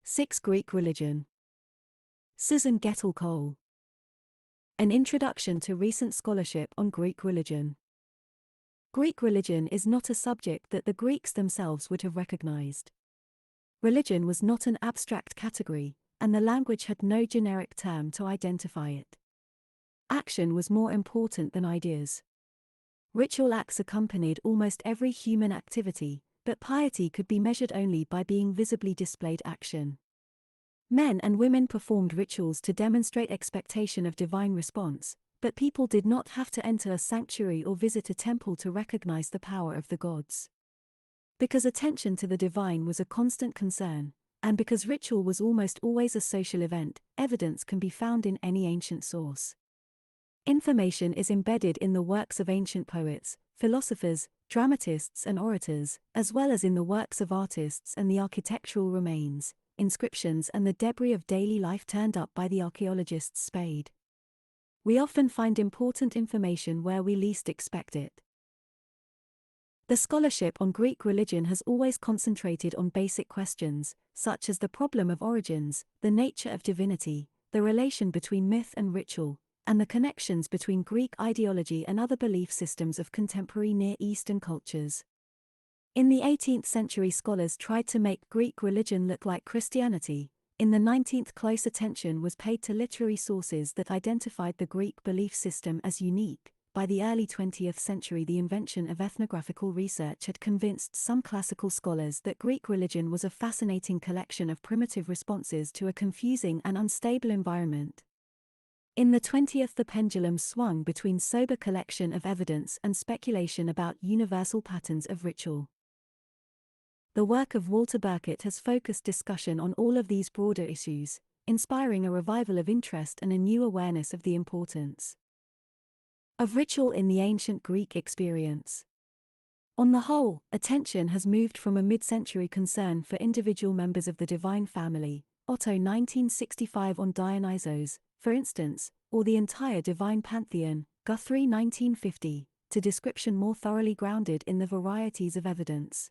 6. Greek religion. Susan Gettle-Cole. An introduction to recent scholarship on Greek religion. Greek religion is not a subject that the Greeks themselves would have recognized. Religion was not an abstract category, and the language had no generic term to identify it. Action was more important than ideas. Ritual acts accompanied almost every human activity, but piety could be measured only by being visibly displayed action. Men and women performed rituals to demonstrate expectation of divine response, but people did not have to enter a sanctuary or visit a temple to recognize the power of the gods. Because attention to the divine was a constant concern, and because ritual was almost always a social event, evidence can be found in any ancient source. Information is embedded in the works of ancient poets, philosophers, dramatists and orators, as well as in the works of artists and the architectural remains, inscriptions and the debris of daily life turned up by the archaeologist's spade. We often find important information where we least expect it. The scholarship on Greek religion has always concentrated on basic questions, such as the problem of origins, the nature of divinity, the relation between myth and ritual, and the connections between Greek ideology and other belief systems of contemporary Near Eastern cultures. In the 18th century, scholars tried to make Greek religion look like Christianity. In the 19th, close attention was paid to literary sources that identified the Greek belief system as unique. By the early 20th century, the invention of ethnographical research had convinced some classical scholars that Greek religion was a fascinating collection of primitive responses to a confusing and unstable environment. In the 20th, the pendulum swung between sober collection of evidence and speculation about universal patterns of ritual. The work of Walter Burkett has focused discussion on all of these broader issues, inspiring a revival of interest and a new awareness of the importance of ritual in the ancient Greek experience. On the whole, attention has moved from a mid-century concern for individual members of the divine family, Otto 1965 on Dionysos, for instance, or the entire divine pantheon, Guthrie 1950, to description more thoroughly grounded in the varieties of evidence.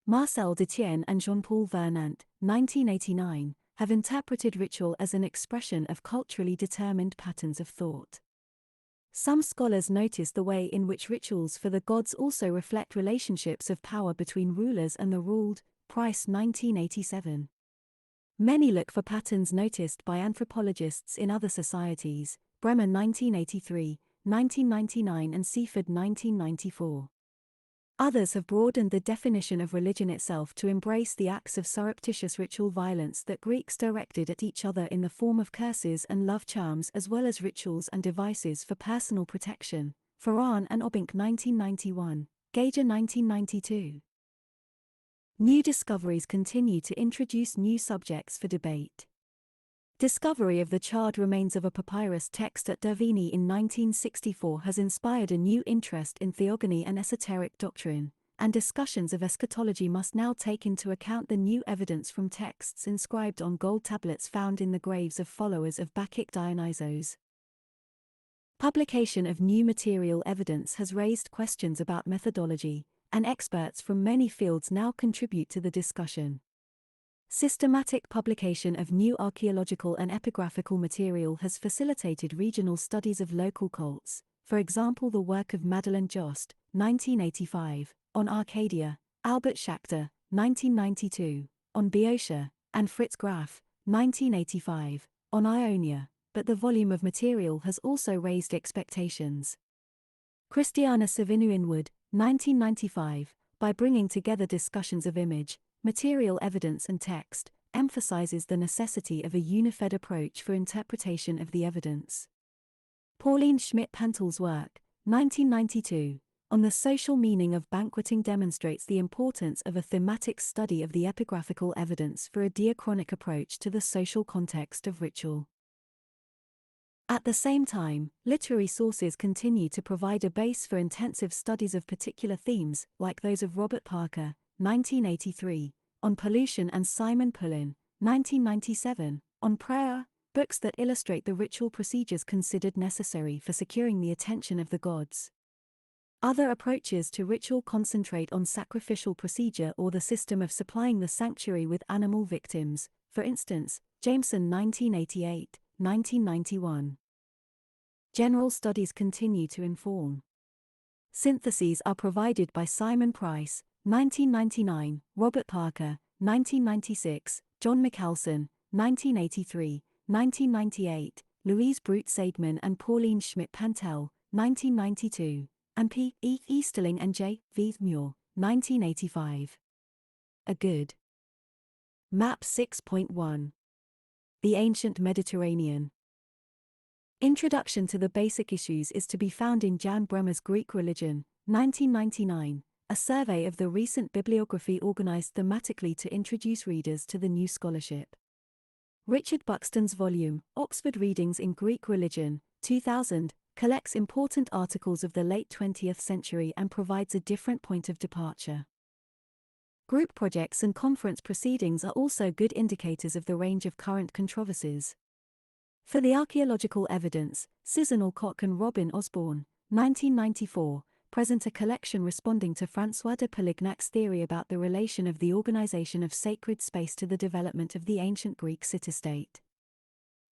Marcel Detienne and Jean-Paul Vernant, 1989, have interpreted ritual as an expression of culturally determined patterns of thought. Some scholars notice the way in which rituals for the gods also reflect relationships of power between rulers and the ruled, Price 1987. Many look for patterns noticed by anthropologists in other societies, Bremer 1983, 1999 and Seaford 1994. Others have broadened the definition of religion itself to embrace the acts of surreptitious ritual violence that Greeks directed at each other in the form of curses and love charms, as well as rituals and devices for personal protection, Farran and Obink 1991, Geiger 1992. New discoveries continue to introduce new subjects for debate. Discovery of the charred remains of a papyrus text at Derveni in 1964 has inspired a new interest in theogony and esoteric doctrine, and discussions of eschatology must now take into account the new evidence from texts inscribed on gold tablets found in the graves of followers of Bacchic Dionysos. Publication of new material evidence has raised questions about methodology, and experts from many fields now contribute to the discussion. Systematic publication of new archaeological and epigraphical material has facilitated regional studies of local cults, for example the work of Madeleine Jost, 1985, on Arcadia, Albert Schachter, 1992, on Boeotia, and Fritz Graf, 1985, on Ionia, but the volume of material has also raised expectations. Christiana Savinu-Inwood, 1995, by bringing together discussions of image, material evidence and text, emphasizes the necessity of a unified approach for interpretation of the evidence. Pauline Schmidt-Pantel's work, 1992, on the social meaning of banqueting demonstrates the importance of a thematic study of the epigraphical evidence for a diachronic approach to the social context of ritual. At the same time, literary sources continue to provide a base for intensive studies of particular themes, like those of Robert Parker, 1983, on pollution, and Simon Pullen, 1997, on prayer, books that illustrate the ritual procedures considered necessary for securing the attention of the gods. Other approaches to ritual concentrate on sacrificial procedure or the system of supplying the sanctuary with animal victims, for instance, Jameson 1988, 1991. General studies continue to inform. Syntheses are provided by Simon Price, 1999, Robert Parker, 1996, John Michelson, 1983, 1998, Louise Brute-Seidman and Pauline Schmidt-Pantel, 1992, and P. E. Easterling and J. V. Muir, 1985. A good Map 6.1. The Ancient Mediterranean. Introduction to the Basic Issues is to be found in Jan Bremer's Greek Religion, 1999, a survey of the recent bibliography organized thematically to introduce readers to the new scholarship. Richard Buxton's volume, Oxford Readings in Greek Religion, 2000, collects important articles of the late 20th century and provides a different point of departure. Group projects and conference proceedings are also good indicators of the range of current controversies. For the archaeological evidence, Susan Alcock and Robin Osborne, 1994, present a collection responding to François de Polignac's theory about the relation of the organization of sacred space to the development of the ancient Greek city-state.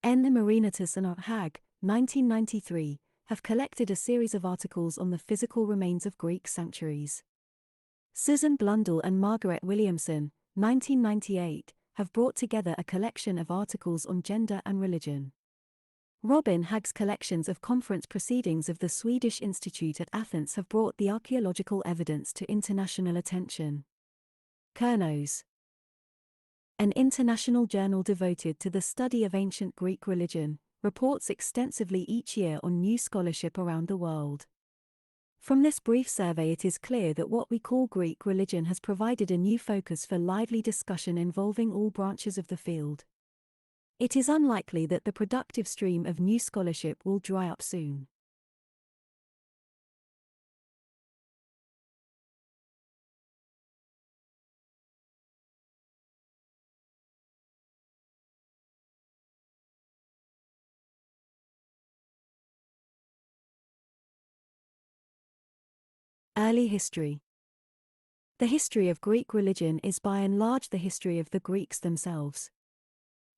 N. Marinatus and R. Hag, 1993, have collected a series of articles on the physical remains of Greek sanctuaries. Susan Blundell and Margaret Williamson, 1998, have brought together a collection of articles on gender and religion. Robin Hagg's collections of conference proceedings of the Swedish Institute at Athens have brought the archaeological evidence to international attention. Kernos, an international journal devoted to the study of ancient Greek religion, reports extensively each year on new scholarship around the world. From this brief survey it is clear that what we call Greek religion has provided a new focus for lively discussion involving all branches of the field. It is unlikely that the productive stream of new scholarship will dry up soon. Early history. The history of Greek religion is by and large the history of the Greeks themselves.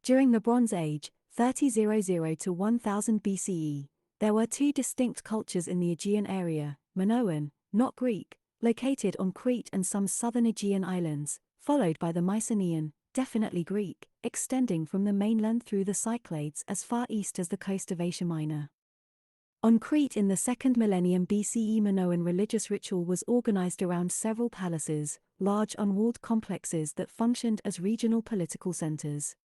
During the Bronze Age, 3000 to 1000 BCE, there were two distinct cultures in the Aegean area, Minoan, not Greek, located on Crete and some southern Aegean islands, followed by the Mycenaean, definitely Greek, extending from the mainland through the Cyclades as far east as the coast of Asia Minor. On Crete in the 2nd millennium BCE, Minoan religious ritual was organized around several palaces, large unwalled complexes that functioned as regional political centers.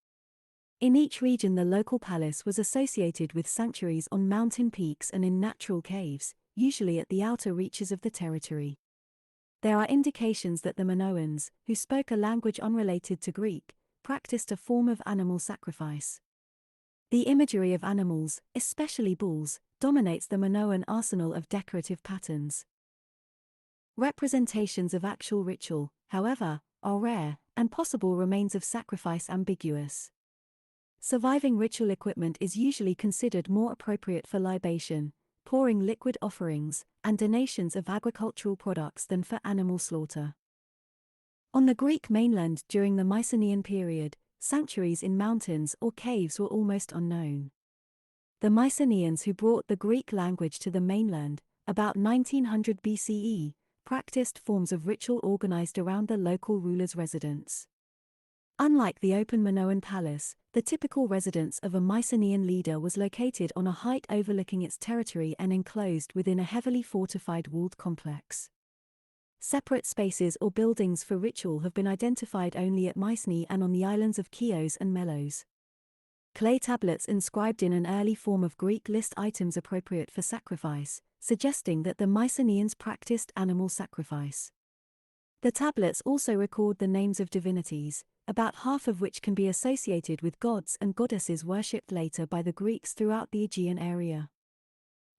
In each region the local palace was associated with sanctuaries on mountain peaks and in natural caves, usually at the outer reaches of the territory. There are indications that the Minoans, who spoke a language unrelated to Greek, practiced a form of animal sacrifice. The imagery of animals, especially bulls, dominates the Minoan arsenal of decorative patterns. Representations of actual ritual, however, are rare, and possible remains of sacrifice ambiguous. Surviving ritual equipment is usually considered more appropriate for libation, pouring liquid offerings, and donations of agricultural products than for animal slaughter. On the Greek mainland during the Mycenaean period, sanctuaries in mountains or caves were almost unknown. The Mycenaeans who brought the Greek language to the mainland, about 1900 BCE, practiced forms of ritual organized around the local ruler's residence. Unlike the open Minoan palace, the typical residence of a Mycenaean leader was located on a height overlooking its territory and enclosed within a heavily fortified walled complex. Separate spaces or buildings for ritual have been identified only at Mycenae and on the islands of Chios and Melos. Clay tablets inscribed in an early form of Greek list items appropriate for sacrifice, suggesting that the Mycenaeans practiced animal sacrifice. The tablets also record the names of divinities, about half of which can be associated with gods and goddesses worshipped later by the Greeks throughout the Aegean area.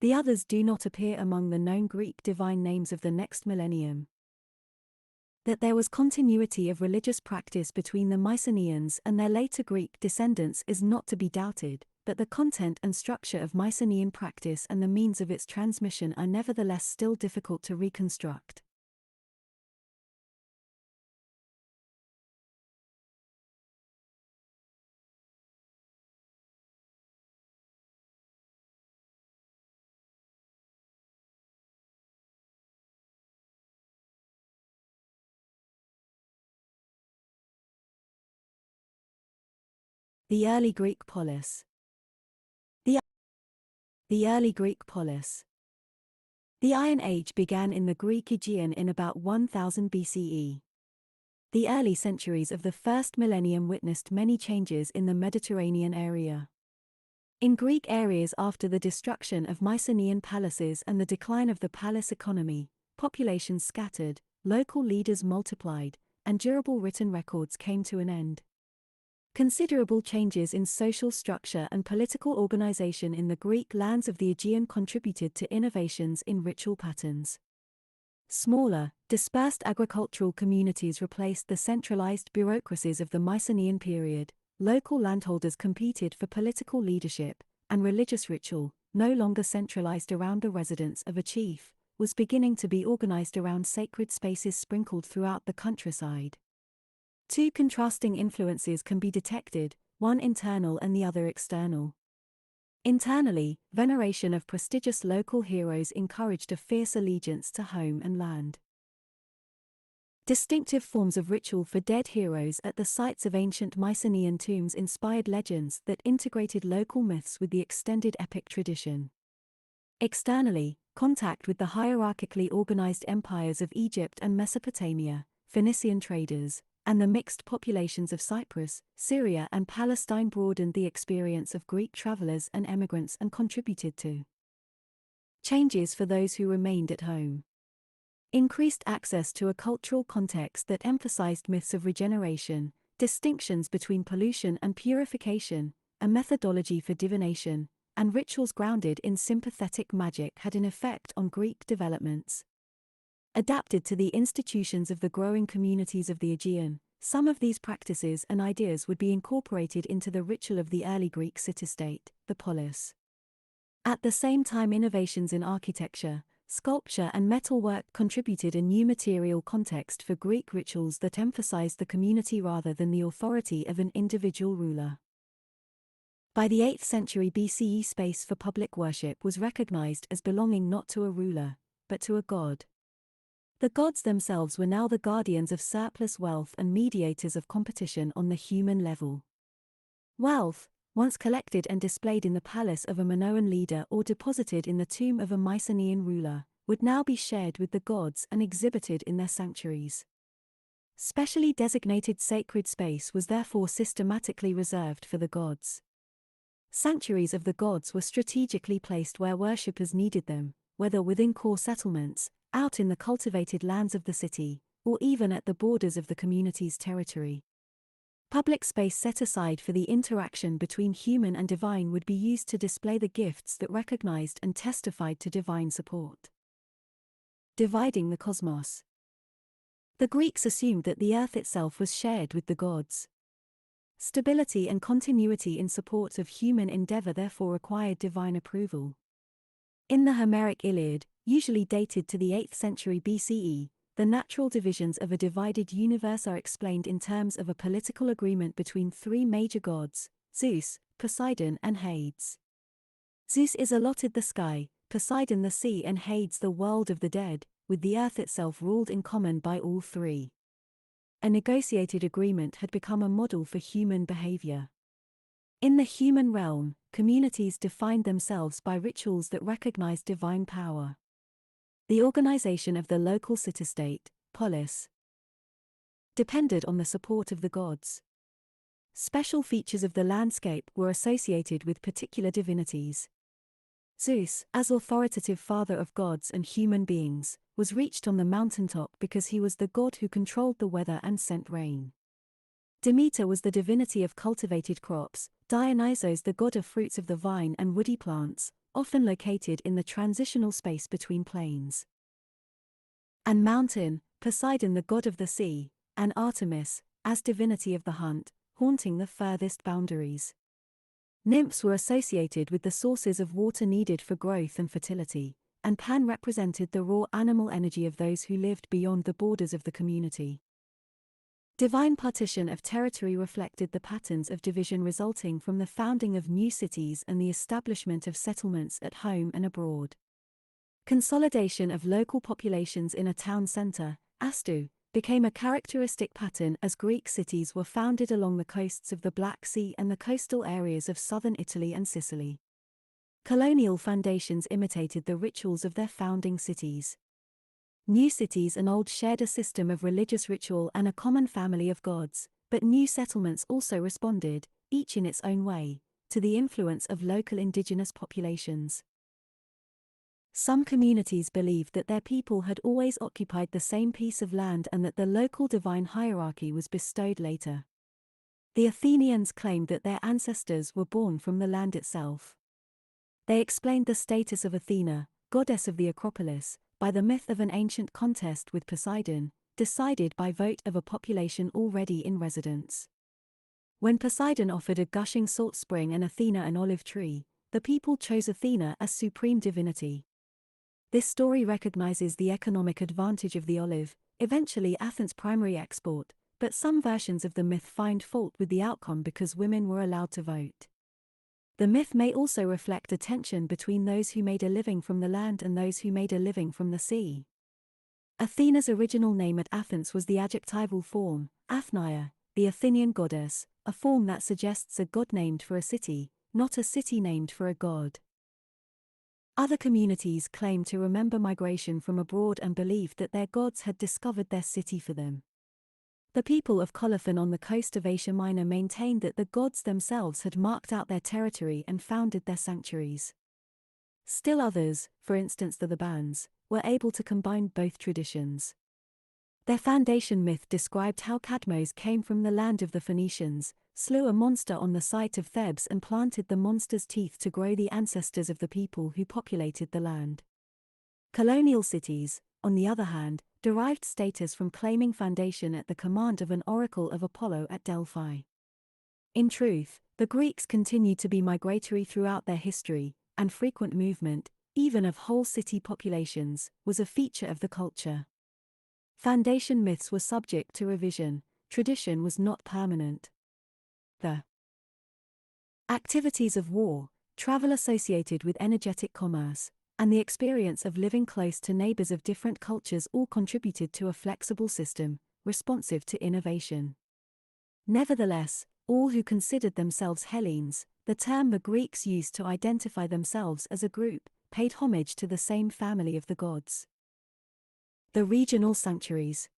The others do not appear among the known Greek divine names of the next millennium. That there was continuity of religious practice between the Mycenaeans and their later Greek descendants is not to be doubted, but the content and structure of Mycenaean practice and the means of its transmission are nevertheless still difficult to reconstruct. The early Greek polis. The, the early Greek polis. The Iron Age began in the Greek Aegean in about 1000 BCE. The early centuries of the first millennium witnessed many changes in the Mediterranean area. In Greek areas after the destruction of Mycenaean palaces and the decline of the palace economy, populations scattered, local leaders multiplied, and durable written records came to an end. Considerable changes in social structure and political organization in the Greek lands of the Aegean contributed to innovations in ritual patterns. Smaller, dispersed agricultural communities replaced the centralized bureaucracies of the Mycenaean period. Local landholders competed for political leadership, and religious ritual, no longer centralized around the residence of a chief, was beginning to be organized around sacred spaces sprinkled throughout the countryside. Two contrasting influences can be detected, one internal and the other external. Internally, veneration of prestigious local heroes encouraged a fierce allegiance to home and land. Distinctive forms of ritual for dead heroes at the sites of ancient Mycenaean tombs inspired legends that integrated local myths with the extended epic tradition. Externally, contact with the hierarchically organized empires of Egypt and Mesopotamia, Phoenician traders, and the mixed populations of Cyprus, Syria and Palestine broadened the experience of Greek travelers and emigrants and contributed to changes for those who remained at home. Increased access to a cultural context that emphasized myths of regeneration, distinctions between pollution and purification, a methodology for divination, and rituals grounded in sympathetic magic had an effect on Greek developments. Adapted to the institutions of the growing communities of the Aegean, some of these practices and ideas would be incorporated into the ritual of the early Greek city-state, the polis. At the same time, innovations in architecture, sculpture and metalwork contributed a new material context for Greek rituals that emphasized the community rather than the authority of an individual ruler. By the 8th century BCE, space for public worship was recognized as belonging not to a ruler, but to a god. The gods themselves were now the guardians of surplus wealth and mediators of competition on the human level. Wealth, once collected and displayed in the palace of a Minoan leader or deposited in the tomb of a Mycenaean ruler, would now be shared with the gods and exhibited in their sanctuaries. Specially designated sacred space was therefore systematically reserved for the gods. Sanctuaries of the gods were strategically placed where worshippers needed them, whether within core settlements, out in the cultivated lands of the city, or even at the borders of the community's territory. Public space set aside for the interaction between human and divine would be used to display the gifts that recognized and testified to divine support. Dividing the cosmos. The Greeks assumed that the earth itself was shared with the gods. Stability and continuity in support of human endeavor therefore required divine approval. In the Homeric Iliad, usually dated to the 8th century BCE, the natural divisions of a divided universe are explained in terms of a political agreement between three major gods, Zeus, Poseidon and Hades. Zeus is allotted the sky, Poseidon the sea and Hades the world of the dead, with the earth itself ruled in common by all three. A negotiated agreement had become a model for human behavior. In the human realm, communities defined themselves by rituals that recognized divine power. The organization of the local city-state, polis, depended on the support of the gods. Special features of the landscape were associated with particular divinities. Zeus, as authoritative father of gods and human beings, was reached on the mountaintop because he was the god who controlled the weather and sent rain. Demeter was the divinity of cultivated crops, Dionysos the god of fruits of the vine and woody plants, often located in the transitional space between plains and mountain, Poseidon the god of the sea, and Artemis, as divinity of the hunt, haunting the furthest boundaries. Nymphs were associated with the sources of water needed for growth and fertility, and Pan represented the raw animal energy of those who lived beyond the borders of the community. Divine partition of territory reflected the patterns of division resulting from the founding of new cities and the establishment of settlements at home and abroad. Consolidation of local populations in a town center, Astu, became a characteristic pattern as Greek cities were founded along the coasts of the Black Sea and the coastal areas of southern Italy and Sicily. Colonial foundations imitated the rituals of their founding cities. New cities and old shared a system of religious ritual and a common family of gods, but new settlements also responded, each in its own way, to the influence of local indigenous populations. Some communities believed that their people had always occupied the same piece of land and that the local divine hierarchy was bestowed later. The Athenians claimed that their ancestors were born from the land itself. They explained the status of Athena, goddess of the Acropolis, by the myth of an ancient contest with Poseidon, decided by vote of a population already in residence. When Poseidon offered a gushing salt spring and Athena an olive tree, the people chose Athena as supreme divinity. This story recognizes the economic advantage of the olive, eventually Athens' primary export, but some versions of the myth find fault with the outcome because women were allowed to vote. The myth may also reflect a tension between those who made a living from the land and those who made a living from the sea. Athena's original name at Athens was the adjectival form, Athnia, the Athenian goddess, a form that suggests a god named for a city, not a city named for a god. Other communities claim to remember migration from abroad and believed that their gods had discovered their city for them. The people of Colophon on the coast of Asia Minor maintained that the gods themselves had marked out their territory and founded their sanctuaries. Still others, for instance the Thebans, were able to combine both traditions. Their foundation myth described how Cadmos came from the land of the Phoenicians, slew a monster on the site of Thebes and planted the monster's teeth to grow the ancestors of the people who populated the land. Colonial cities, on the other hand, derived status from claiming foundation at the command of an oracle of Apollo at Delphi. In truth, the Greeks continued to be migratory throughout their history, and frequent movement, even of whole city populations, was a feature of the culture. Foundation myths were subject to revision, tradition was not permanent. The activities of war, travel associated with energetic commerce, and the experience of living close to neighbors of different cultures all contributed to a flexible system, responsive to innovation. Nevertheless, all who considered themselves Hellenes, the term the Greeks used to identify themselves as a group, paid homage to the same family of the gods. The regional sanctuaries.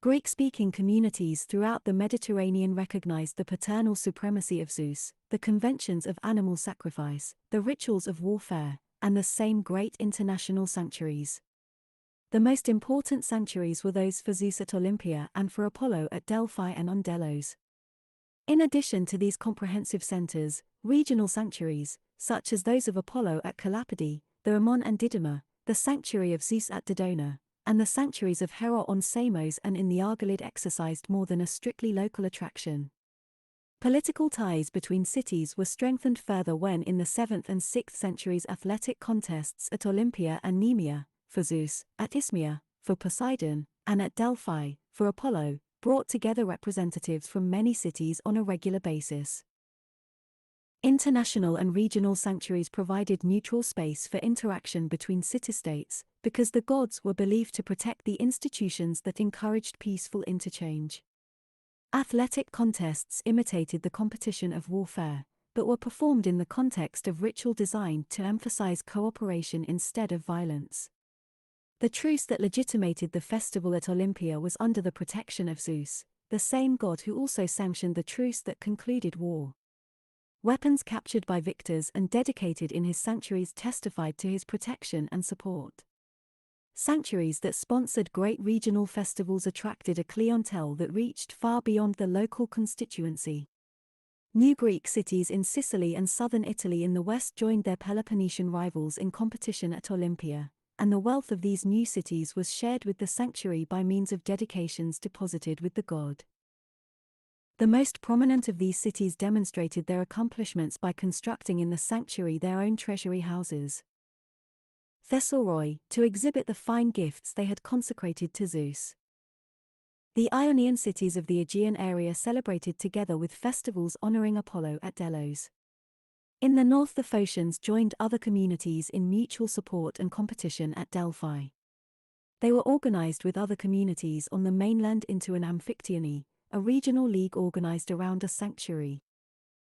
Greek-speaking communities throughout the Mediterranean recognized the paternal supremacy of Zeus, the conventions of animal sacrifice, the rituals of warfare, and the same great international sanctuaries. The most important sanctuaries were those for Zeus at Olympia and for Apollo at Delphi and on Delos. In addition to these comprehensive centers, regional sanctuaries, such as those of Apollo at Kalapodi, the Ramon and Didyma, the sanctuary of Zeus at Dodona, and the sanctuaries of Hera on Samos and in the Argolid exercised more than a strictly local attraction. Political ties between cities were strengthened further when in the 7th and 6th centuries athletic contests at Olympia and Nemea, for Zeus, at Isthmia, for Poseidon, and at Delphi, for Apollo, brought together representatives from many cities on a regular basis. International and regional sanctuaries provided neutral space for interaction between city-states, because the gods were believed to protect the institutions that encouraged peaceful interchange. Athletic contests imitated the competition of warfare, but were performed in the context of ritual designed to emphasize cooperation instead of violence. The truce that legitimated the festival at Olympia was under the protection of Zeus, the same god who also sanctioned the truce that concluded war. Weapons captured by victors and dedicated in his sanctuaries testified to his protection and support. Sanctuaries that sponsored great regional festivals attracted a clientele that reached far beyond the local constituency. New Greek cities in Sicily and southern Italy in the west joined their Peloponnesian rivals in competition at Olympia, and the wealth of these new cities was shared with the sanctuary by means of dedications deposited with the god. The most prominent of these cities demonstrated their accomplishments by constructing in the sanctuary their own treasury houses. Thesmaphoria, to exhibit the fine gifts they had consecrated to Zeus. The Ionian cities of the Aegean area celebrated together with festivals honoring Apollo at Delos. In the north the Phocians joined other communities in mutual support and competition at Delphi. They were organized with other communities on the mainland into an amphictyony, a regional league organized around a sanctuary.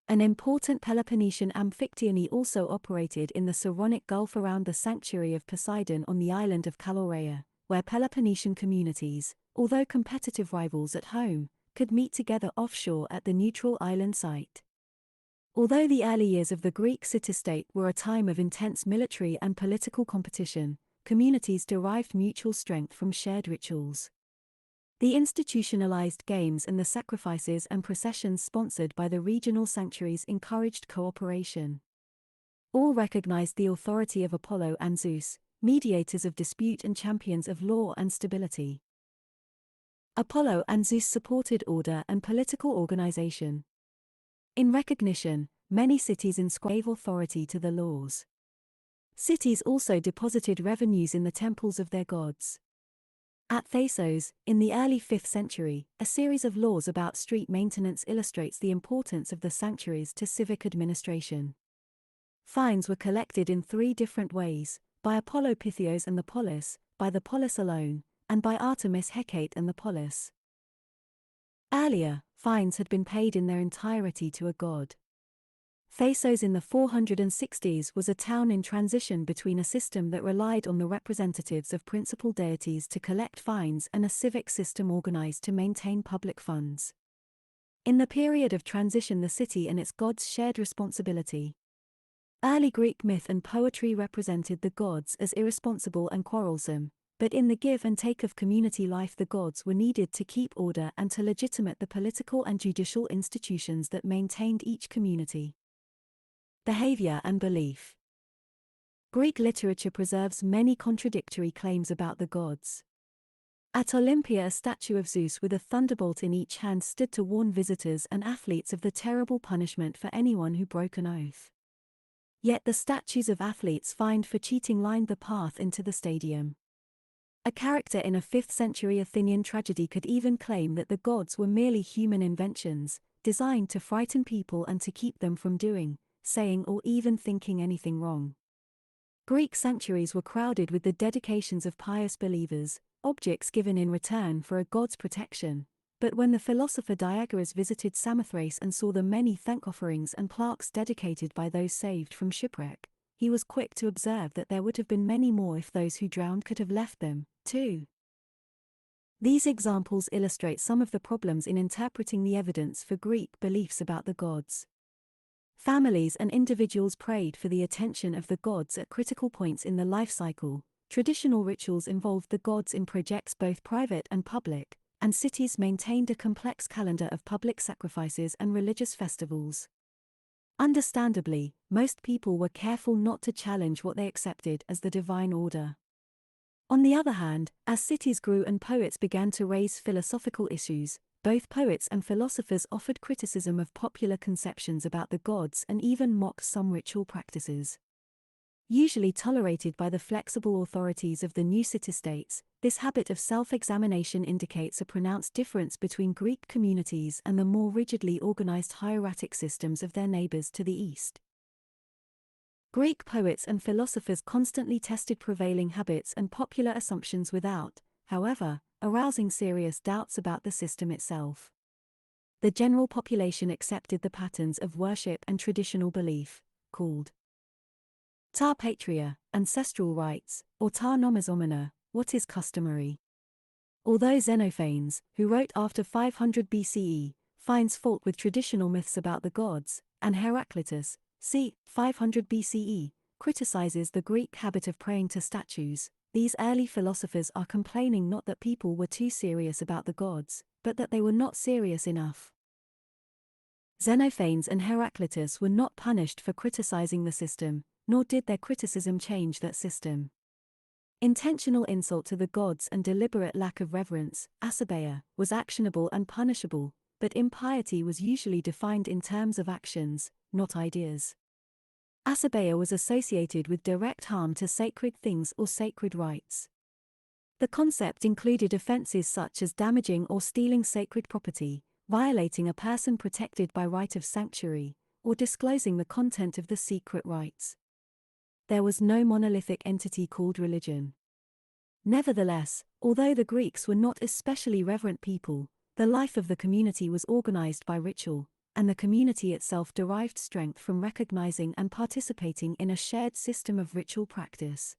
An important Peloponnesian amphictyony also operated in the Saronic Gulf around the sanctuary of Poseidon on the island of Calaureia, where Peloponnesian communities, although competitive rivals at home, could meet together offshore at the neutral island site. Although the early years of the Greek city-state were a time of intense military and political competition, communities derived mutual strength from shared rituals. The institutionalized games and the sacrifices and processions sponsored by the regional sanctuaries encouraged cooperation. All recognized the authority of Apollo and Zeus, mediators of dispute and champions of law and stability. Apollo and Zeus supported order and political organization. In recognition, many cities inscribed authority to the laws. Cities also deposited revenues in the temples of their gods. At Thessos, in the early 5th century, a series of laws about street maintenance illustrates the importance of the sanctuaries to civic administration. Fines were collected in 3 different ways: by Apollo Pythios and the Polis, by the Polis alone, and by Artemis Hecate and the Polis. Earlier, fines had been paid in their entirety to a god. Thessos in the 460s was a town in transition between a system that relied on the representatives of principal deities to collect fines and a civic system organized to maintain public funds. In the period of transition, the city and its gods shared responsibility. Early Greek myth and poetry represented the gods as irresponsible and quarrelsome, but in the give and take of community life, the gods were needed to keep order and to legitimate the political and judicial institutions that maintained each community. Behavior and belief. Greek literature preserves many contradictory claims about the gods. At Olympia, a statue of Zeus with a thunderbolt in each hand stood to warn visitors and athletes of the terrible punishment for anyone who broke an oath. Yet the statues of athletes fined for cheating lined the path into the stadium. A character in a 5th century Athenian tragedy could even claim that the gods were merely human inventions, designed to frighten people and to keep them from doing, saying or even thinking anything wrong. Greek sanctuaries were crowded with the dedications of pious believers, objects given in return for a god's protection. But when the philosopher Diagoras visited Samothrace and saw the many thank offerings and plaques dedicated by those saved from shipwreck, he was quick to observe that there would have been many more if those who drowned could have left them, too. These examples illustrate some of the problems in interpreting the evidence for Greek beliefs about the gods. Families and individuals prayed for the attention of the gods at critical points in the life cycle. Traditional rituals involved the gods in projects both private and public, and cities maintained a complex calendar of public sacrifices and religious festivals. Understandably, most people were careful not to challenge what they accepted as the divine order. On the other hand, as cities grew and poets began to raise philosophical issues, both poets and philosophers offered criticism of popular conceptions about the gods and even mocked some ritual practices. Usually tolerated by the flexible authorities of the new city-states, this habit of self-examination indicates a pronounced difference between Greek communities and the more rigidly organized hieratic systems of their neighbors to the east. Greek poets and philosophers constantly tested prevailing habits and popular assumptions without, however, arousing serious doubts about the system itself. The general population accepted the patterns of worship and traditional belief, called ta patria, ancestral rites, or ta nomosomena, what is customary. Although Xenophanes, who wrote after 500 BCE, finds fault with traditional myths about the gods, and Heraclitus, c. 500 BCE, criticizes the Greek habit of praying to statues, these early philosophers are complaining not that people were too serious about the gods, but that they were not serious enough. Xenophanes and Heraclitus were not punished for criticizing the system, nor did their criticism change that system. Intentional insult to the gods and deliberate lack of reverence, asabeia, was actionable and punishable, but impiety was usually defined in terms of actions, not ideas. Asabeia was associated with direct harm to sacred things or sacred rites. The concept included offenses such as damaging or stealing sacred property, violating a person protected by right of sanctuary, or disclosing the content of the secret rites. There was no monolithic entity called religion. Nevertheless, although the Greeks were not especially reverent people, the life of the community was organized by ritual, and the community itself derived strength from recognizing and participating in a shared system of ritual practice.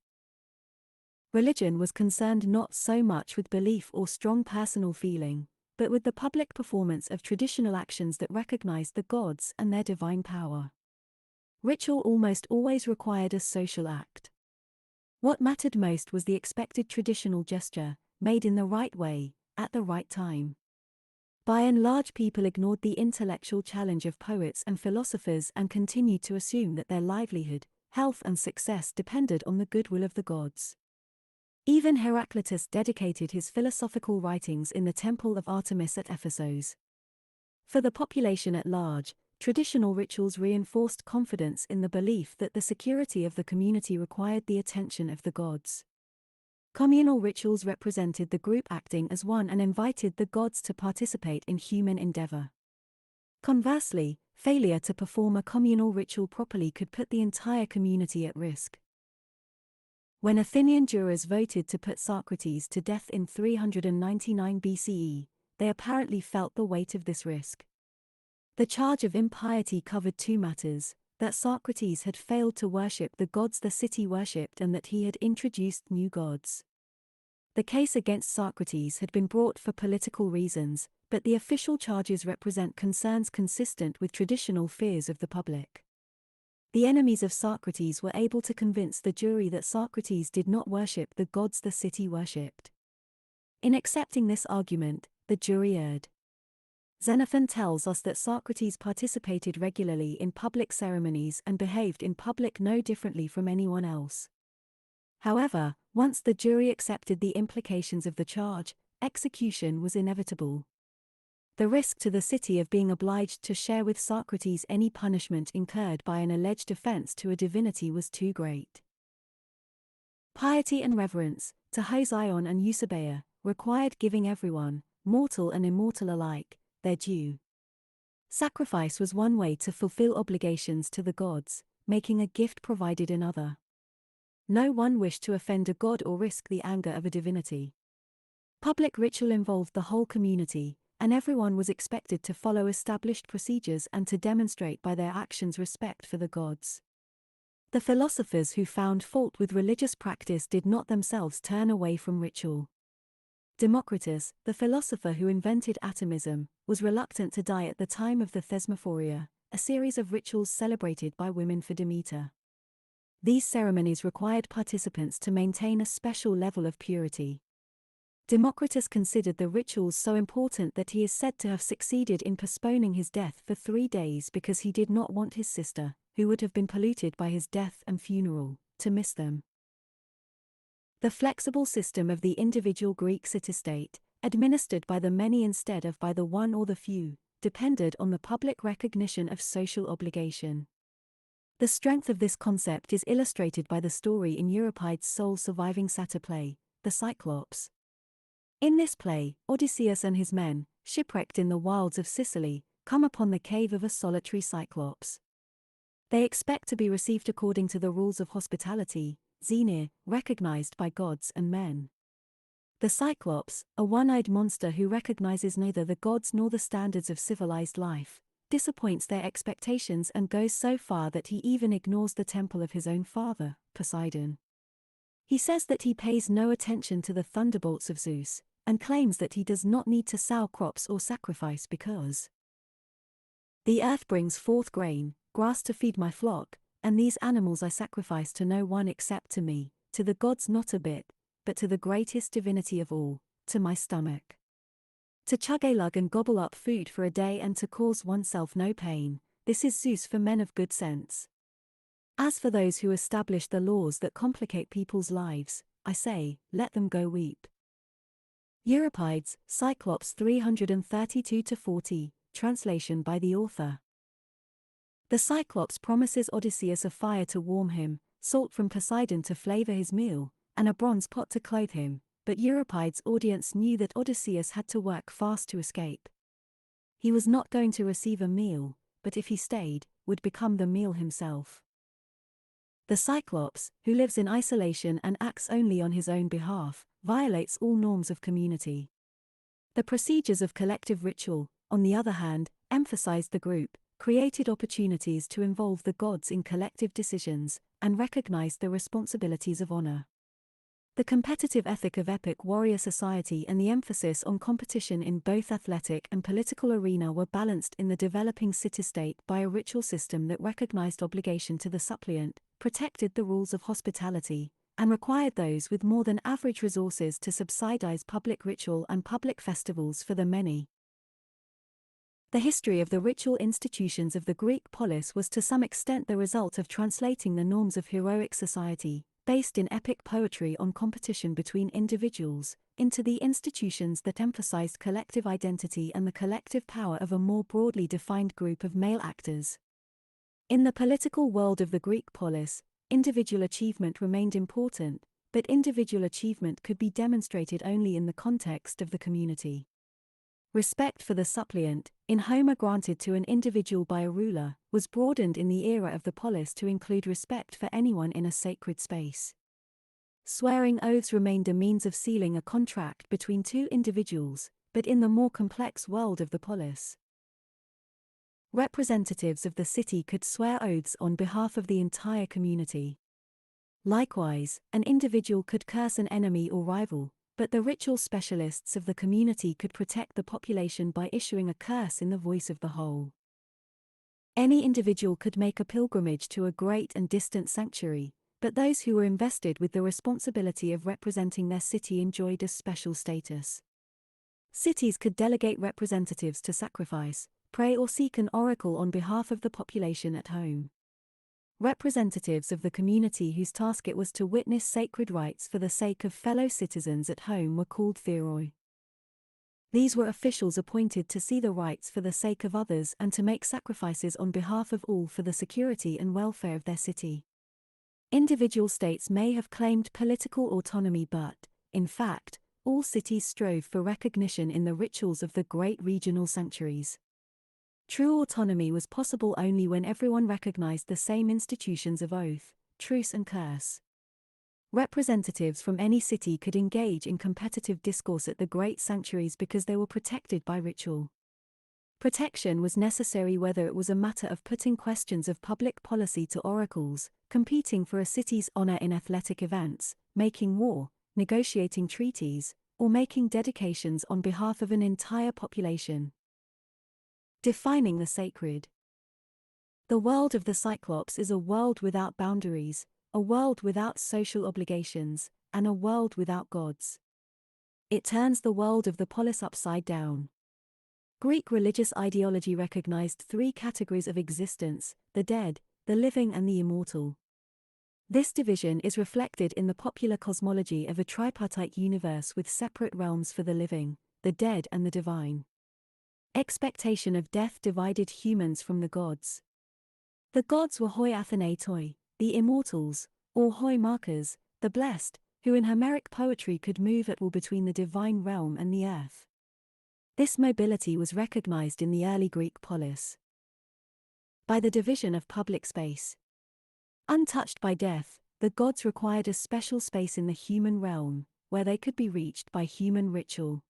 Religion was concerned not so much with belief or strong personal feeling, but with the public performance of traditional actions that recognized the gods and their divine power. Ritual almost always required a social act. What mattered most was the expected traditional gesture, made in the right way, at the right time. By and large, people ignored the intellectual challenge of poets and philosophers and continued to assume that their livelihood, health and success depended on the goodwill of the gods. Even Heraclitus dedicated his philosophical writings in the temple of Artemis at Ephesus. For the population at large, traditional rituals reinforced confidence in the belief that the security of the community required the attention of the gods. Communal rituals represented the group acting as one and invited the gods to participate in human endeavor. Conversely, failure to perform a communal ritual properly could put the entire community at risk. When Athenian jurors voted to put Socrates to death in 399 BCE, they apparently felt the weight of this risk. The charge of impiety covered two matters: that Socrates had failed to worship the gods the city worshipped and that he had introduced new gods. The case against Socrates had been brought for political reasons, but the official charges represent concerns consistent with traditional fears of the public. The enemies of Socrates were able to convince the jury that Socrates did not worship the gods the city worshipped. In accepting this argument, the jury erred. Xenophon tells us that Socrates participated regularly in public ceremonies and behaved in public no differently from anyone else. However, once the jury accepted the implications of the charge, execution was inevitable. The risk to the city of being obliged to share with Socrates any punishment incurred by an alleged offense to a divinity was too great. Piety and reverence, to Poseidon and Eusebeia, required giving everyone, mortal and immortal alike, their due. Sacrifice was one way to fulfill obligations to the gods, making a gift provided another. No one wished to offend a god or risk the anger of a divinity. Public ritual involved the whole community, and everyone was expected to follow established procedures and to demonstrate by their actions respect for the gods. The philosophers who found fault with religious practice did not themselves turn away from ritual. Democritus, the philosopher who invented atomism, was reluctant to die at the time of the Thesmaphoria, a series of rituals celebrated by women for Demeter. These ceremonies required participants to maintain a special level of purity. Democritus considered the rituals so important that he is said to have succeeded in postponing his death for 3 days because he did not want his sister, who would have been polluted by his death and funeral, to miss them. The flexible system of the individual Greek city-state, administered by the many instead of by the one or the few, depended on the public recognition of social obligation. The strength of this concept is illustrated by the story in Euripides' sole surviving satyr play, The Cyclops. In this play, Odysseus and his men, shipwrecked in the wilds of Sicily, come upon the cave of a solitary Cyclops. They expect to be received according to the rules of hospitality, xenir, recognized by gods and men. The Cyclops, a one-eyed monster who recognizes neither the gods nor the standards of civilized life, disappoints their expectations and goes so far that he even ignores the temple of his own father, Poseidon. He says that he pays no attention to the thunderbolts of Zeus, and claims that he does not need to sow crops or sacrifice because the earth brings forth grain, grass to feed my flock, and these animals I sacrifice to no one except to me, to the gods not a bit, but to the greatest divinity of all, to my stomach. To chug a lug and gobble up food for a day and to cause oneself no pain, this is Zeus for men of good sense. As for those who establish the laws that complicate people's lives, I say, let them go weep. Euripides, Cyclops 332-40, translation by the author. The Cyclops promises Odysseus a fire to warm him, salt from Poseidon to flavor his meal, and a bronze pot to clothe him, but Euripides' audience knew that Odysseus had to work fast to escape. He was not going to receive a meal, but if he stayed, would become the meal himself. The Cyclops, who lives in isolation and acts only on his own behalf, violates all norms of community. The procedures of collective ritual, on the other hand, emphasized the group, created opportunities to involve the gods in collective decisions, and recognized the responsibilities of honor. The competitive ethic of epic warrior society and the emphasis on competition in both athletic and political arena were balanced in the developing city-state by a ritual system that recognized obligation to the suppliant, protected the rules of hospitality, and required those with more than average resources to subsidize public ritual and public festivals for the many. The history of the ritual institutions of the Greek polis was to some extent the result of translating the norms of heroic society, based in epic poetry on competition between individuals, into the institutions that emphasized collective identity and the collective power of a more broadly defined group of male actors. In the political world of the Greek polis, individual achievement remained important, but individual achievement could be demonstrated only in the context of the community. Respect for the suppliant, in Homer granted to an individual by a ruler, was broadened in the era of the polis to include respect for anyone in a sacred space. Swearing oaths remained a means of sealing a contract between two individuals, but in the more complex world of the polis, representatives of the city could swear oaths on behalf of the entire community. Likewise, an individual could curse an enemy or rival, but the ritual specialists of the community could protect the population by issuing a curse in the voice of the whole. Any individual could make a pilgrimage to a great and distant sanctuary, but those who were invested with the responsibility of representing their city enjoyed a special status. Cities could delegate representatives to sacrifice, pray or seek an oracle on behalf of the population at home. Representatives of the community whose task it was to witness sacred rites for the sake of fellow citizens at home were called theoroi. These were officials appointed to see the rites for the sake of others and to make sacrifices on behalf of all for the security and welfare of their city. Individual states may have claimed political autonomy but, in fact, all cities strove for recognition in the rituals of the great regional sanctuaries. True autonomy was possible only when everyone recognized the same institutions of oath, truce and curse. Representatives from any city could engage in competitive discourse at the great sanctuaries because they were protected by ritual. Protection was necessary whether it was a matter of putting questions of public policy to oracles, competing for a city's honor in athletic events, making war, negotiating treaties, or making dedications on behalf of an entire population. Defining the sacred. The world of the Cyclops is a world without boundaries, a world without social obligations, and a world without gods. It turns the world of the polis upside down. Greek religious ideology recognized three categories of existence: the dead, the living and the immortal. This division is reflected in the popular cosmology of a tripartite universe with separate realms for the living, the dead and the divine. Expectation of death divided humans from the gods. The gods were hoi athenatoi, the immortals, or hoi markers, the blessed, who in Homeric poetry could move at will between the divine realm and the earth. This mobility was recognized in the early Greek polis by the division of public space. Untouched by death, the gods required a special space in the human realm, where they could be reached by human ritual.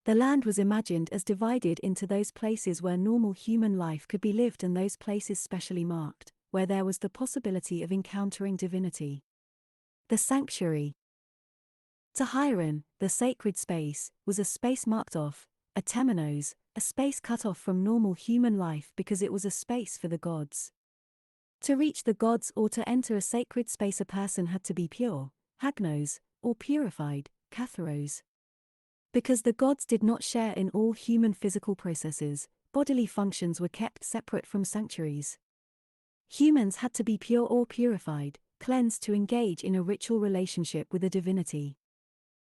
The land was imagined as divided into those places where normal human life could be lived and those places specially marked, where there was the possibility of encountering divinity. The sanctuary. To Hieron, the sacred space, was a space marked off, a temenos, a space cut off from normal human life because it was a space for the gods. To reach the gods or to enter a sacred space a person had to be pure, hagnos, or purified, katharos. Because the gods did not share in all human physical processes, bodily functions were kept separate from sanctuaries. Humans had to be pure or purified, cleansed to engage in a ritual relationship with a divinity.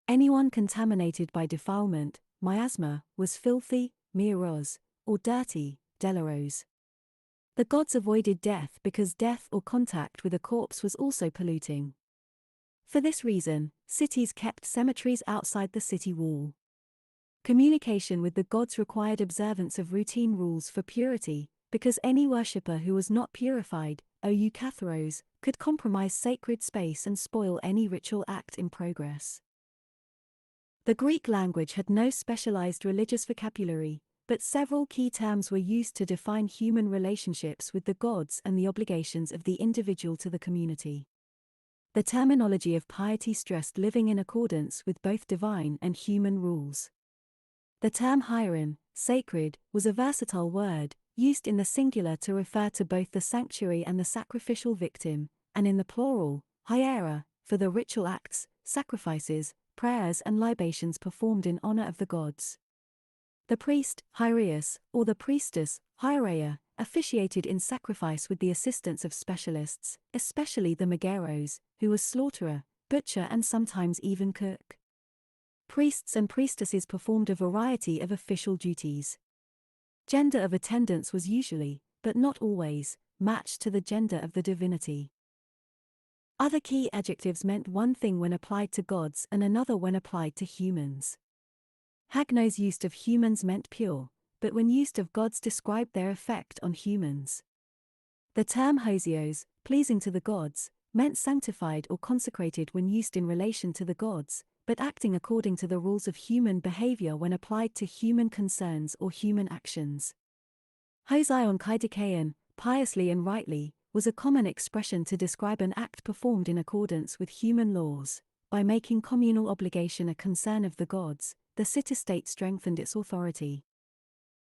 Anyone contaminated by defilement, miasma, was filthy, miaros, or dirty, deleros. The gods avoided death because death or contact with a corpse was also polluting. For this reason, cities kept cemeteries outside the city wall. Communication with the gods required observance of routine rules for purity, because any worshipper who was not purified, Eukatharos, could compromise sacred space and spoil any ritual act in progress. The Greek language had no specialized religious vocabulary, but several key terms were used to define human relationships with the gods and the obligations of the individual to the community. The terminology of piety stressed living in accordance with both divine and human rules. The term hieron, sacred, was a versatile word, used in the singular to refer to both the sanctuary and the sacrificial victim, and in the plural, hiera, for the ritual acts, sacrifices, prayers and libations performed in honor of the gods. The priest, hiereus, or the priestess, hiereia, officiated in sacrifice with the assistance of specialists, especially the megaros, who was slaughterer, butcher and sometimes even cook. Priests and priestesses performed a variety of official duties. Gender of attendants was usually, but not always, matched to the gender of the divinity. Other key adjectives meant one thing when applied to gods and another when applied to humans. Hagnos used of humans meant pure, but when used of gods described their effect on humans. The term hosios, pleasing to the gods, meant sanctified or consecrated when used in relation to the gods, but acting according to the rules of human behavior when applied to human concerns or human actions. Hosion kaidikeon, piously and rightly, was a common expression to describe an act performed in accordance with human laws. By making communal obligation a concern of the gods, the city-state strengthened its authority.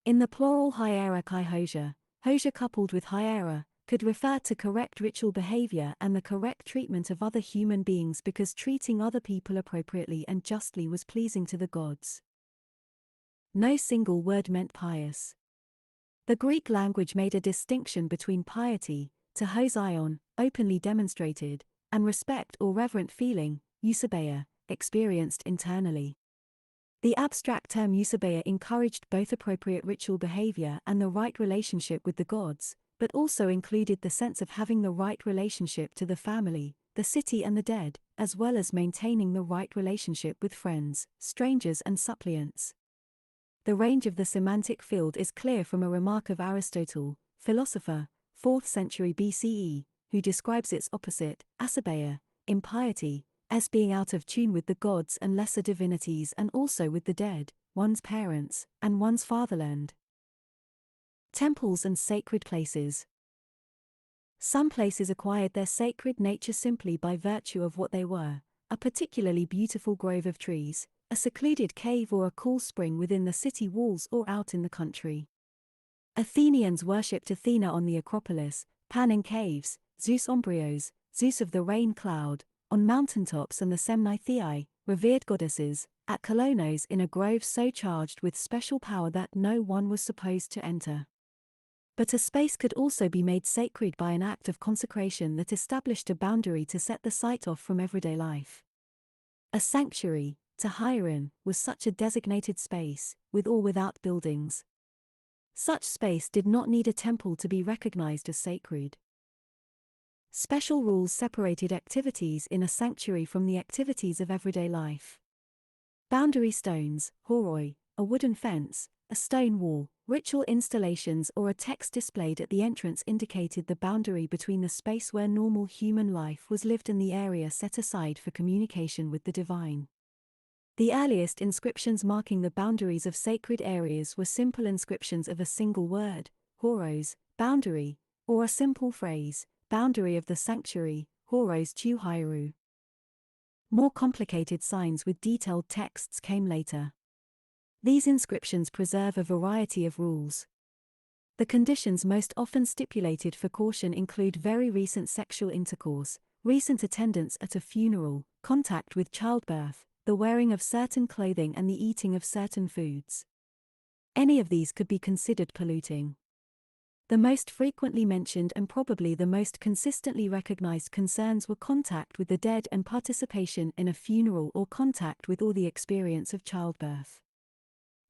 In the plural hiera kai hosia, hosia coupled with hiera, could refer to correct ritual behavior and the correct treatment of other human beings because treating other people appropriately and justly was pleasing to the gods. No single word meant pious. The Greek language made a distinction between piety, to hosion, openly demonstrated, and respect or reverent feeling, eusebeia, experienced internally. The abstract term eusebeia encouraged both appropriate ritual behavior and the right relationship with the gods, but also included the sense of having the right relationship to the family, the city and the dead, as well as maintaining the right relationship with friends, strangers and suppliants. The range of the semantic field is clear from a remark of Aristotle, philosopher, 4th century BCE, who describes its opposite, asabeia, impiety, as being out of tune with the gods and lesser divinities and also with the dead, one's parents, and one's fatherland. Temples and sacred places. Some places acquired their sacred nature simply by virtue of what they were, a particularly beautiful grove of trees, a secluded cave or a cool spring within the city walls or out in the country. Athenians worshipped Athena on the Acropolis, Pan in caves, Zeus Ombrios, Zeus of the rain cloud, on mountaintops and the Semnithei, revered goddesses, at Kolonos in a grove so charged with special power that no one was supposed to enter. But a space could also be made sacred by an act of consecration that established a boundary to set the site off from everyday life. A sanctuary, to hieron, was such a designated space, with or without buildings. Such space did not need a temple to be recognized as sacred. Special rules separated activities in a sanctuary from the activities of everyday life. Boundary stones, horoi, a wooden fence, a stone wall, ritual installations or a text displayed at the entrance indicated the boundary between the space where normal human life was lived and the area set aside for communication with the divine. The earliest inscriptions marking the boundaries of sacred areas were simple inscriptions of a single word, horos, boundary, or a simple phrase, boundary of the sanctuary, horos tu hieru. More complicated signs with detailed texts came later. These inscriptions preserve a variety of rules. The conditions most often stipulated for caution include very recent sexual intercourse, recent attendance at a funeral, contact with childbirth, the wearing of certain clothing and the eating of certain foods. Any of these could be considered polluting. The most frequently mentioned and probably the most consistently recognized concerns were contact with the dead and participation in a funeral or contact with or the experience of childbirth.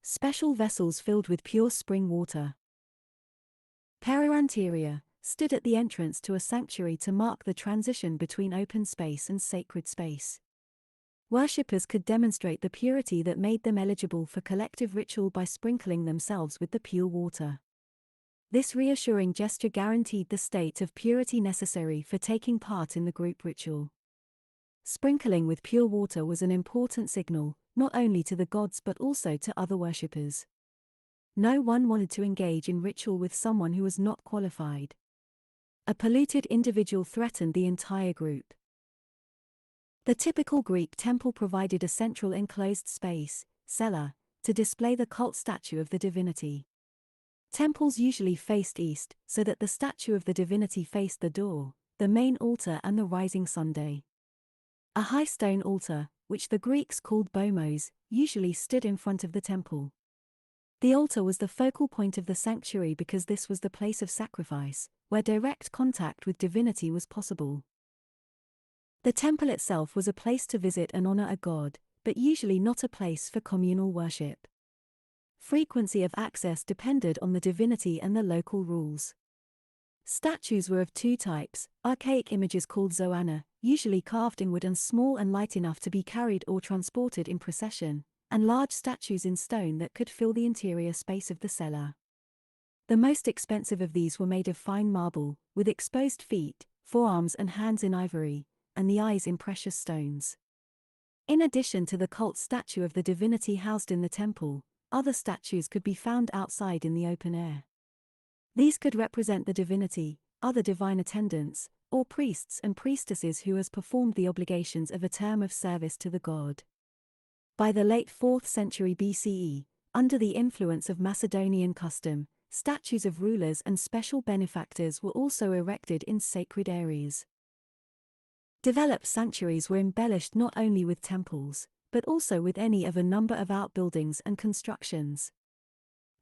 Special vessels filled with pure spring water. Periranteria, stood at the entrance to a sanctuary to mark the transition between open space and sacred space. Worshippers could demonstrate the purity that made them eligible for collective ritual by sprinkling themselves with the pure water. This reassuring gesture guaranteed the state of purity necessary for taking part in the group ritual. Sprinkling with pure water was an important signal, not only to the gods but also to other worshippers. No one wanted to engage in ritual with someone who was not qualified. A polluted individual threatened the entire group. The typical Greek temple provided a central enclosed space, cella, to display the cult statue of the divinity. Temples usually faced east, so that the statue of the divinity faced the door, the main altar and the rising sun. A high stone altar, which the Greeks called bomos, usually stood in front of the temple. The altar was the focal point of the sanctuary because this was the place of sacrifice, where direct contact with divinity was possible. The temple itself was a place to visit and honor a god, but usually not a place for communal worship. Frequency of access depended on the divinity and the local rules. Statues were of two types: archaic images called zoana, usually carved in wood and small and light enough to be carried or transported in procession, and large statues in stone that could fill the interior space of the cella. The most expensive of these were made of fine marble, with exposed feet, forearms and hands in ivory, and the eyes in precious stones. In addition to the cult statue of the divinity housed in the temple, other statues could be found outside in the open air. These could represent the divinity, other divine attendants, or priests and priestesses who has performed the obligations of a term of service to the god. By the late 4th century BCE, under the influence of Macedonian custom, statues of rulers and special benefactors were also erected in sacred areas. Developed sanctuaries were embellished not only with temples, but also with any of a number of outbuildings and constructions.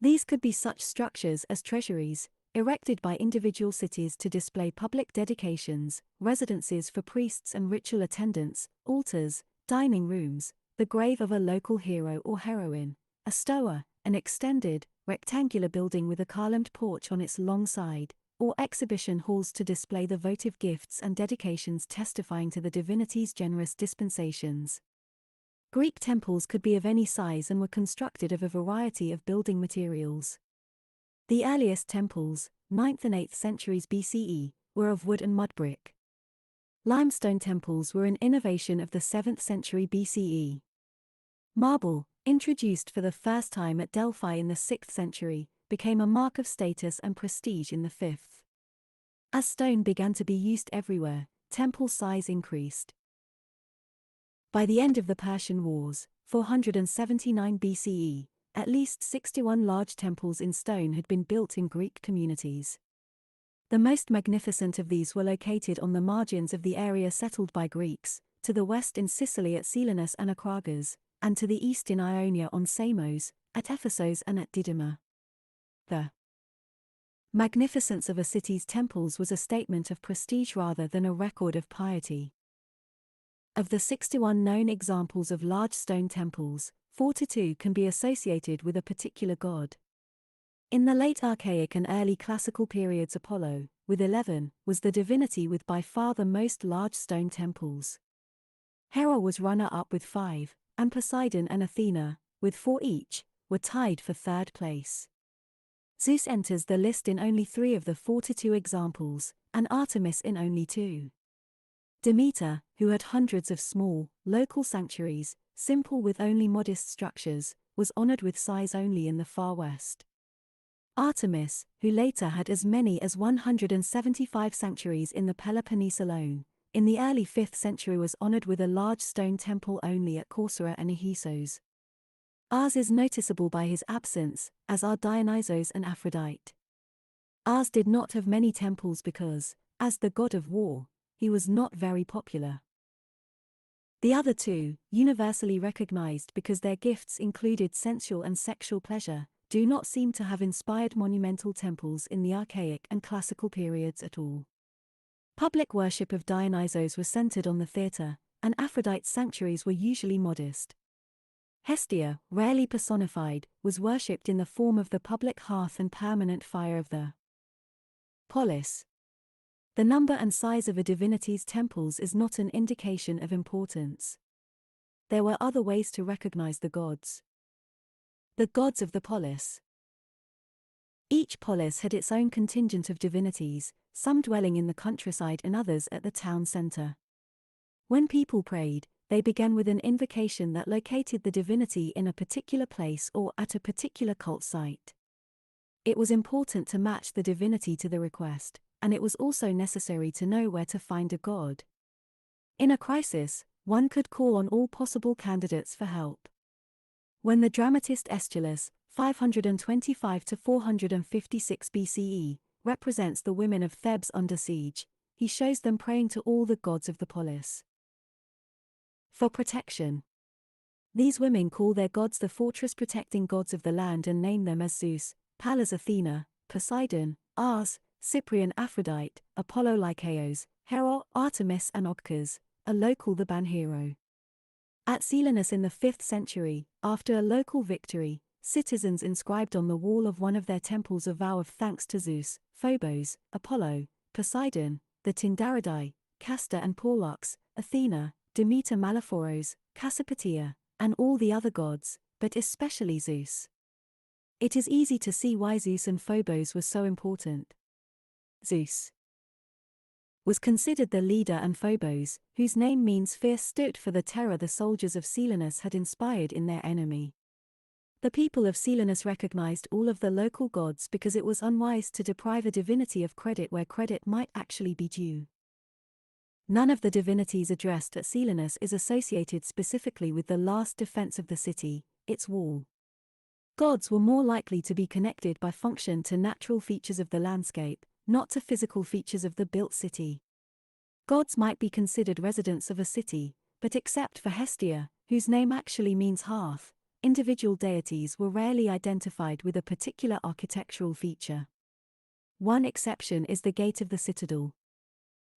These could be such structures as treasuries, erected by individual cities to display public dedications, residences for priests and ritual attendants, altars, dining rooms, the grave of a local hero or heroine, a stoa, an extended, rectangular building with a columned porch on its long side, or exhibition halls to display the votive gifts and dedications testifying to the divinity's generous dispensations. Greek temples could be of any size and were constructed of a variety of building materials. The earliest temples, 9th and 8th centuries BCE, were of wood and mud brick. Limestone temples were an innovation of the 7th century BCE. Marble, introduced for the first time at Delphi in the 6th century, became a mark of status and prestige in the 5th. As stone began to be used everywhere, temple size increased. By the end of the Persian Wars, 479 BCE, at least 61 large temples in stone had been built in Greek communities. The most magnificent of these were located on the margins of the area settled by Greeks, to the west in Sicily at Selinus and Acragas, and to the east in Ionia on Samos, at Ephesos and at Didyma. The magnificence of a city's temples was a statement of prestige rather than a record of piety. Of the 61 known examples of large stone temples, 42 can be associated with a particular god. In the late Archaic and early Classical periods, Apollo, with 11, was the divinity with by far the most large stone temples. Hera was runner-up with 5, and Poseidon and Athena, with 4 each, were tied for third place. Zeus enters the list in only 3 of the 42 examples, and Artemis in only 2. Demeter, who had hundreds of small, local sanctuaries, simple with only modest structures, was honored with size only in the far west. Artemis, who later had as many as 175 sanctuaries in the Peloponnese alone, in the early 5th century was honored with a large stone temple only at Corcyra and Ephesos. Ars is noticeable by his absence, as are Dionysos and Aphrodite. Ars did not have many temples because, as the god of war, he was not very popular. The other 2, universally recognized because their gifts included sensual and sexual pleasure, do not seem to have inspired monumental temples in the Archaic and Classical periods at all. Public worship of Dionysos was centered on the theatre, and Aphrodite's sanctuaries were usually modest. Hestia, rarely personified, was worshipped in the form of the public hearth and permanent fire of the Polis. The number and size of a divinity's temples is not an indication of importance. There were other ways to recognize the gods. The gods of the polis. Each polis had its own contingent of divinities, some dwelling in the countryside and others at the town center. When people prayed, they began with an invocation that located the divinity in a particular place or at a particular cult site. It was important to match the divinity to the request, and it was also necessary to know where to find a god. In a crisis, one could call on all possible candidates for help. When the dramatist Aeschylus, 525 to 456 BCE, represents the women of Thebes under siege, he shows them praying to all the gods of the polis for protection. These women call their gods the fortress-protecting gods of the land and name them as Zeus, Pallas Athena, Poseidon, Ars, Cyprian Aphrodite, Apollo Lycaos, Hera, Artemis and Ogcas, a local Theban hero. At Selinus in the 5th century, after a local victory, citizens inscribed on the wall of one of their temples a vow of thanks to Zeus, Phobos, Apollo, Poseidon, the Tyndaridai, Castor and Pollux, Athena, Demeter Malaphoros, Cassiopeia, and all the other gods, but especially Zeus. It is easy to see why Zeus and Phobos were so important. Zeus was considered the leader, and Phobos, whose name means fierce, stood for the terror the soldiers of Selinus had inspired in their enemy. The people of Selinus recognized all of the local gods because it was unwise to deprive a divinity of credit where credit might actually be due. None of the divinities addressed at Selinus is associated specifically with the last defense of the city, its wall. Gods were more likely to be connected by function to natural features of the landscape, not to physical features of the built city. Gods might be considered residents of a city, but except for Hestia, whose name actually means hearth, individual deities were rarely identified with a particular architectural feature. One exception is the Gate of the Citadel.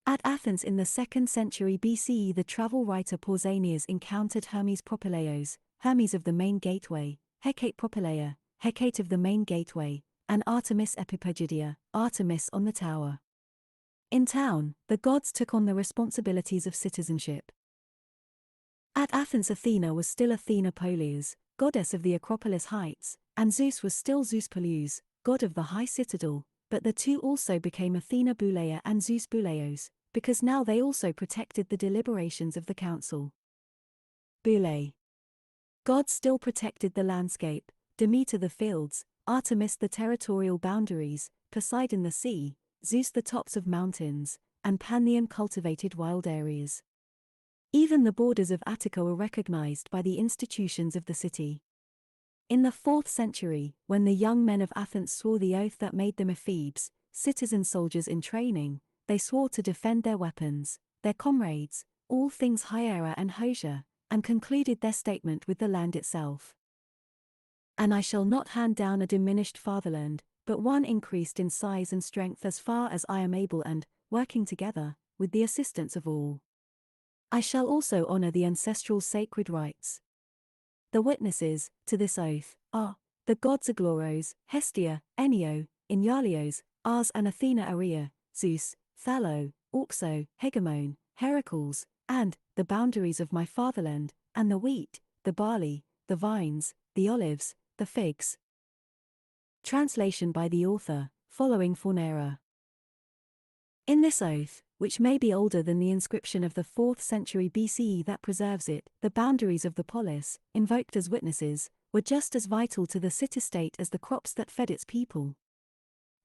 At Athens in the 2nd century BCE, the travel writer Pausanias encountered Hermes Propylaeos, Hermes of the main gateway, Hecate Propylaea, Hecate of the main gateway, and Artemis Epipygidia, Artemis on the tower. In town, the gods took on the responsibilities of citizenship. At Athens, Athena was still Athena Polias, goddess of the Acropolis heights, and Zeus was still Zeus Polius, god of the high citadel, but the two also became Athena Boulea and Zeus Bouleos, because now they also protected the deliberations of the council. Boule. Gods still protected the landscape, Demeter the fields, Artemis the territorial boundaries, Poseidon the sea, Zeus the tops of mountains, and Pantheon cultivated wild areas. Even the borders of Attica were recognized by the institutions of the city. In the 4th century, when the young men of Athens swore the oath that made them ephebes, citizen soldiers in training, they swore to defend their weapons, their comrades, all things Hiera and Hosia, and concluded their statement with the land itself. And I shall not hand down a diminished fatherland, but one increased in size and strength as far as I am able and, working together, with the assistance of all. I shall also honor the ancestral sacred rites. The witnesses to this oath are the gods Agloros, Hestia, Enio, Inyalios, Ars and Athena Aria, Zeus, Thallo, Auxo, Hegemon, Heracles, and the boundaries of my fatherland, and the wheat, the barley, the vines, the olives, the figs. Translation by the author, following Fornera. In this oath, which may be older than the inscription of the 4th century BCE that preserves it, the boundaries of the polis, invoked as witnesses, were just as vital to the city-state as the crops that fed its people.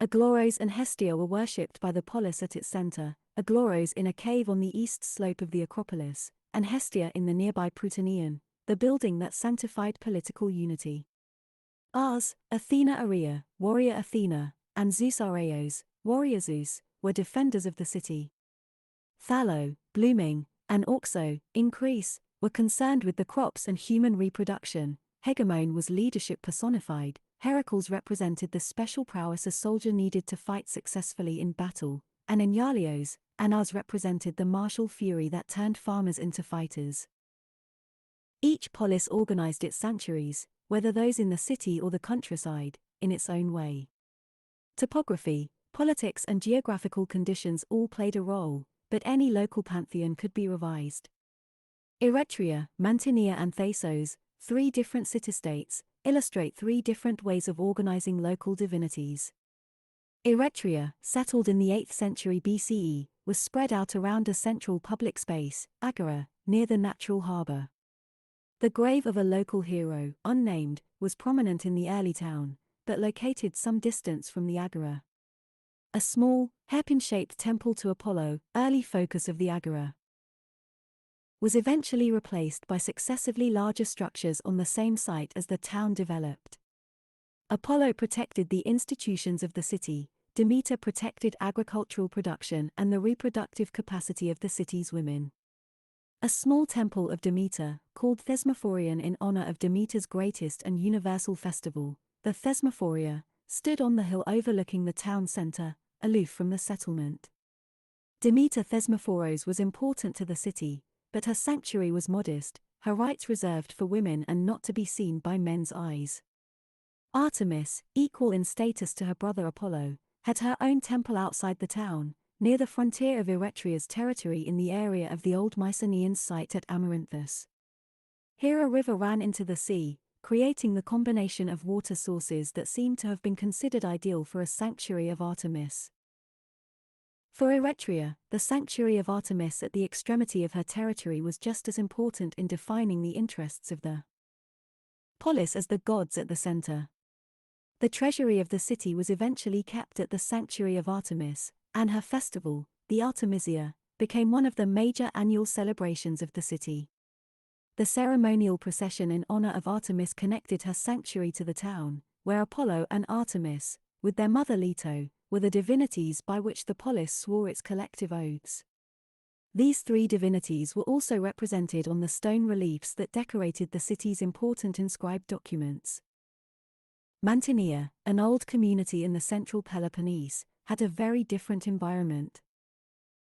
Agloros and Hestia were worshipped by the polis at its center, Agloros in a cave on the east slope of the Acropolis, and Hestia in the nearby Prytaneon, the building that sanctified political unity. Ars, Athena Aria, warrior Athena, and Zeus Areos, warrior Zeus, were defenders of the city. Thallo, blooming, and Auxo, increase, were concerned with the crops and human reproduction. Hegemon was leadership personified. Heracles represented the special prowess a soldier needed to fight successfully in battle, and Inyalios, and Ars represented the martial fury that turned farmers into fighters. Each polis organized its sanctuaries, whether those in the city or the countryside, in its own way. Topography, politics and geographical conditions all played a role, but any local pantheon could be revised. Eretria, Mantinea and Thessos, 3 different city-states, illustrate three different ways of organizing local divinities. Eretria, settled in the 8th century BCE, was spread out around a central public space, agora, near the natural harbor. The grave of a local hero, unnamed, was prominent in the early town, but located some distance from the agora. A small, hairpin-shaped temple to Apollo, early focus of the agora, was eventually replaced by successively larger structures on the same site as the town developed. Apollo protected the institutions of the city, Demeter protected agricultural production and the reproductive capacity of the city's women. A small temple of Demeter, called Thesmaphorian in honor of Demeter's greatest and universal festival, the Thesmaphoria, stood on the hill overlooking the town center, aloof from the settlement. Demeter Thesmaphoros was important to the city, but her sanctuary was modest, her rites reserved for women and not to be seen by men's eyes. Artemis, equal in status to her brother Apollo, had her own temple outside the town, near the frontier of Eretria's territory in the area of the old Mycenaean site at Amaranthus. Here a river ran into the sea, creating the combination of water sources that seemed to have been considered ideal for a sanctuary of Artemis. For Eretria, the sanctuary of Artemis at the extremity of her territory was just as important in defining the interests of the Polis as the gods at the center. The treasury of the city was eventually kept at the sanctuary of Artemis, and her festival, the Artemisia, became one of the major annual celebrations of the city. The ceremonial procession in honor of Artemis connected her sanctuary to the town, where Apollo and Artemis, with their mother Leto, were the divinities by which the polis swore its collective oaths. These three divinities were also represented on the stone reliefs that decorated the city's important inscribed documents. Mantinea, an old community in the central Peloponnese, had a very different environment.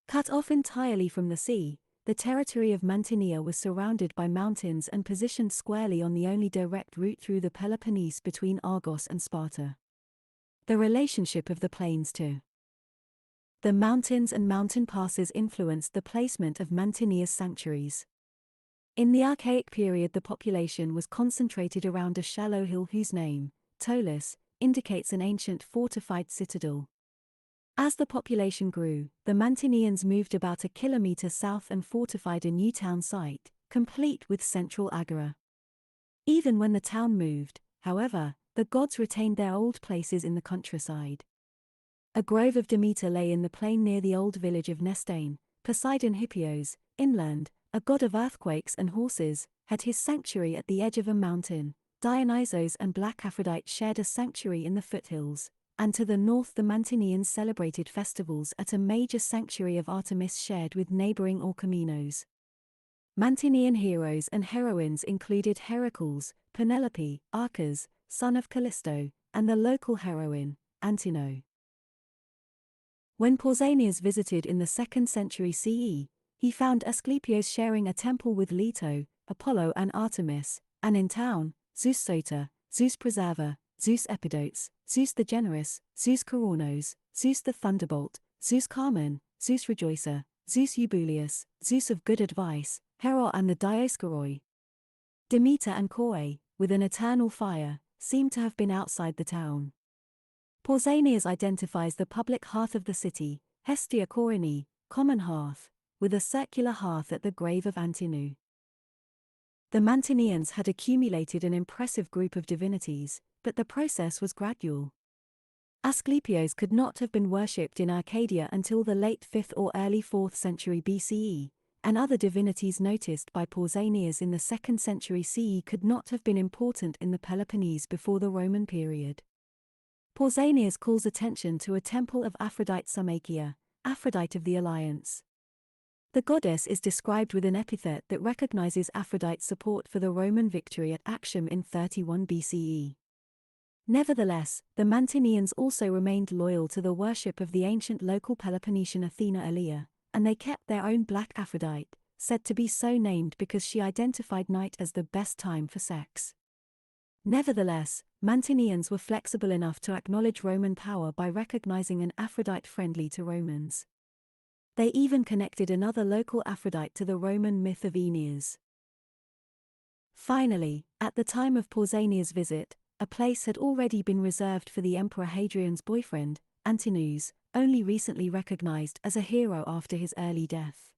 Cut off entirely from the sea, the territory of Mantinea was surrounded by mountains and positioned squarely on the only direct route through the Peloponnese between Argos and Sparta. The relationship of the plains to the mountains and mountain passes influenced the placement of Mantinea's sanctuaries. In the Archaic period, the population was concentrated around a shallow hill whose name, Polis, indicates an ancient fortified citadel. As the population grew, the Mantineans moved about a kilometer south and fortified a new town site, complete with central agora. Even when the town moved, however, the gods retained their old places in the countryside. A grove of Demeter lay in the plain near the old village of Nestane. Poseidon Hippios, inland, a god of earthquakes and horses, had his sanctuary at the edge of a mountain. Dionysos and Black Aphrodite shared a sanctuary in the foothills, and to the north the Mantineans celebrated festivals at a major sanctuary of Artemis shared with neighboring Orchomenos. Mantinean heroes and heroines included Heracles, Penelope, Arcas, son of Callisto, and the local heroine, Antino. When Pausanias visited in the 2nd century CE, he found Asclepios sharing a temple with Leto, Apollo and Artemis, and in town, Zeus Soter, Zeus Preserver, Zeus Epidotes, Zeus the Generous, Zeus Coronos, Zeus the Thunderbolt, Zeus Carmen, Zeus Rejoicer, Zeus Eubuleus, Zeus of Good Advice, Hera and the Dioscoroi. Demeter and Koi, with an eternal fire, seem to have been outside the town. Pausanias identifies the public hearth of the city, Hestia Corini, common hearth, with a circular hearth at the grave of Antinu. The Mantineans had accumulated an impressive group of divinities, but the process was gradual. Asclepios could not have been worshipped in Arcadia until the late 5th or early 4th century BCE, and other divinities noticed by Pausanias in the 2nd century CE could not have been important in the Peloponnese before the Roman period. Pausanias calls attention to a temple of Aphrodite Sumachia, Aphrodite of the Alliance. The goddess is described with an epithet that recognizes Aphrodite's support for the Roman victory at Actium in 31 BCE. Nevertheless, the Mantineans also remained loyal to the worship of the ancient local Peloponnesian Athena Alia, and they kept their own Black Aphrodite, said to be so named because she identified night as the best time for sex. Nevertheless, Mantineans were flexible enough to acknowledge Roman power by recognizing an Aphrodite friendly to Romans. They even connected another local Aphrodite to the Roman myth of Aeneas. Finally, at the time of Pausanias' visit, a place had already been reserved for the Emperor Hadrian's boyfriend, Antinous, only recently recognized as a hero after his early death.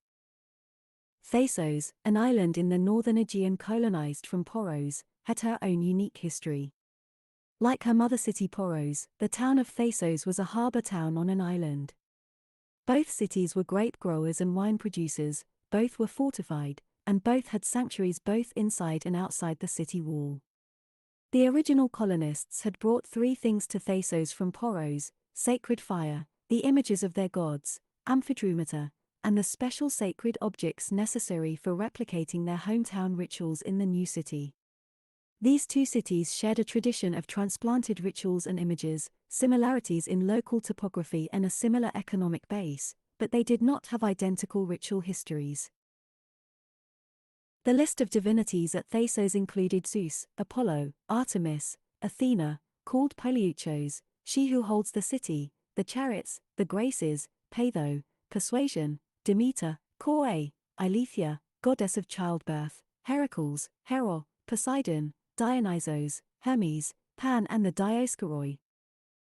Thessos, an island in the northern Aegean colonized from Poros, had her own unique history. Like her mother city Poros, the town of Thessos was a harbor town on an island. Both cities were grape growers and wine producers, both were fortified, and both had sanctuaries both inside and outside the city wall. The original colonists had brought three things to Thessos from Poros: sacred fire, the images of their gods, amphidromata, and the special sacred objects necessary for replicating their hometown rituals in the new city. These two cities shared a tradition of transplanted rituals and images, similarities in local topography and a similar economic base, but they did not have identical ritual histories. The list of divinities at Thessos included Zeus, Apollo, Artemis, Athena, called Poliuchos, she who holds the city, the chariots, the graces, Peitho, persuasion, Demeter, Koe, Eileithyia, goddess of childbirth, Heracles, Hero, Poseidon, Dionysos, Hermes, Pan and the Dioscoroi.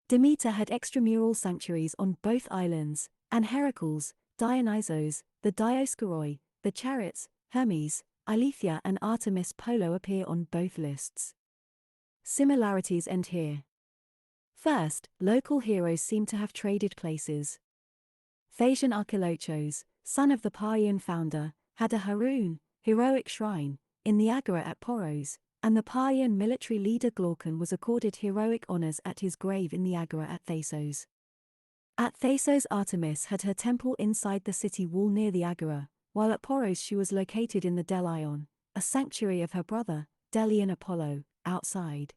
Demeter had extramural sanctuaries on both islands, and Heracles, Dionysos, the Dioscoroi, the chariots, Hermes, Eileithyia and Artemis Polo appear on both lists. Similarities end here. First, local heroes seem to have traded places. Thasian Archelochos, son of the Parthian founder, had a Haroun, heroic shrine, in the Agora at Poros, and the Parthian military leader Glaucon was accorded heroic honors at his grave in the Agora at Thessos. At Thessos, Artemis had her temple inside the city wall near the Agora, while at Poros she was located in the Delion, a sanctuary of her brother, Delian Apollo, outside.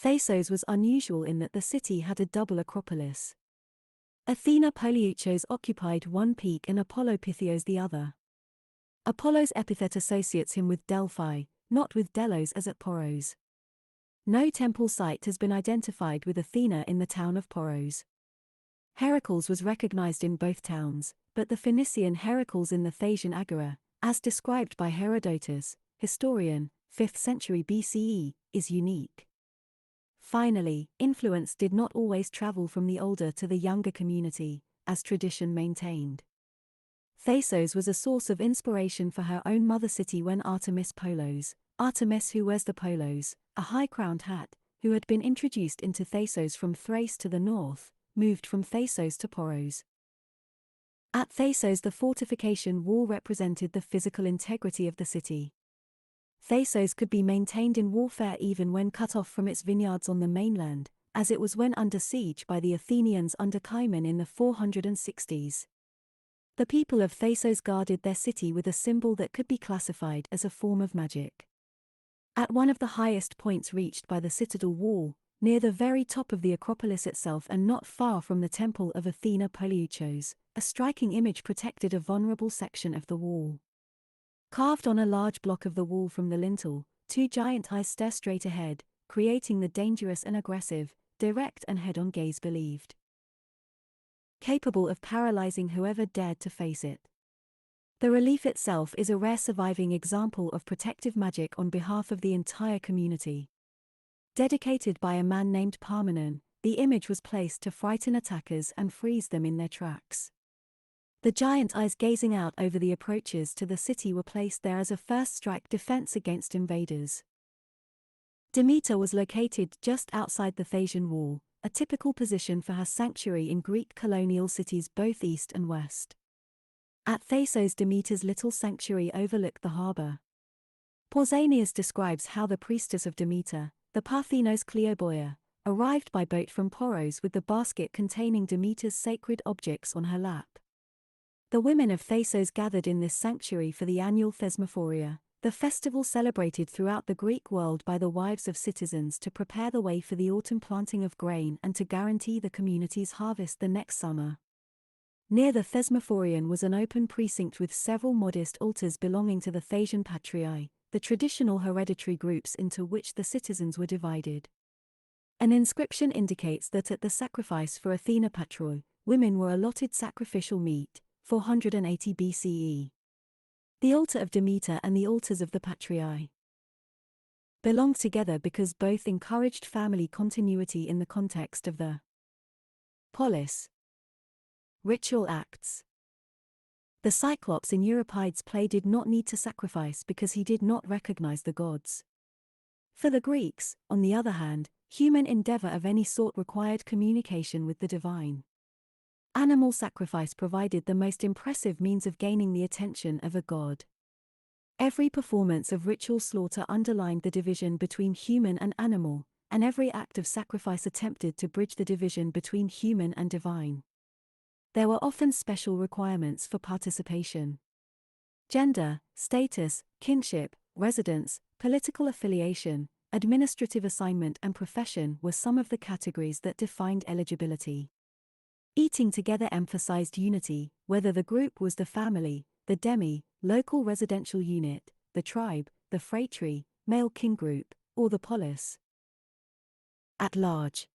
Thessos was unusual in that the city had a double acropolis. Athena Poliuchos occupied one peak and Apollo Pythios the other. Apollo's epithet associates him with Delphi, not with Delos as at Poros. No temple site has been identified with Athena in the town of Poros. Heracles was recognized in both towns, but the Phoenician Heracles in the Thasian Agora, as described by Herodotus, historian, 5th century BCE, is unique. Finally, influence did not always travel from the older to the younger community, as tradition maintained. Thessos was a source of inspiration for her own mother city when Artemis Polos, Artemis who wears the polos, a high-crowned hat, who had been introduced into Thessos from Thrace to the north, moved from Thessos to Poros. At Thessos, the fortification wall represented the physical integrity of the city. Thessos could be maintained in warfare even when cut off from its vineyards on the mainland, as it was when under siege by the Athenians under Cimon in the 460s. The people of Thessos guarded their city with a symbol that could be classified as a form of magic. At one of the highest points reached by the citadel wall, near the very top of the Acropolis itself and not far from the temple of Athena Poliuchos, a striking image protected a vulnerable section of the wall. Carved on a large block of the wall from the lintel, two giant eyes stare straight ahead, creating the dangerous and aggressive, direct and head-on gaze believed capable of paralyzing whoever dared to face it. The relief itself is a rare surviving example of protective magic on behalf of the entire community. Dedicated by a man named Parmenon, the image was placed to frighten attackers and freeze them in their tracks. The giant eyes gazing out over the approaches to the city were placed there as a first strike defense against invaders. Demeter was located just outside the Thasian wall, a typical position for her sanctuary in Greek colonial cities both east and west. At Thassos, Demeter's little sanctuary overlooked the harbor. Pausanias describes how the priestess of Demeter, the Parthenos Cleoboia, arrived by boat from Poros with the basket containing Demeter's sacred objects on her lap. The women of Thassos gathered in this sanctuary for the annual Thesmaphoria, the festival celebrated throughout the Greek world by the wives of citizens to prepare the way for the autumn planting of grain and to guarantee the community's harvest the next summer. Near the Thesmaphorian was an open precinct with several modest altars belonging to the Thasian Patriae, the traditional hereditary groups into which the citizens were divided. An inscription indicates that at the sacrifice for Athena Patroi, women were allotted sacrificial meat, 480 BCE. The altar of Demeter and the altars of the Patriae belonged together because both encouraged family continuity in the context of the Polis ritual acts. The Cyclops in Euripides' play did not need to sacrifice because he did not recognize the gods. For the Greeks, on the other hand, human endeavor of any sort required communication with the divine. Animal sacrifice provided the most impressive means of gaining the attention of a god. Every performance of ritual slaughter underlined the division between human and animal, and every act of sacrifice attempted to bridge the division between human and divine. There were often special requirements for participation. Gender, status, kinship, residence, political affiliation, administrative assignment and profession were some of the categories that defined eligibility. Eating together emphasized unity, whether the group was the family, the demi, local residential unit, the tribe, the phratry, male kin group, or the polis at large.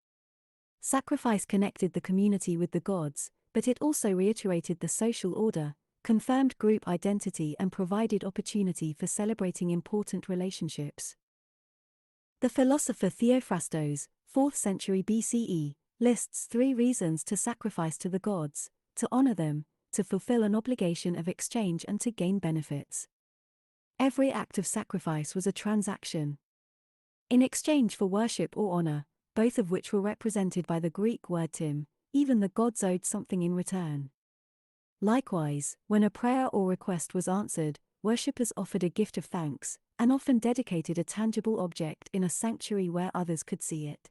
Sacrifice connected the community with the gods, but it also reiterated the social order, confirmed group identity and provided opportunity for celebrating important relationships. The philosopher Theophrastos, 4th century BCE, lists 3 reasons to sacrifice to the gods: to honor them, to fulfill an obligation of exchange and to gain benefits. Every act of sacrifice was a transaction. In exchange for worship or honor, both of which were represented by the Greek word tim, even the gods owed something in return. Likewise, when a prayer or request was answered, worshippers offered a gift of thanks, and often dedicated a tangible object in a sanctuary where others could see it.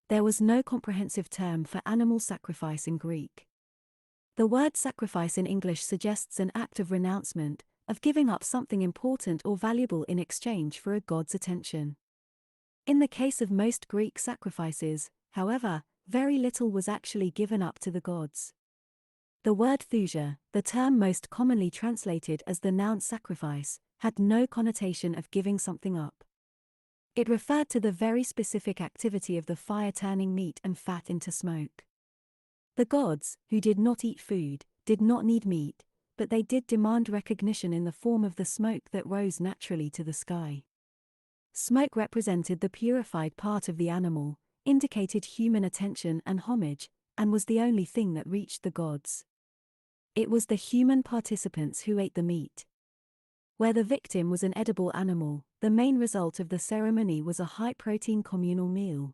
There was no comprehensive term for animal sacrifice in Greek. The word sacrifice in English suggests an act of renouncement, of giving up something important or valuable in exchange for a god's attention. In the case of most Greek sacrifices, however, very little was actually given up to the gods. The word thusia, the term most commonly translated as the noun sacrifice, had no connotation of giving something up. It referred to the very specific activity of the fire turning meat and fat into smoke. The gods, who did not eat food, did not need meat, but they did demand recognition in the form of the smoke that rose naturally to the sky. Smoke represented the purified part of the animal, indicated human attention and homage, and was the only thing that reached the gods. It was the human participants who ate the meat. Where the victim was an edible animal, the main result of the ceremony was a high-protein communal meal.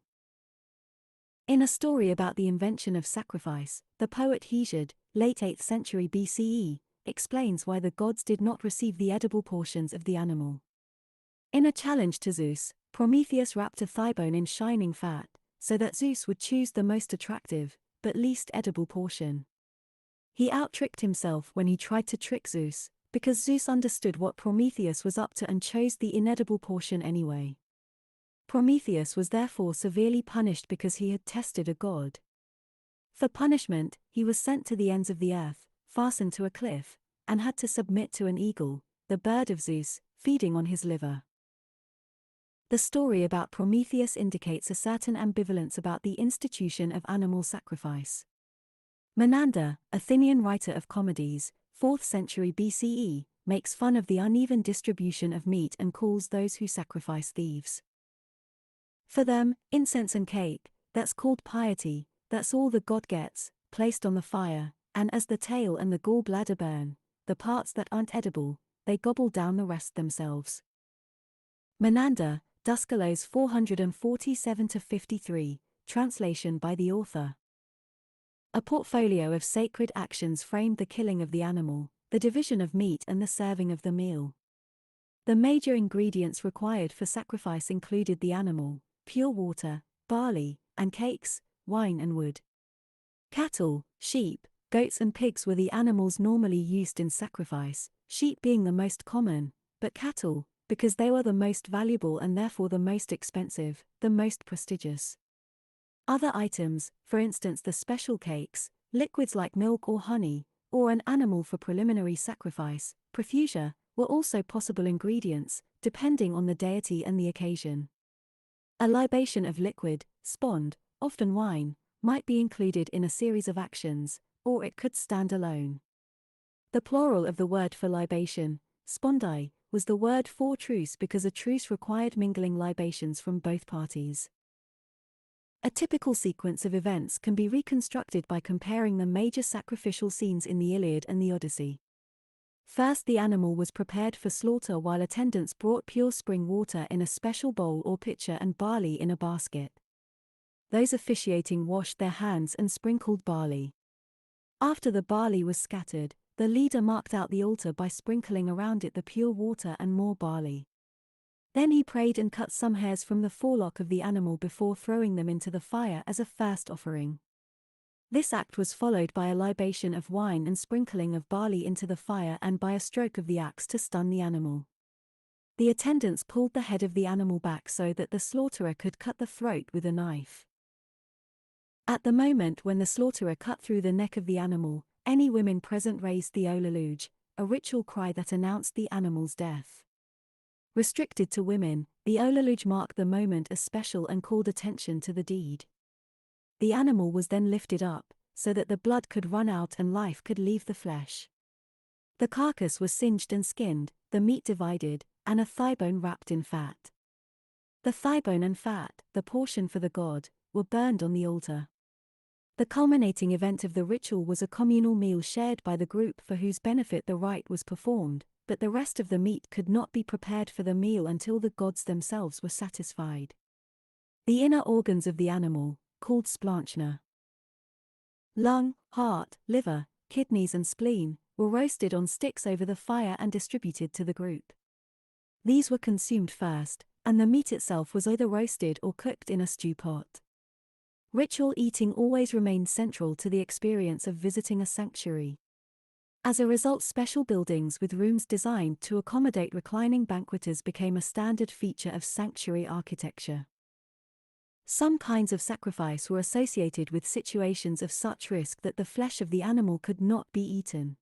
In a story about the invention of sacrifice, the poet Hesiod, late 8th century BCE, explains why the gods did not receive the edible portions of the animal. In a challenge to Zeus, Prometheus wrapped a thigh bone in shining fat, so that Zeus would choose the most attractive, but least edible portion. He out-tricked himself when he tried to trick Zeus, because Zeus understood what Prometheus was up to and chose the inedible portion anyway. Prometheus was therefore severely punished because he had tested a god. For punishment, he was sent to the ends of the earth, fastened to a cliff, and had to submit to an eagle, the bird of Zeus, feeding on his liver. The story about Prometheus indicates a certain ambivalence about the institution of animal sacrifice. Menander, Athenian writer of comedies, 4th century BCE, makes fun of the uneven distribution of meat and calls those who sacrifice thieves. For them, incense and cake, that's called piety, that's all the god gets, placed on the fire, and as the tail and the gall bladder burn, the parts that aren't edible, they gobble down the rest themselves. Menander, Duskalos 447-53, translation by the author. A portfolio of sacred actions framed the killing of the animal, the division of meat and the serving of the meal. The major ingredients required for sacrifice included the animal, pure water, barley, and cakes, wine and wood. Cattle, sheep, goats and pigs were the animals normally used in sacrifice, sheep being the most common, but cattle, because they were the most valuable and therefore the most expensive, the most prestigious. Other items, for instance the special cakes, liquids like milk or honey, or an animal for preliminary sacrifice, profusia, were also possible ingredients, depending on the deity and the occasion. A libation of liquid, spond, often wine, might be included in a series of actions, or it could stand alone. The plural of the word for libation, spondai, was the word for truce because a truce required mingling libations from both parties. A typical sequence of events can be reconstructed by comparing the major sacrificial scenes in the Iliad and the Odyssey. First, the animal was prepared for slaughter while attendants brought pure spring water in a special bowl or pitcher and barley in a basket. Those officiating washed their hands and sprinkled barley. After the barley was scattered, the leader marked out the altar by sprinkling around it the pure water and more barley. Then he prayed and cut some hairs from the forelock of the animal before throwing them into the fire as a first offering. This act was followed by a libation of wine and sprinkling of barley into the fire and by a stroke of the axe to stun the animal. The attendants pulled the head of the animal back so that the slaughterer could cut the throat with a knife. At the moment when the slaughterer cut through the neck of the animal, any women present raised the olaluj, a ritual cry that announced the animal's death. Restricted to women, the olaluj marked the moment as special and called attention to the deed. The animal was then lifted up, so that the blood could run out and life could leave the flesh. The carcass was singed and skinned, the meat divided, and a thigh bone wrapped in fat. The thigh bone and fat, the portion for the god, were burned on the altar. The culminating event of the ritual was a communal meal shared by the group for whose benefit the rite was performed, but the rest of the meat could not be prepared for the meal until the gods themselves were satisfied. The inner organs of the animal, called splanchna, lung, heart, liver, kidneys and spleen, were roasted on sticks over the fire and distributed to the group. These were consumed first, and the meat itself was either roasted or cooked in a stew pot. Ritual eating always remained central to the experience of visiting a sanctuary. As a result, special buildings with rooms designed to accommodate reclining banqueters became a standard feature of sanctuary architecture. Some kinds of sacrifice were associated with situations of such risk that the flesh of the animal could not be eaten.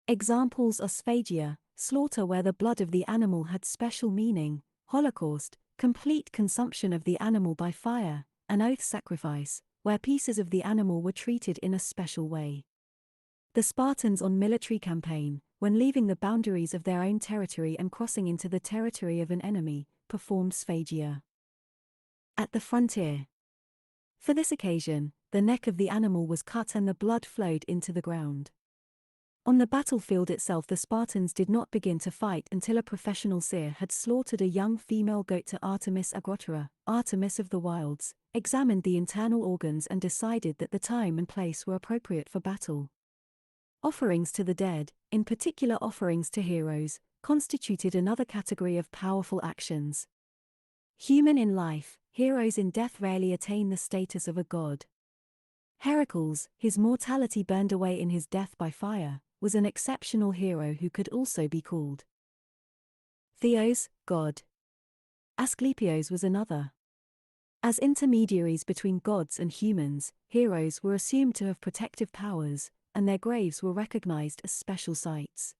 Examples are Sphagia, slaughter where the blood of the animal had special meaning, Holocaust, complete consumption of the animal by fire, and oath sacrifice, where pieces of the animal were treated in a special way. The Spartans on military campaign, when leaving the boundaries of their own territory and crossing into the territory of an enemy, performed Sphagia. At the frontier. For this occasion, the neck of the animal was cut and the blood flowed into the ground. On the battlefield itself, the Spartans did not begin to fight until a professional seer had slaughtered a young female goat to Artemis Herald, Artemis of the wilds, examined the internal organs and decided that the time and place were appropriate for battle. Offerings to the dead, in particular offerings to heroes, constituted another category of powerful actions. Human in life, heroes in death rarely attain the status of a god. Heracles, his mortality burned away in his death by fire, was an exceptional hero who could also be called Theos, god. Asclepios was another. As intermediaries between gods and humans, heroes were assumed to have protective powers, and their graves were recognized as special sites.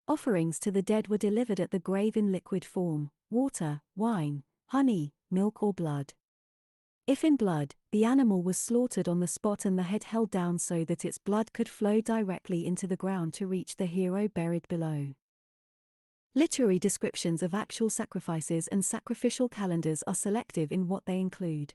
Offerings to the dead were delivered at the grave in liquid form: water, wine, honey, milk or blood. If in blood, the animal was slaughtered on the spot and the head held down so that its blood could flow directly into the ground to reach the hero buried below. Literary descriptions of actual sacrifices and sacrificial calendars are selective in what they include.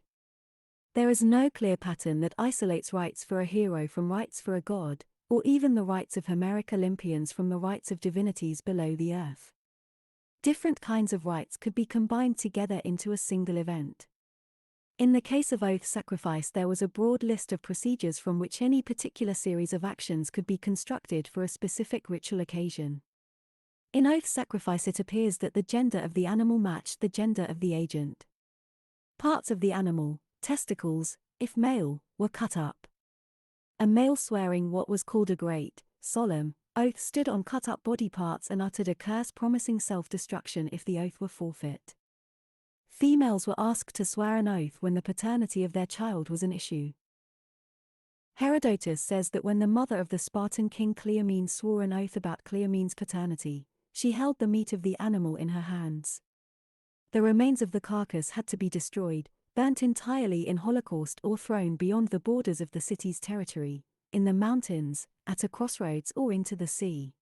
There is no clear pattern that isolates rites for a hero from rites for a god, or even the rites of Homeric Olympians from the rites of divinities below the earth. Different kinds of rites could be combined together into a single event. In the case of oath sacrifice, there was a broad list of procedures from which any particular series of actions could be constructed for a specific ritual occasion. In oath sacrifice, it appears that the gender of the animal matched the gender of the agent. Parts of the animal, testicles, if male, were cut up. A male swearing what was called a great, solemn, oath stood on cut-up body parts and uttered a curse promising self-destruction if the oath were forfeit. Females were asked to swear an oath when the paternity of their child was an issue. Herodotus says that when the mother of the Spartan king Cleomenes swore an oath about Cleomenes' paternity, she held the meat of the animal in her hands. The remains of the carcass had to be destroyed, burnt entirely in Holocaust or thrown beyond the borders of the city's territory, in the mountains, at a crossroads or into the sea.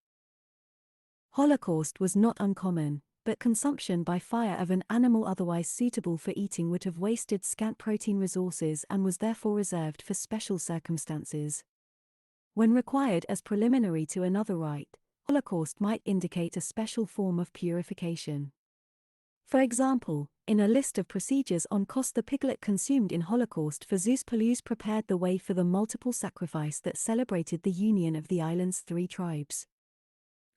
Holocaust was not uncommon, but consumption by fire of an animal otherwise suitable for eating would have wasted scant protein resources and was therefore reserved for special circumstances. When required as preliminary to another rite, Holocaust might indicate a special form of purification. For example, in a list of procedures on Kos, the piglet consumed in Holocaust for Zeus Pelus prepared the way for the multiple sacrifice that celebrated the union of the island's 3 tribes.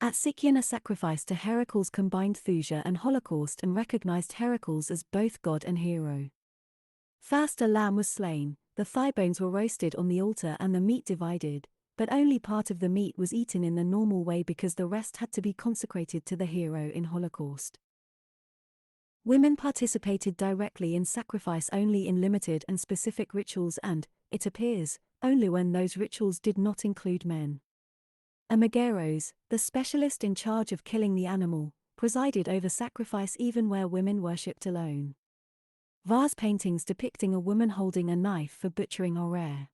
At Sicyon, a sacrifice to Heracles combined Thusia and Holocaust and recognized Heracles as both god and hero. First a lamb was slain, the thigh bones were roasted on the altar and the meat divided, but only part of the meat was eaten in the normal way because the rest had to be consecrated to the hero in Holocaust. Women participated directly in sacrifice only in limited and specific rituals and, it appears, only when those rituals did not include men. Amegeros, the specialist in charge of killing the animal, presided over sacrifice even where women worshipped alone. Vase paintings depicting a woman holding a knife for butchering are rare.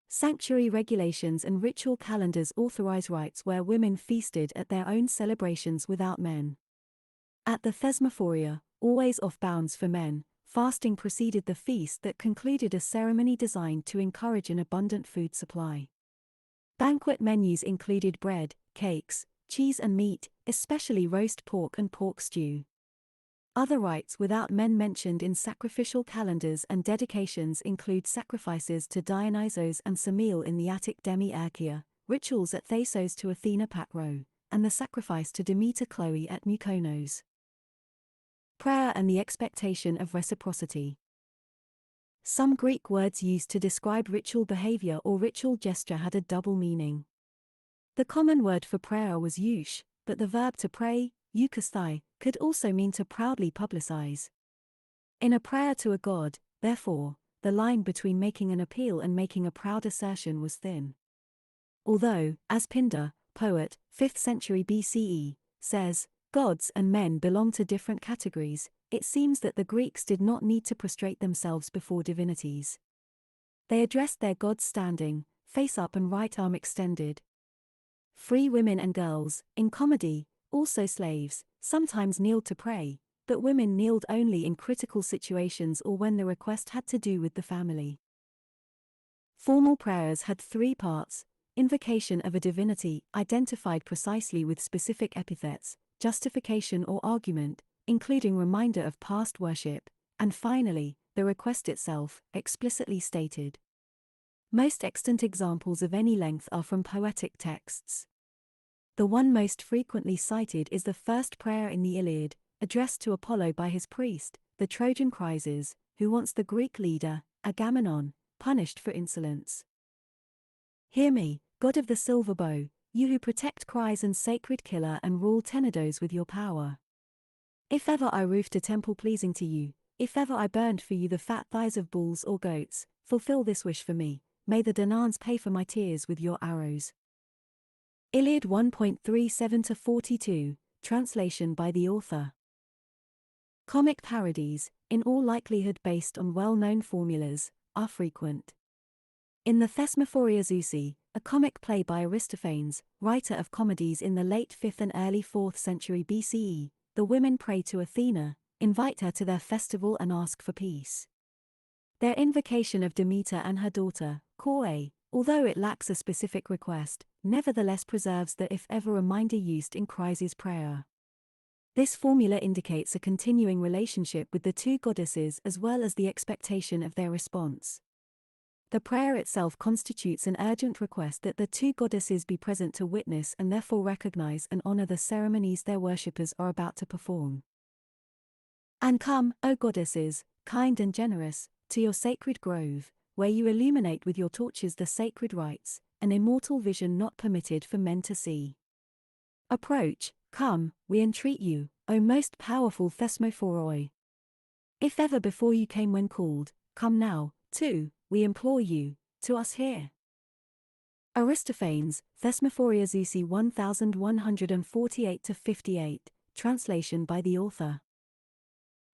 Sanctuary regulations and ritual calendars authorize rites where women feasted at their own celebrations without men. At the Thesmaphoria, always off bounds for men, fasting preceded the feast that concluded a ceremony designed to encourage an abundant food supply. Banquet menus included bread, cakes, cheese and meat, especially roast pork and pork stew. Other rites without men mentioned in sacrificial calendars and dedications include sacrifices to Dionysos and Semele in the Attic Demi-Archaea, rituals at Thessos to Athena Patro, and the sacrifice to Demeter Chloe at Mykonos. Prayer and the expectation of reciprocity. Some Greek words used to describe ritual behavior or ritual gesture had a double meaning. The common word for prayer was euch, but the verb to pray, eukasthai, could also mean to proudly publicize. In a prayer to a god, therefore, the line between making an appeal and making a proud assertion was thin. Although, as Pindar, poet, 5th century BCE, says, gods and men belong to different categories, it seems that the Greeks did not need to prostrate themselves before divinities. They addressed their gods standing, face up and right arm extended. Free women and girls, in comedy, also slaves, sometimes kneeled to pray, but women kneeled only in critical situations or when the request had to do with the family. Formal prayers had 3 parts: invocation of a divinity, identified precisely with specific epithets, justification or argument, including reminder of past worship, and finally, the request itself, explicitly stated. Most extant examples of any length are from poetic texts. The one most frequently cited is the first prayer in the Iliad, addressed to Apollo by his priest, the Trojan Chryses, who wants the Greek leader, Agamemnon, punished for insolence. Hear me, god of the silver bow, you who protect Chryse and sacred killer and rule Tenedos with your power. If ever I roofed a temple pleasing to you, if ever I burned for you the fat thighs of bulls or goats, fulfill this wish for me, may the Danans pay for my tears with your arrows. Iliad 1.37-42, translation by the author. Comic parodies, in all likelihood based on well-known formulas, are frequent. In the Thesmaphoria Zeusi, a comic play by Aristophanes, writer of comedies in the late 5th and early 4th century BCE, the women pray to Athena, invite her to their festival and ask for peace. Their invocation of Demeter and her daughter, Koe, although it lacks a specific request, nevertheless preserves the if ever reminder used in Chryse's prayer. This formula indicates a continuing relationship with the 2 goddesses as well as the expectation of their response. The prayer itself constitutes an urgent request that the 2 goddesses be present to witness and therefore recognize and honor the ceremonies their worshippers are about to perform. And come, O goddesses, kind and generous, to your sacred grove, where you illuminate with your torches the sacred rites, an immortal vision not permitted for men to see. Approach, come, we entreat you, O most powerful Thesmaphoroi. If ever before you came when called, come now, too, we implore you, to us here. Aristophanes, Thesmaphoria Zeusi 1148-58, translation by the author.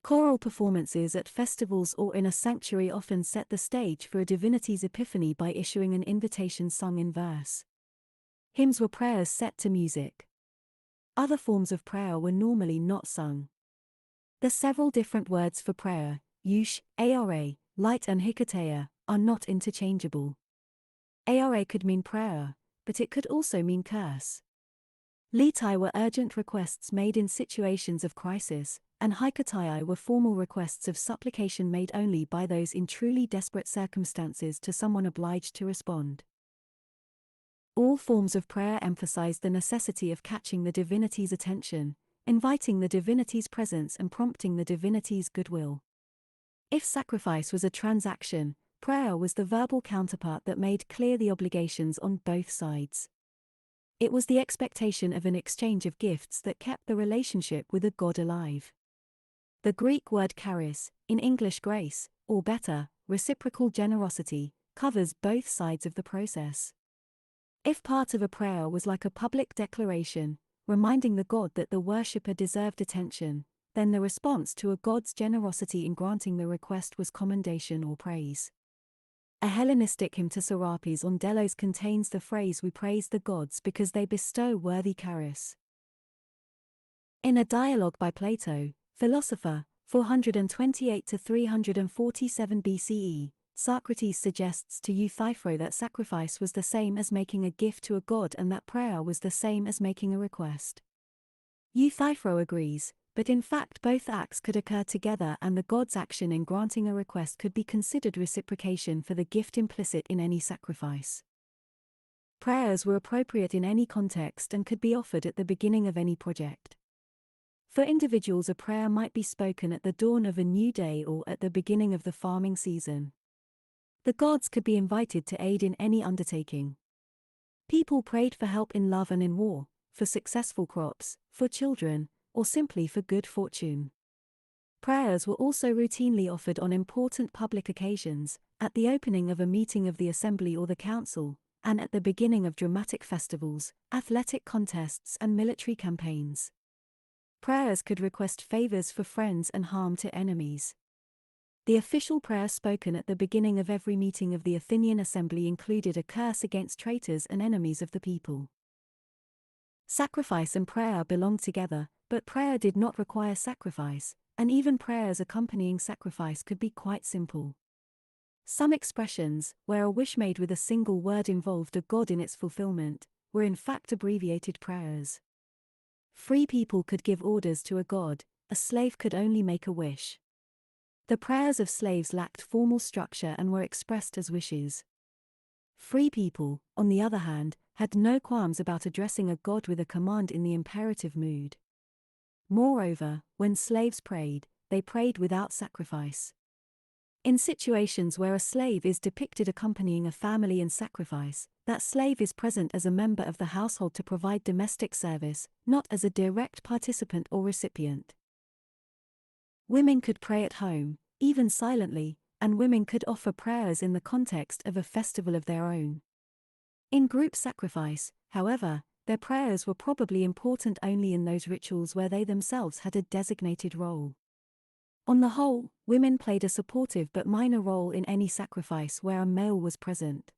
Choral performances at festivals or in a sanctuary often set the stage for a divinity's epiphany by issuing an invitation sung in verse. Hymns were prayers set to music. Other forms of prayer were normally not sung. The several different words for prayer, yush, ara, light and hikatea, are not interchangeable. Ara could mean prayer, but it could also mean curse. Litai were urgent requests made in situations of crisis, and hikatai were formal requests of supplication made only by those in truly desperate circumstances to someone obliged to respond. All forms of prayer emphasized the necessity of catching the divinity's attention, inviting the divinity's presence and prompting the divinity's goodwill. If sacrifice was a transaction, prayer was the verbal counterpart that made clear the obligations on both sides. It was the expectation of an exchange of gifts that kept the relationship with a god alive. The Greek word charis, in English grace, or better, reciprocal generosity, covers both sides of the process. If part of a prayer was like a public declaration, reminding the god that the worshipper deserved attention, then the response to a god's generosity in granting the request was commendation or praise. A Hellenistic hymn to Serapis on Delos contains the phrase "We praise the gods because they bestow worthy charis." In a dialogue by Plato, philosopher, 428 to 347 BCE, Socrates suggests to Euthyphro that sacrifice was the same as making a gift to a god and that prayer was the same as making a request. Euthyphro agrees, but in fact both acts could occur together and the god's action in granting a request could be considered reciprocation for the gift implicit in any sacrifice. Prayers were appropriate in any context and could be offered at the beginning of any project. For individuals, a prayer might be spoken at the dawn of a new day or at the beginning of the farming season. The gods could be invited to aid in any undertaking. People prayed for help in love and in war, for successful crops, for children, or simply for good fortune. Prayers were also routinely offered on important public occasions, at the opening of a meeting of the assembly or the council, and at the beginning of dramatic festivals, athletic contests and military campaigns. Prayers could request favors for friends and harm to enemies. The official prayer spoken at the beginning of every meeting of the Athenian assembly included a curse against traitors and enemies of the people. Sacrifice and prayer belonged together, but prayer did not require sacrifice, and even prayers accompanying sacrifice could be quite simple. Some expressions, where a wish made with a single word involved a god in its fulfillment, were in fact abbreviated prayers. Free people could give orders to a god, a slave could only make a wish. The prayers of slaves lacked formal structure and were expressed as wishes. Free people, on the other hand, had no qualms about addressing a god with a command in the imperative mood. Moreover, when slaves prayed, they prayed without sacrifice. In situations where a slave is depicted accompanying a family in sacrifice, that slave is present as a member of the household to provide domestic service, not as a direct participant or recipient. Women could pray at home, even silently, and women could offer prayers in the context of a festival of their own. In group sacrifice, however, their prayers were probably important only in those rituals where they themselves had a designated role. On the whole, women played a supportive but minor role in any sacrifice where a male was present.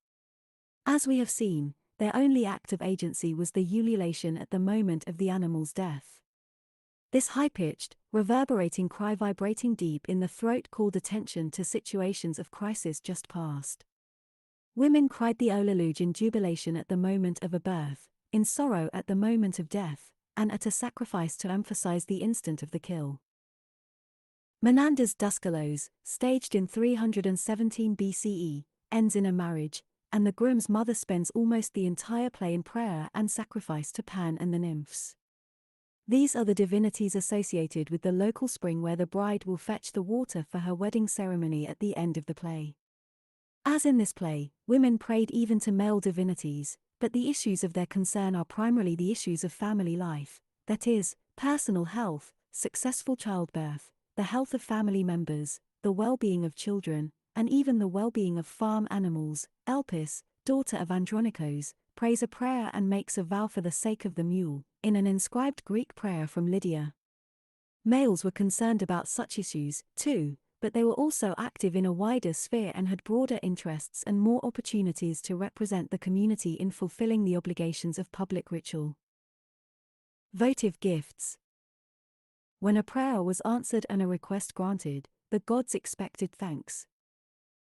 As we have seen, their only act of agency was the ululation at the moment of the animal's death. This high-pitched, reverberating cry vibrating deep in the throat called attention to situations of crisis just past. Women cried the Olaluge in jubilation at the moment of a birth, in sorrow at the moment of death, and at a sacrifice to emphasize the instant of the kill. Menander's Duskalos, staged in 317 BCE, ends in a marriage, and the groom's mother spends almost the entire play in prayer and sacrifice to Pan and the nymphs. These are the divinities associated with the local spring where the bride will fetch the water for her wedding ceremony at the end of the play. As in this play, women prayed even to male divinities, but the issues of their concern are primarily the issues of family life, that is, personal health, successful childbirth, the health of family members, the well-being of children, and even the well-being of farm animals. Elpis, daughter of Andronikos, prays a prayer and makes a vow for the sake of the mule, in an inscribed Greek prayer from Lydia. Males were concerned about such issues, too, but they were also active in a wider sphere and had broader interests and more opportunities to represent the community in fulfilling the obligations of public ritual. Votive gifts. When a prayer was answered and a request granted, the gods expected thanks.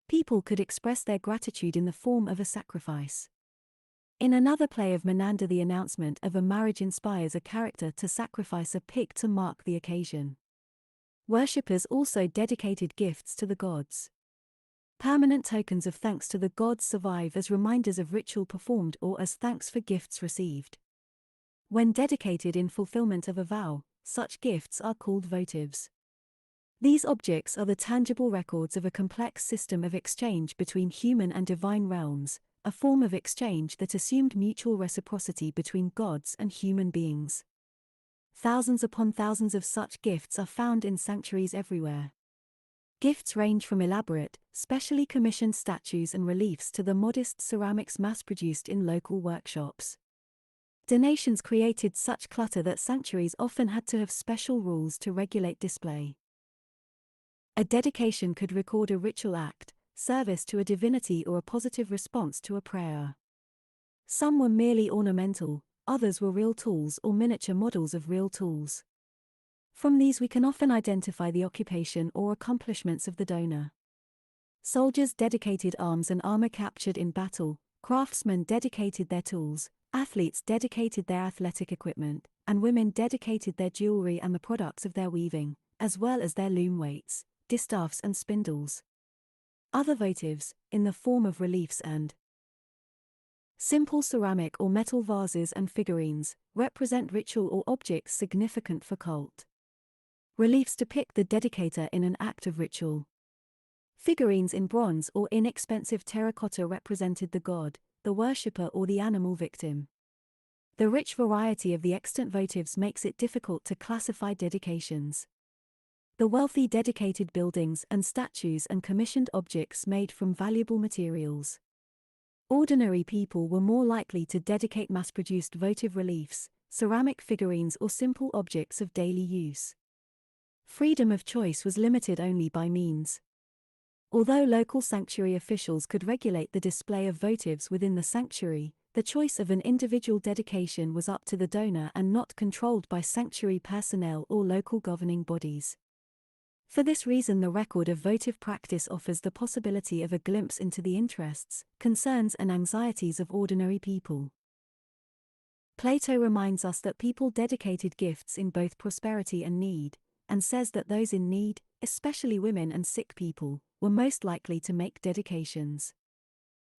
People could express their gratitude in the form of a sacrifice. In another play of Menander, the announcement of a marriage inspires a character to sacrifice a pig to mark the occasion. Worshippers also dedicated gifts to the gods. Permanent tokens of thanks to the gods survive as reminders of ritual performed or as thanks for gifts received. When dedicated in fulfillment of a vow, such gifts are called votives. These objects are the tangible records of a complex system of exchange between human and divine realms, a form of exchange that assumed mutual reciprocity between gods and human beings. Thousands upon thousands of such gifts are found in sanctuaries everywhere. Gifts range from elaborate, specially commissioned statues and reliefs to the modest ceramics mass-produced in local workshops. Donations created such clutter that sanctuaries often had to have special rules to regulate display. A dedication could record a ritual act, service to a divinity, or a positive response to a prayer. Some were merely ornamental, others were real tools or miniature models of real tools. From these we can often identify the occupation or accomplishments of the donor. Soldiers dedicated arms and armor captured in battle, craftsmen dedicated their tools, athletes dedicated their athletic equipment, and women dedicated their jewelry and the products of their weaving, as well as their loom weights, distaffs and spindles. Other votives, in the form of reliefs and simple ceramic or metal vases and figurines, represent ritual or objects significant for cult. Reliefs depict the dedicator in an act of ritual. Figurines in bronze or inexpensive terracotta represented the god, the worshipper, or the animal victim. The rich variety of the extant votives makes it difficult to classify dedications. The wealthy dedicated buildings and statues and commissioned objects made from valuable materials. Ordinary people were more likely to dedicate mass-produced votive reliefs, ceramic figurines, or simple objects of daily use. Freedom of choice was limited only by means. Although local sanctuary officials could regulate the display of votives within the sanctuary, the choice of an individual dedication was up to the donor and not controlled by sanctuary personnel or local governing bodies. For this reason, the record of votive practice offers the possibility of a glimpse into the interests, concerns, and anxieties of ordinary people. Plato reminds us that people dedicated gifts in both prosperity and need, and says that those in need, especially women and sick people, were most likely to make dedications.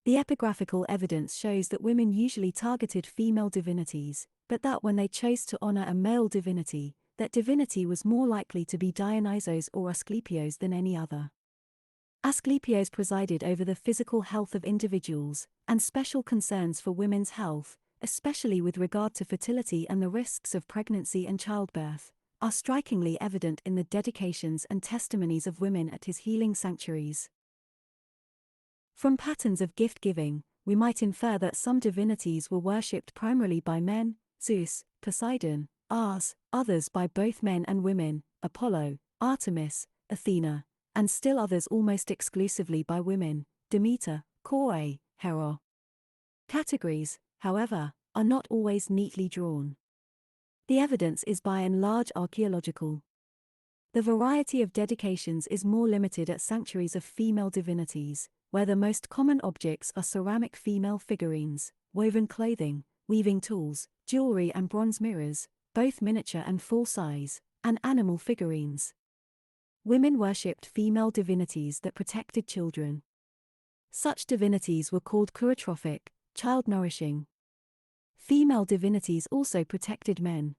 The epigraphical evidence shows that women usually targeted female divinities, but that when they chose to honor a male divinity, that divinity was more likely to be Dionysos or Asclepios than any other. Asclepios presided over the physical health of individuals, and special concerns for women's health, especially with regard to fertility and the risks of pregnancy and childbirth, are strikingly evident in the dedications and testimonies of women at his healing sanctuaries. From patterns of gift-giving, we might infer that some divinities were worshipped primarily by men, Zeus, Poseidon, Ars, others by both men and women, Apollo, Artemis, Athena, and still others almost exclusively by women, Demeter, Kore, Hera. Categories, however, are not always neatly drawn. The evidence is by and large archaeological. The variety of dedications is more limited at sanctuaries of female divinities, where the most common objects are ceramic female figurines, woven clothing, weaving tools, jewelry and bronze mirrors, both miniature and full size, and animal figurines. Women worshipped female divinities that protected children. Such divinities were called kurotrophic, child-nourishing. Female divinities also protected men.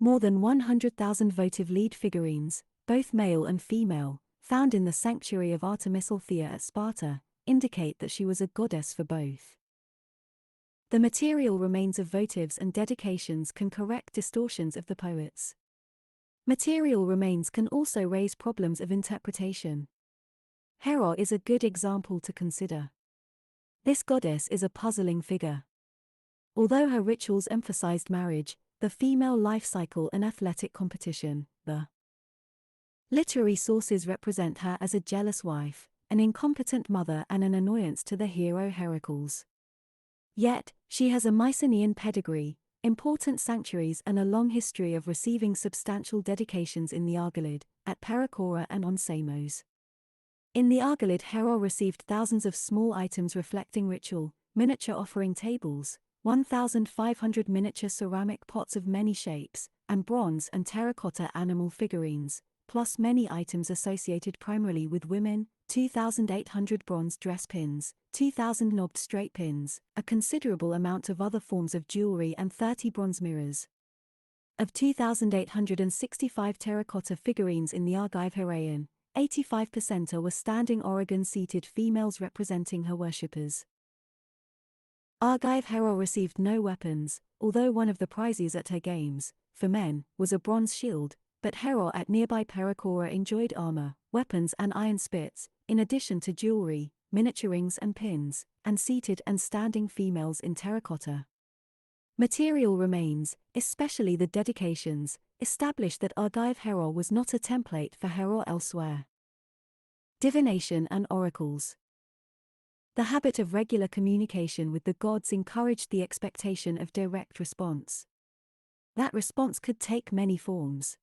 More than 100,000 votive lead figurines, both male and female, found in the sanctuary of Artemis Herald at Sparta, indicate that she was a goddess for both. The material remains of votives and dedications can correct distortions of the poets. Material remains can also raise problems of interpretation. Hera is a good example to consider. This goddess is a puzzling figure. Although her rituals emphasized marriage, the female life cycle and athletic competition. The literary sources represent her as a jealous wife, an incompetent mother and an annoyance to the hero Heracles. Yet, she has a Mycenaean pedigree, important sanctuaries and a long history of receiving substantial dedications in the Argolid, at Pericora and on Samos. In the Argolid, Hera received thousands of small items reflecting ritual, miniature offering tables, 1,500 miniature ceramic pots of many shapes, and bronze and terracotta animal figurines, plus many items associated primarily with women, 2,800 bronze dress pins, 2,000 knobbed straight pins, a considerable amount of other forms of jewelry and 30 bronze mirrors. Of 2,865 terracotta figurines in the Argive Heraion, 85% were standing Oregon-seated females representing her worshippers. Argive Hera received no weapons, although one of the prizes at her games, for men, was a bronze shield, but Hera at nearby Pericora enjoyed armor, weapons and iron spits, in addition to jewelry, miniature rings and pins, and seated and standing females in terracotta. Material remains, especially the dedications, established that Argive Hera was not a template for Hera elsewhere. Divination and Oracles. The habit of regular communication with the gods encouraged the expectation of direct response. That response could take many forms.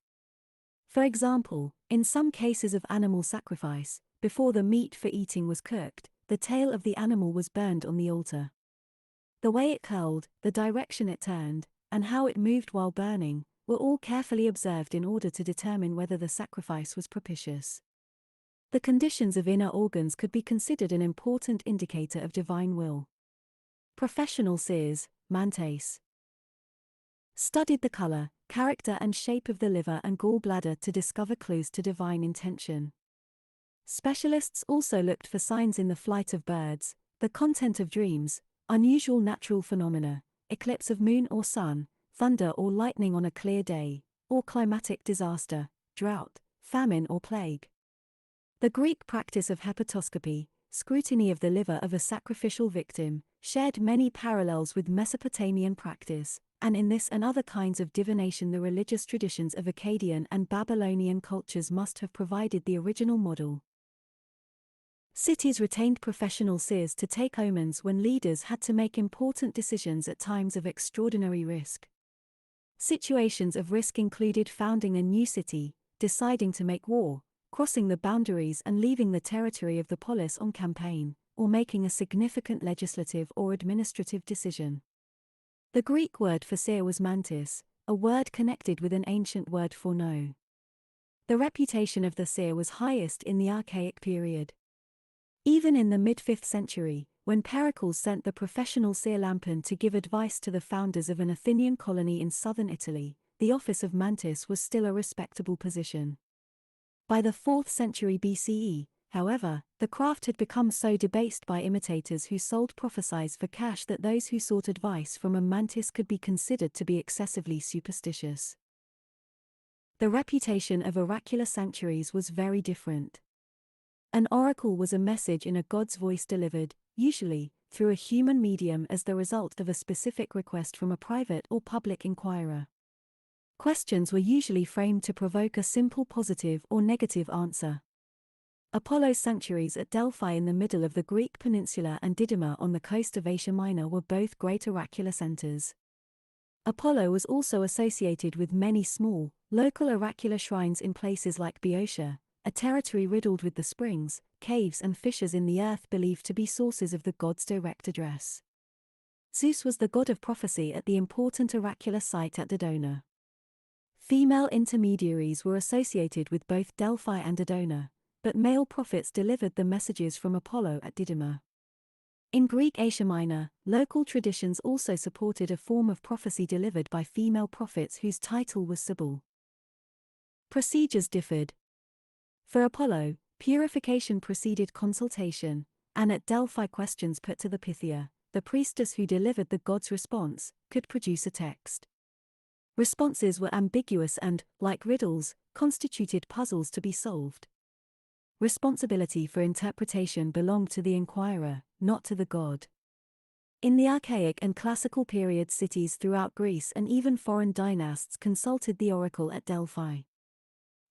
For example, in some cases of animal sacrifice, before the meat for eating was cooked, the tail of the animal was burned on the altar. The way it curled, the direction it turned, and how it moved while burning, were all carefully observed in order to determine whether the sacrifice was propitious. The conditions of inner organs could be considered an important indicator of divine will. Professional seers, mantes, studied the color, character and shape of the liver and gallbladder to discover clues to divine intention. Specialists also looked for signs in the flight of birds, the content of dreams, unusual natural phenomena, eclipse of moon or sun, thunder or lightning on a clear day, or climatic disaster, drought, famine or plague. The Greek practice of hepatoscopy, scrutiny of the liver of a sacrificial victim, shared many parallels with Mesopotamian practice, and in this and other kinds of divination the religious traditions of Akkadian and Babylonian cultures must have provided the original model. Cities retained professional seers to take omens when leaders had to make important decisions at times of extraordinary risk. Situations of risk included founding a new city, deciding to make war, crossing the boundaries and leaving the territory of the polis on campaign, or making a significant legislative or administrative decision. The Greek word for seer was mantis, a word connected with an ancient word for know. The reputation of the seer was highest in the Archaic period. Even in the mid-5th century, when Pericles sent the professional seer Lampon to give advice to the founders of an Athenian colony in southern Italy, the office of mantis was still a respectable position. By the 4th century BCE, however, the craft had become so debased by imitators who sold prophecies for cash that those who sought advice from a mantis could be considered to be excessively superstitious. The reputation of oracular sanctuaries was very different. An oracle was a message in a god's voice delivered, usually, through a human medium as the result of a specific request from a private or public inquirer. Questions were usually framed to provoke a simple positive or negative answer. Apollo's sanctuaries at Delphi in the middle of the Greek peninsula and Didyma on the coast of Asia Minor were both great oracular centers. Apollo was also associated with many small, local oracular shrines in places like Boeotia, a territory riddled with the springs, caves and fissures in the earth believed to be sources of the god's direct address. Zeus was the god of prophecy at the important oracular site at Dodona. Female intermediaries were associated with both Delphi and Dodona, but male prophets delivered the messages from Apollo at Didyma. In Greek Asia Minor, local traditions also supported a form of prophecy delivered by female prophets whose title was Sibyl. Procedures differed. For Apollo, purification preceded consultation, and at Delphi questions put to the Pythia, the priestess who delivered the god's response, could produce a text. Responses were ambiguous and, like riddles, constituted puzzles to be solved. Responsibility for interpretation belonged to the inquirer, not to the god. In the archaic and classical periods, cities throughout Greece and even foreign dynasts consulted the oracle at Delphi.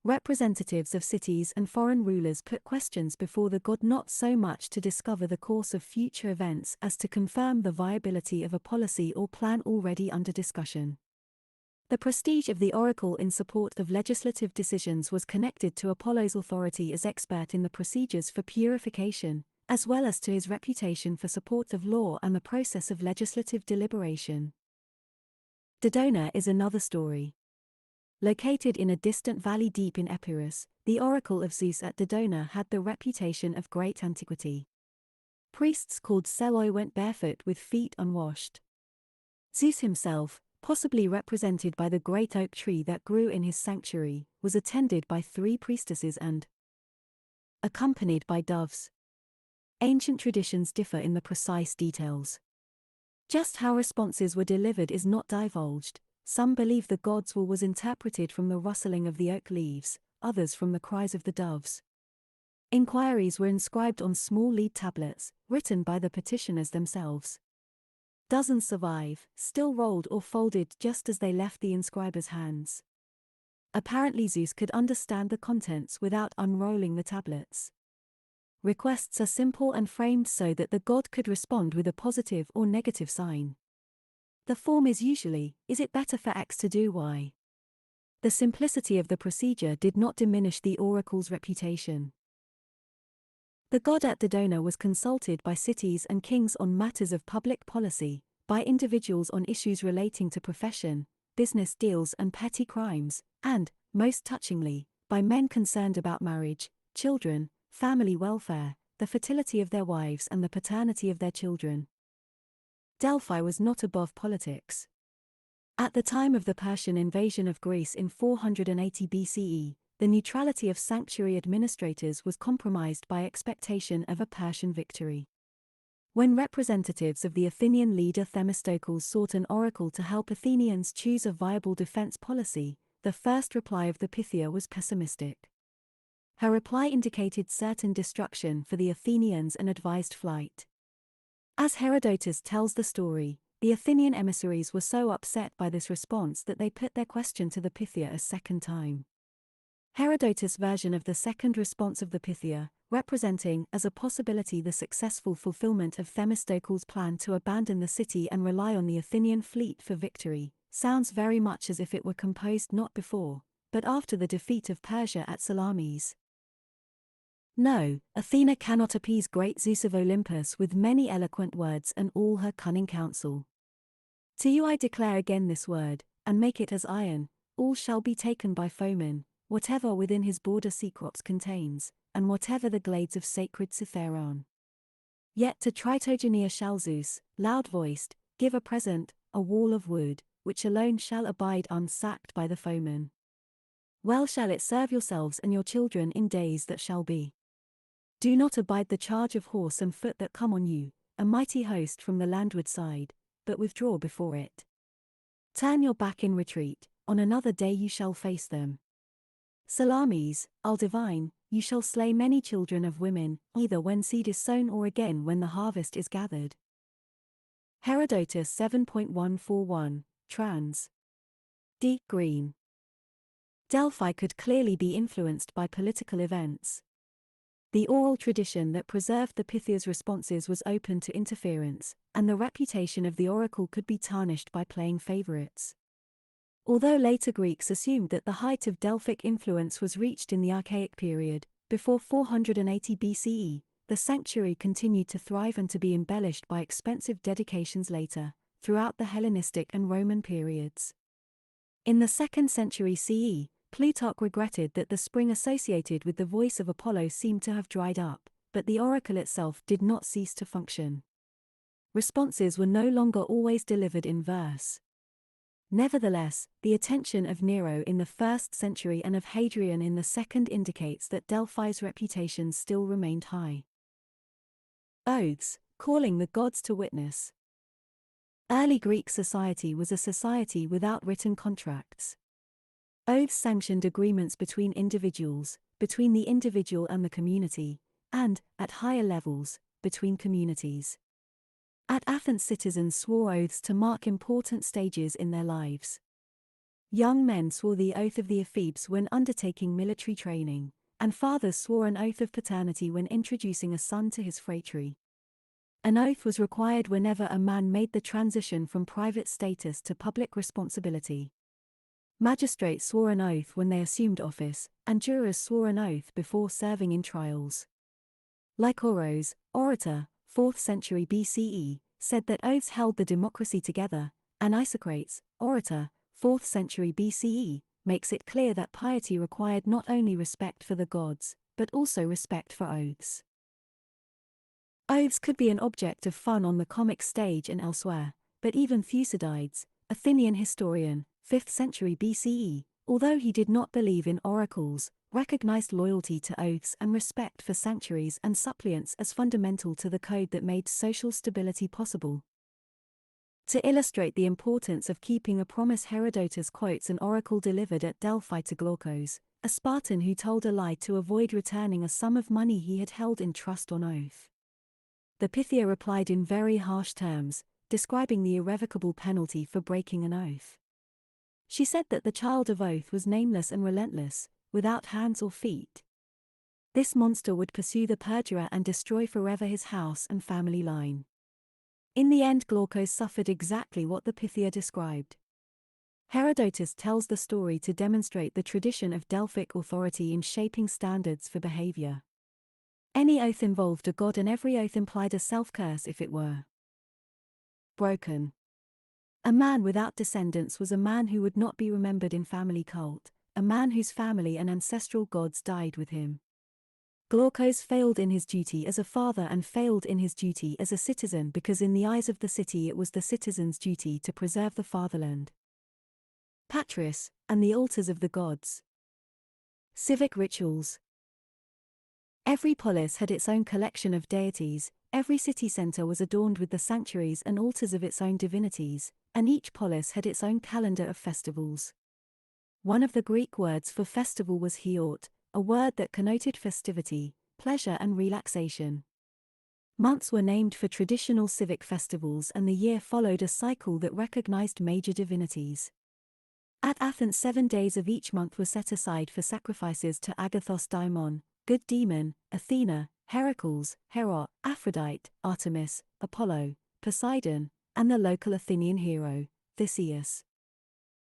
Representatives of cities and foreign rulers put questions before the god not so much to discover the course of future events as to confirm the viability of a policy or plan already under discussion. The prestige of the oracle in support of legislative decisions was connected to Apollo's authority as expert in the procedures for purification, as well as to his reputation for support of law and the process of legislative deliberation. Dodona is another story. Located in a distant valley deep in Epirus, the oracle of Zeus at Dodona had the reputation of great antiquity. Priests called Seloi went barefoot with feet unwashed. Zeus himself, possibly represented by the great oak tree that grew in his sanctuary, was attended by 3 priestesses and accompanied by doves. Ancient traditions differ in the precise details. Just how responses were delivered is not divulged. Some believe the god's will was interpreted from the rustling of the oak leaves, others from the cries of the doves. Inquiries were inscribed on small lead tablets, written by the petitioners themselves. Dozens survive, still rolled or folded just as they left the inscriber's hands. Apparently Zeus could understand the contents without unrolling the tablets. Requests are simple and framed so that the god could respond with a positive or negative sign. The form is usually, "Is it better for X to do Y?" The simplicity of the procedure did not diminish the oracle's reputation. The god at Dodona was consulted by cities and kings on matters of public policy, by individuals on issues relating to profession, business deals and petty crimes, and, most touchingly, by men concerned about marriage, children, family welfare, the fertility of their wives and the paternity of their children. Delphi was not above politics. At the time of the Persian invasion of Greece in 480 BCE, the neutrality of sanctuary administrators was compromised by expectation of a Persian victory. When representatives of the Athenian leader Themistocles sought an oracle to help Athenians choose a viable defense policy, the first reply of the Pythia was pessimistic. Her reply indicated certain destruction for the Athenians and advised flight. As Herodotus tells the story, the Athenian emissaries were so upset by this response that they put their question to the Pythia a second time. Herodotus' version of the second response of the Pythia, representing as a possibility the successful fulfillment of Themistocles' plan to abandon the city and rely on the Athenian fleet for victory, sounds very much as if it were composed not before, but after the defeat of Persia at Salamis. No, Athena cannot appease great Zeus of Olympus with many eloquent words and all her cunning counsel. To you I declare again this word, and make it as iron, all shall be taken by foemen, whatever within his border Cyclops contains, and whatever the glades of sacred Cytheron. Yet to Tritogenia shall Zeus, loud-voiced, give a present, a wall of wood, which alone shall abide unsacked by the foemen. Well shall it serve yourselves and your children in days that shall be. Do not abide the charge of horse and foot that come on you, a mighty host from the landward side, but withdraw before it. Turn your back in retreat, on another day you shall face them. Salamis, I'll divine, you shall slay many children of women, either when seed is sown or again when the harvest is gathered. Herodotus 7.141, trans. D. Green. Delphi could clearly be influenced by political events. The oral tradition that preserved the Pythia's responses was open to interference, and the reputation of the oracle could be tarnished by playing favorites. Although later Greeks assumed that the height of Delphic influence was reached in the Archaic period, before 480 BCE, the sanctuary continued to thrive and to be embellished by expensive dedications later, throughout the Hellenistic and Roman periods. In the 2nd century CE, Plutarch regretted that the spring associated with the voice of Apollo seemed to have dried up, but the oracle itself did not cease to function. Responses were no longer always delivered in verse. Nevertheless, the attention of Nero in the 1st century and of Hadrian in the 2nd indicates that Delphi's reputation still remained high. Oaths, calling the gods to witness. Early Greek society was a society without written contracts. Oaths sanctioned agreements between individuals, between the individual and the community, and, at higher levels, between communities. At Athens, citizens swore oaths to mark important stages in their lives. Young men swore the oath of the ephebes when undertaking military training, and fathers swore an oath of paternity when introducing a son to his phratry. An oath was required whenever a man made the transition from private status to public responsibility. Magistrates swore an oath when they assumed office, and jurors swore an oath before serving in trials. Lycoros, orator, 4th century BCE, said that oaths held the democracy together, and Isocrates, orator, 4th century BCE, makes it clear that piety required not only respect for the gods, but also respect for oaths. Oaths could be an object of fun on the comic stage and elsewhere, but even Thucydides, Athenian historian, 5th century BCE, although he did not believe in oracles, recognized loyalty to oaths and respect for sanctuaries and suppliants as fundamental to the code that made social stability possible. To illustrate the importance of keeping a promise, Herodotus quotes an oracle delivered at Delphi to Glaucus, a Spartan who told a lie to avoid returning a sum of money he had held in trust on oath. The Pythia replied in very harsh terms, describing the irrevocable penalty for breaking an oath. She said that the child of oath was nameless and relentless, without hands or feet. This monster would pursue the perjurer and destroy forever his house and family line. In the end, Glaucus suffered exactly what the Pythia described. Herodotus tells the story to demonstrate the tradition of Delphic authority in shaping standards for behavior. Any oath involved a god, and every oath implied a self-curse if it were broken. A man without descendants was a man who would not be remembered in family cult, a man whose family and ancestral gods died with him. Glaucus failed in his duty as a father and failed in his duty as a citizen because in the eyes of the city it was the citizen's duty to preserve the fatherland. Patris, and the altars of the gods. Civic Rituals. Every polis had its own collection of deities, every city centre was adorned with the sanctuaries and altars of its own divinities, and each polis had its own calendar of festivals. One of the Greek words for festival was hiort, a word that connoted festivity, pleasure and relaxation. Months were named for traditional civic festivals, and the year followed a cycle that recognized major divinities. At Athens, 7 days of each month were set aside for sacrifices to Agathos Daimon, good demon, Athena, Heracles, Hera, Aphrodite, Artemis, Apollo, Poseidon, and the local Athenian hero, Theseus.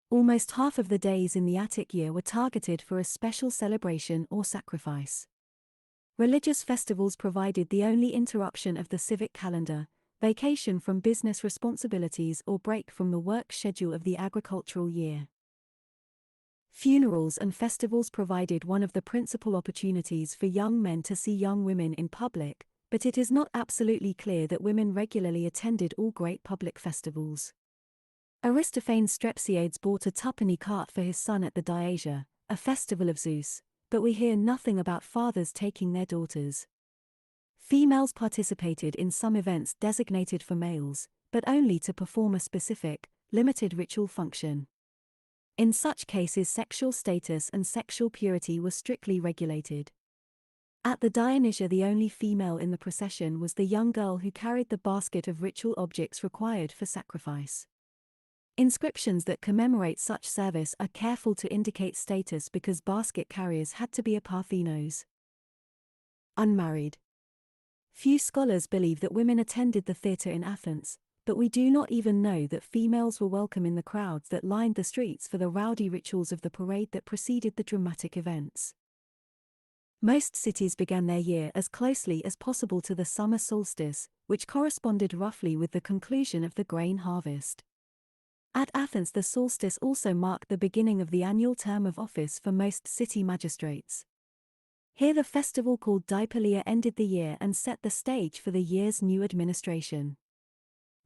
Almost half of the days in the Attic year were targeted for a special celebration or sacrifice. Religious festivals provided the only interruption of the civic calendar, vacation from business responsibilities or break from the work schedule of the agricultural year. Funerals and festivals provided one of the principal opportunities for young men to see young women in public, but it is not absolutely clear that women regularly attended all great public festivals. Aristophanes Strepsiades bought a twopenny cart for his son at the Diasia, a festival of Zeus, but we hear nothing about fathers taking their daughters. Females participated in some events designated for males, but only to perform a specific, limited ritual function. In such cases, sexual status and sexual purity were strictly regulated. At the Dionysia, the only female in the procession was the young girl who carried the basket of ritual objects required for sacrifice. Inscriptions that commemorate such service are careful to indicate status because basket carriers had to be a Parthenos. Unmarried. Few scholars believe that women attended the theatre in Athens, but we do not even know that females were welcome in the crowds that lined the streets for the rowdy rituals of the parade that preceded the dramatic events. Most cities began their year as closely as possible to the summer solstice, which corresponded roughly with the conclusion of the grain harvest. At Athens, the solstice also marked the beginning of the annual term of office for most city magistrates. Here the festival called Dipalia ended the year and set the stage for the year's new administration.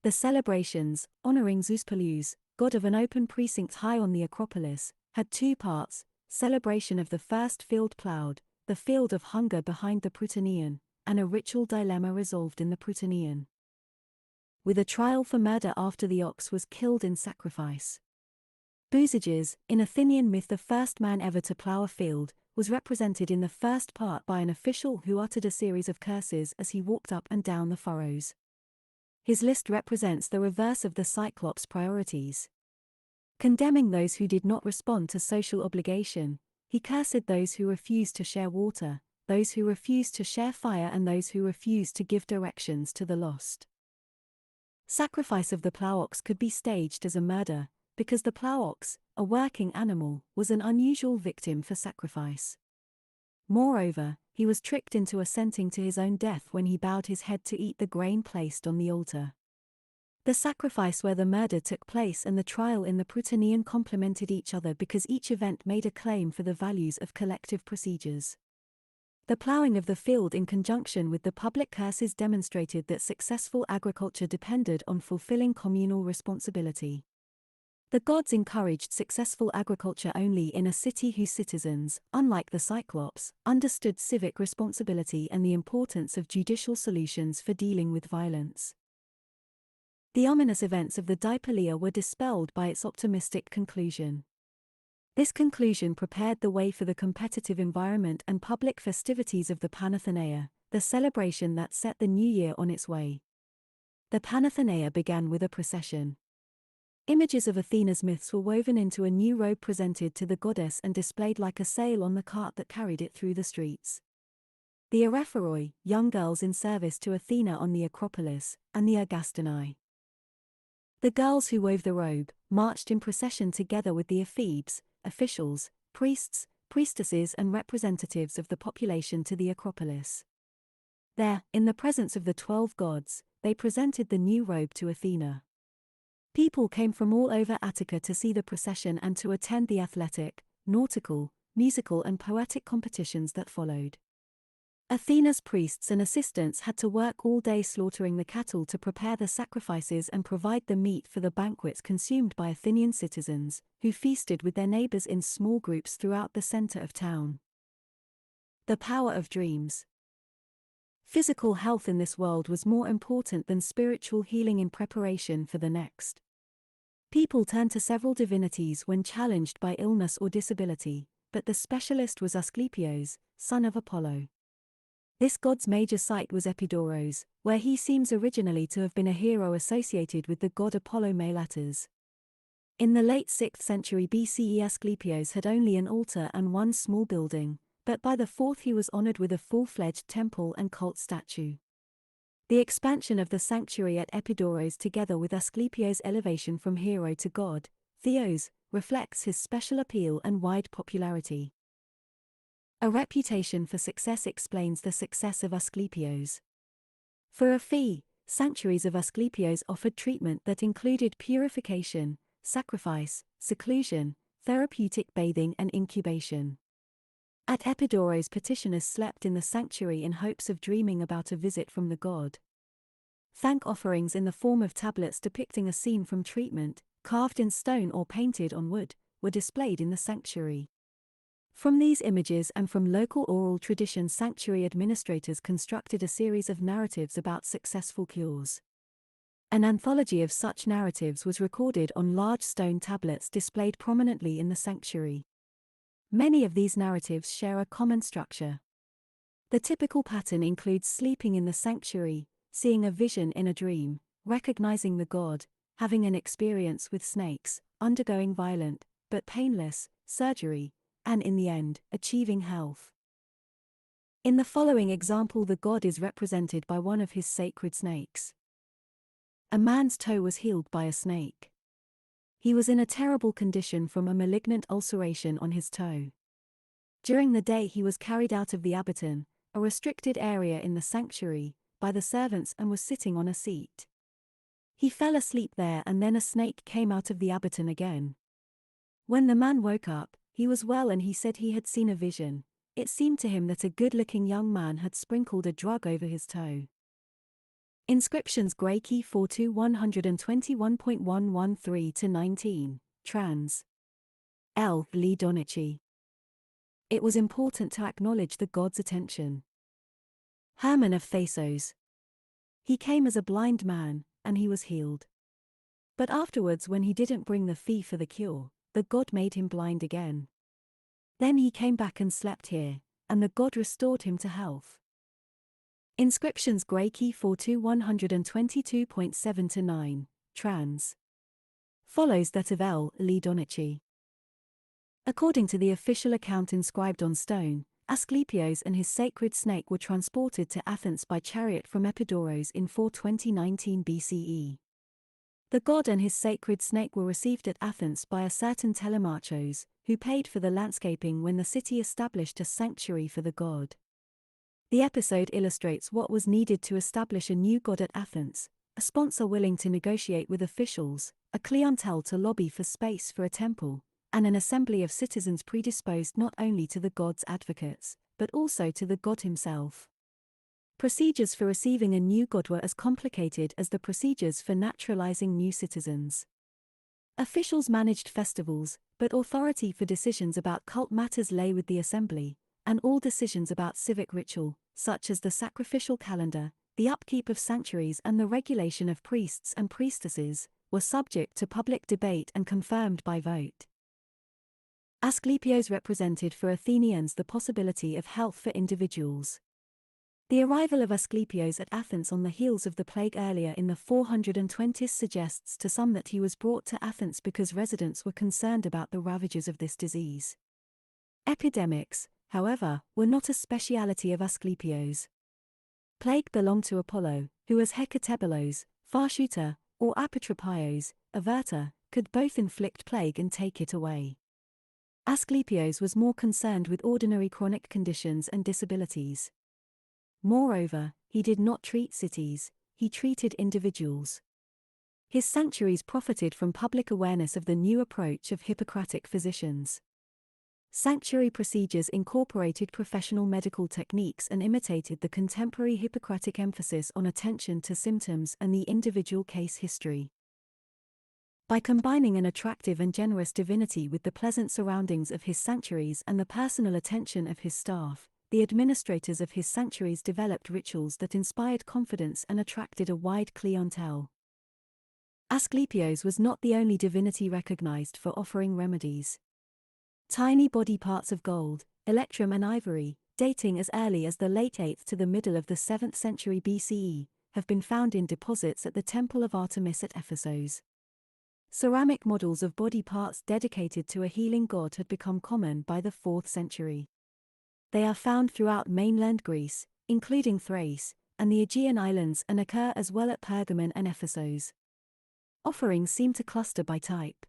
The celebrations, honoring Zeus Pelleus, god of an open precinct high on the Acropolis, had 2 parts: celebration of the first field ploughed, the field of hunger behind the Prytaneon, and a ritual dilemma resolved in the Prytaneon, with a trial for murder after the ox was killed in sacrifice. Boozages, in Athenian myth the first man ever to plough a field, was represented in the first part by an official who uttered a series of curses as he walked up and down the furrows. His list represents the reverse of the Cyclops' priorities. Condemning those who did not respond to social obligation, he cursed those who refused to share water, those who refused to share fire, and those who refused to give directions to the lost. Sacrifice of the plough ox could be staged as a murder, because the plough ox, a working animal, was an unusual victim for sacrifice. Moreover, he was tricked into assenting to his own death when he bowed his head to eat the grain placed on the altar. The sacrifice where the murder took place and the trial in the Prytaneum complemented each other because each event made a claim for the values of collective procedures. The ploughing of the field in conjunction with the public curses demonstrated that successful agriculture depended on fulfilling communal responsibility. The gods encouraged successful agriculture only in a city whose citizens, unlike the Cyclops, understood civic responsibility and the importance of judicial solutions for dealing with violence. The ominous events of the Dipolia were dispelled by its optimistic conclusion. This conclusion prepared the way for the competitive environment and public festivities of the Panathenaea, the celebration that set the new year on its way. The Panathenaea began with a procession. Images of Athena's myths were woven into a new robe presented to the goddess and displayed like a sail on the cart that carried it through the streets. The Erephoroi, young girls in service to Athena on the Acropolis, and the Ergastonai. The girls who wove the robe, marched in procession together with the ephebes, officials, priests, priestesses and representatives of the population to the Acropolis. There, in the presence of the 12 gods, they presented the new robe to Athena. People came from all over Attica to see the procession and to attend the athletic, nautical, musical and poetic competitions that followed. Athena's priests and assistants had to work all day slaughtering the cattle to prepare the sacrifices and provide the meat for the banquets consumed by Athenian citizens, who feasted with their neighbors in small groups throughout the center of town. The power of dreams. Physical health in this world was more important than spiritual healing in preparation for the next. People turned to several divinities when challenged by illness or disability, but the specialist was Asclepios, son of Apollo. This god's major site was Epidaurus, where he seems originally to have been a hero associated with the god Apollo Melates. In the late 6th century BCE, Asclepios had only an altar and one small building, but by the 4th he was honored with a full-fledged temple and cult statue. The expansion of the sanctuary at Epidaurus together with Asclepios' elevation from hero to god, Theos, reflects his special appeal and wide popularity. A reputation for success explains the success of Asclepios. For a fee, sanctuaries of Asclepios offered treatment that included purification, sacrifice, seclusion, therapeutic bathing and incubation. At Epidaurus, petitioners slept in the sanctuary in hopes of dreaming about a visit from the god. Thank offerings in the form of tablets depicting a scene from treatment, carved in stone or painted on wood, were displayed in the sanctuary. From these images and from local oral tradition, sanctuary administrators constructed a series of narratives about successful cures. An anthology of such narratives was recorded on large stone tablets displayed prominently in the sanctuary. Many of these narratives share a common structure. The typical pattern includes sleeping in the sanctuary, seeing a vision in a dream, recognizing the god, having an experience with snakes, undergoing violent, but painless, surgery, and in the end, achieving health. In the following example, the god is represented by one of his sacred snakes. A man's toe was healed by a snake. He was in a terrible condition from a malignant ulceration on his toe. During the day he was carried out of the abaton, a restricted area in the sanctuary, by the servants and was sitting on a seat. He fell asleep there and then a snake came out of the abaton again. When the man woke up, he was well and he said he had seen a vision. It seemed to him that a good-looking young man had sprinkled a drug over his toe. Inscriptions Graiki 42 121.113-19, trans. L. Lee Donici. It was important to acknowledge the god's attention. Hermann of Thessos. He came as a blind man, and he was healed. But afterwards, when he didn't bring the fee for the cure, the god made him blind again. Then he came back and slept here, and the god restored him to health. Inscriptions Graeci 42122.7-9, trans. Follows that of L. Lidonici. According to the official account inscribed on stone, Asclepios and his sacred snake were transported to Athens by chariot from Epidaurus in 420-19 BCE. The god and his sacred snake were received at Athens by a certain Telemarchos, who paid for the landscaping when the city established a sanctuary for the god. The episode illustrates what was needed to establish a new god at Athens: a sponsor willing to negotiate with officials, a clientele to lobby for space for a temple, and an assembly of citizens predisposed not only to the god's advocates, but also to the god himself. Procedures for receiving a new god were as complicated as the procedures for naturalizing new citizens. Officials managed festivals, but authority for decisions about cult matters lay with the assembly, and all decisions about civic ritual, such as the sacrificial calendar, the upkeep of sanctuaries and the regulation of priests and priestesses, were subject to public debate and confirmed by vote. Asclepios represented for Athenians the possibility of health for individuals. The arrival of Asclepios at Athens on the heels of the plague earlier in the 420s suggests to some that he was brought to Athens because residents were concerned about the ravages of this disease. Epidemics, however, were not a speciality of Asclepios. Plague belonged to Apollo, who as Hecatebelos, far-shooter, or Apatropios, averter, could both inflict plague and take it away. Asclepios was more concerned with ordinary chronic conditions and disabilities. Moreover, he did not treat cities, he treated individuals. His sanctuaries profited from public awareness of the new approach of Hippocratic physicians. Sanctuary procedures incorporated professional medical techniques and imitated the contemporary Hippocratic emphasis on attention to symptoms and the individual case history. By combining an attractive and generous divinity with the pleasant surroundings of his sanctuaries and the personal attention of his staff, the administrators of his sanctuaries developed rituals that inspired confidence and attracted a wide clientele. Asclepios was not the only divinity recognized for offering remedies. Tiny body parts of gold, electrum and ivory, dating as early as the late 8th to the middle of the 7th century BCE, have been found in deposits at the Temple of Artemis at Ephesus. Ceramic models of body parts dedicated to a healing god had become common by the 4th century. They are found throughout mainland Greece, including Thrace, and the Aegean Islands, and occur as well at Pergamon and Ephesus. Offerings seem to cluster by type.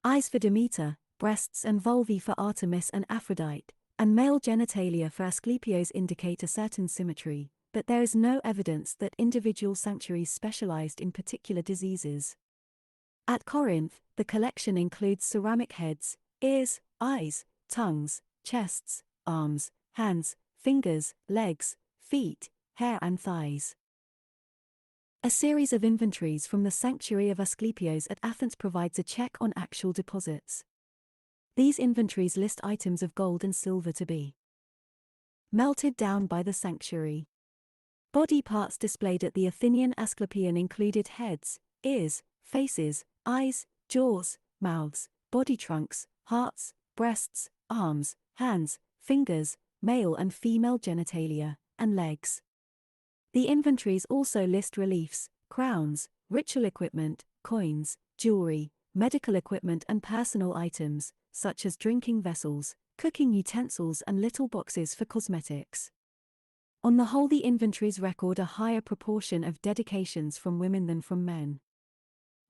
Eyes for Demeter, breasts and vulvae for Artemis and Aphrodite, and male genitalia for Asclepios indicate a certain symmetry, but there is no evidence that individual sanctuaries specialized in particular diseases. At Corinth, the collection includes ceramic heads, ears, eyes, tongues, chests, arms, hands, fingers, legs, feet, hair and thighs. A series of inventories from the sanctuary of Asclepios at Athens provides a check on actual deposits. These inventories list items of gold and silver to be melted down by the sanctuary. Body parts displayed at the Athenian Asclepion included heads, ears, faces, eyes, jaws, mouths, body trunks, hearts, breasts, arms, hands, fingers, male and female genitalia, and legs. The inventories also list reliefs, crowns, ritual equipment, coins, jewelry, medical equipment and personal items, such as drinking vessels, cooking utensils and little boxes for cosmetics. On the whole, the inventories record a higher proportion of dedications from women than from men.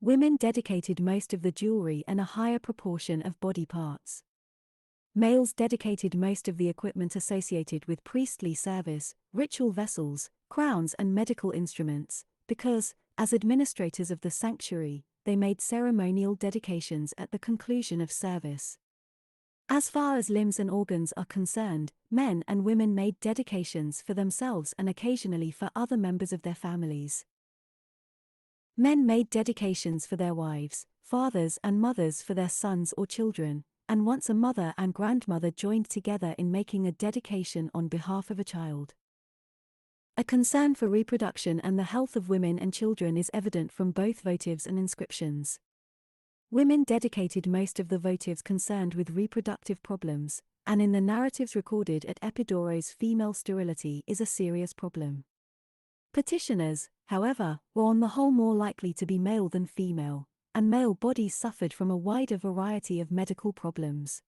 Women dedicated most of the jewelry and a higher proportion of body parts. Males dedicated most of the equipment associated with priestly service, ritual vessels, crowns and medical instruments, because, as administrators of the sanctuary, they made ceremonial dedications at the conclusion of service. As far as limbs and organs are concerned, men and women made dedications for themselves and occasionally for other members of their families. Men made dedications for their wives, fathers and mothers for their sons or children, and once a mother and grandmother joined together in making a dedication on behalf of a child. A concern for reproduction and the health of women and children is evident from both votives and inscriptions. Women dedicated most of the votives concerned with reproductive problems, and in the narratives recorded at Epidaurus female sterility is a serious problem. Petitioners, however, were on the whole more likely to be male than female, and male bodies suffered from a wider variety of medical problems.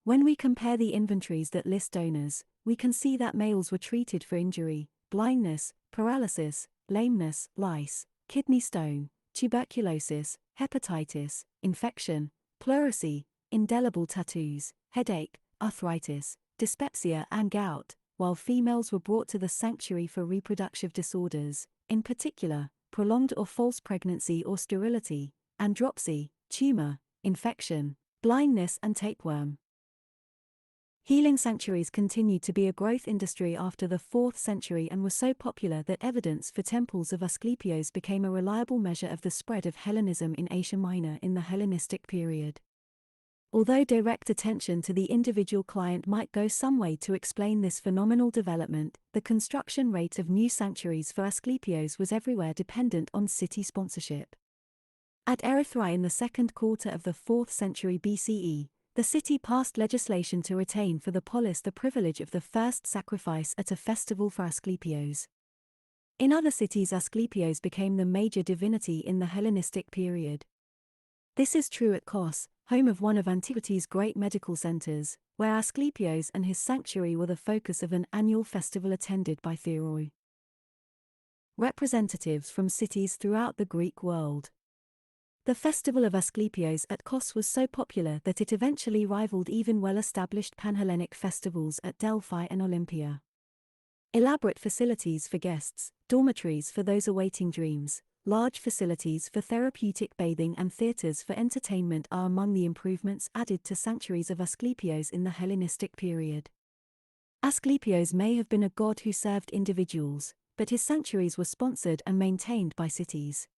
When we compare the inventories that list donors, we can see that males were treated for injury, blindness, paralysis, lameness, lice, kidney stone, tuberculosis, hepatitis, infection, pleurisy, indelible tattoos, headache, arthritis, dyspepsia and gout, while females were brought to the sanctuary for reproductive disorders, in particular, prolonged or false pregnancy or sterility, andropsy, tumor, infection, blindness and tapeworm. Healing sanctuaries continued to be a growth industry after the 4th century and were so popular that evidence for temples of Asclepios became a reliable measure of the spread of Hellenism in Asia Minor in the Hellenistic period. Although direct attention to the individual client might go some way to explain this phenomenal development, the construction rate of new sanctuaries for Asclepios was everywhere dependent on city sponsorship. At Erythrae in the 2nd quarter of the 4th century BCE, the city passed legislation to retain for the polis the privilege of the first sacrifice at a festival for Asclepios. In other cities, Asclepios became the major divinity in the Hellenistic period. This is true at Kos, home of one of antiquity's great medical centers, where Asclepios and his sanctuary were the focus of an annual festival attended by Theoi. Representatives from cities throughout the Greek world. The festival of Asclepios at Kos was so popular that it eventually rivaled even well-established Panhellenic festivals at Delphi and Olympia. Elaborate facilities for guests, dormitories for those awaiting dreams, large facilities for therapeutic bathing and theatres for entertainment are among the improvements added to sanctuaries of Asclepios in the Hellenistic period. Asclepios may have been a god who served individuals, but his sanctuaries were sponsored and maintained by cities.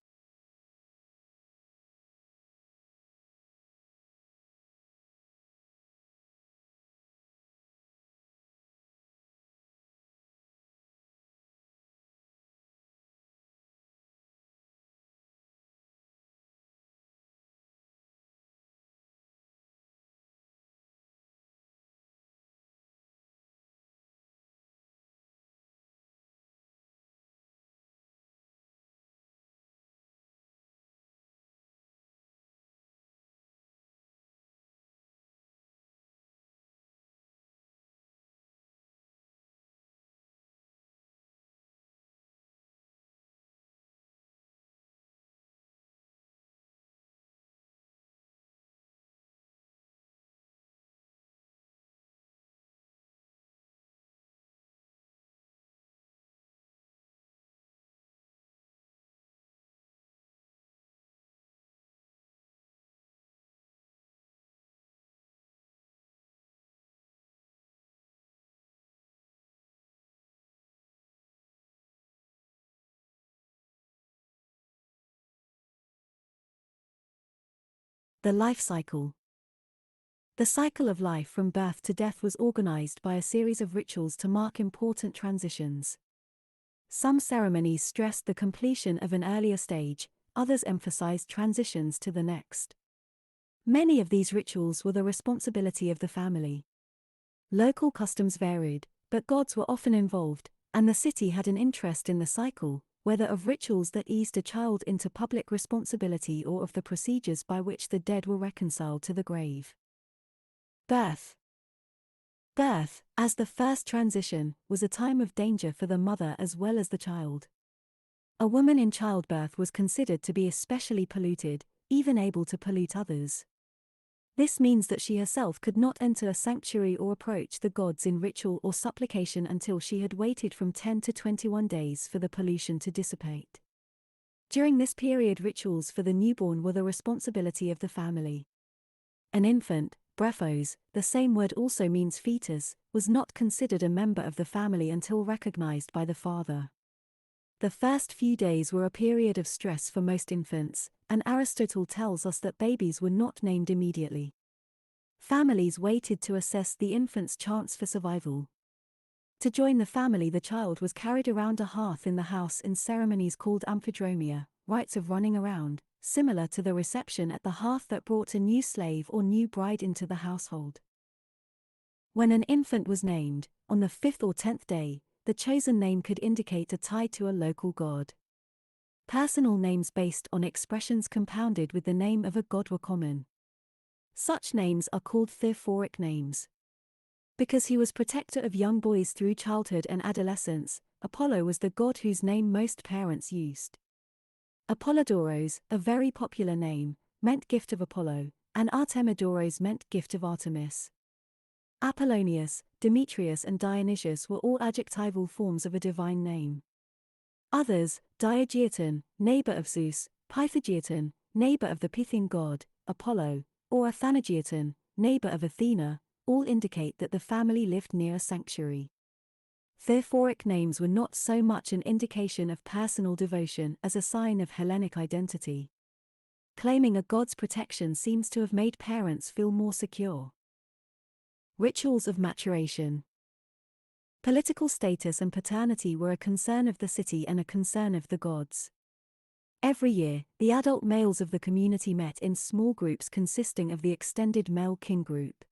The life cycle. The cycle of life from birth to death was organized by a series of rituals to mark important transitions. Some ceremonies stressed the completion of an earlier stage, others emphasized transitions to the next. Many of these rituals were the responsibility of the family. Local customs varied, but gods were often involved, and the city had an interest in the cycle, whether of rituals that eased a child into public responsibility or of the procedures by which the dead were reconciled to the grave. Birth. Birth, as the first transition, was a time of danger for the mother as well as the child. A woman in childbirth was considered to be especially polluted, even able to pollute others. This means that she herself could not enter a sanctuary or approach the gods in ritual or supplication until she had waited from 10 to 21 days for the pollution to dissipate. During this period, rituals for the newborn were the responsibility of the family. An infant, brephos, the same word also means fetus, was not considered a member of the family until recognized by the father. The first few days were a period of stress for most infants, and Aristotle tells us that babies were not named immediately. Families waited to assess the infant's chance for survival. To join the family, the child was carried around a hearth in the house in ceremonies called amphidromia, rites of running around, similar to the reception at the hearth that brought a new slave or new bride into the household. When an infant was named, on the 5th or 10th day, the chosen name could indicate a tie to a local god. Personal names based on expressions compounded with the name of a god were common. Such names are called theophoric names. Because he was protector of young boys through childhood and adolescence, Apollo was the god whose name most parents used. Apollodoros, a very popular name, meant gift of Apollo, and Artemidoros meant gift of Artemis. Apollonius, Demetrius and Dionysius were all adjectival forms of a divine name. Others, Diageaton, neighbor of Zeus, Pythageaton, neighbor of the Pythian god, Apollo, or Athanageaton, neighbor of Athena, all indicate that the family lived near a sanctuary. Theophoric names were not so much an indication of personal devotion as a sign of Hellenic identity. Claiming a god's protection seems to have made parents feel more secure. Rituals of maturation. Political status and paternity were a concern of the city and a concern of the gods. Every year, the adult males of the community met in small groups consisting of the extended male kin group.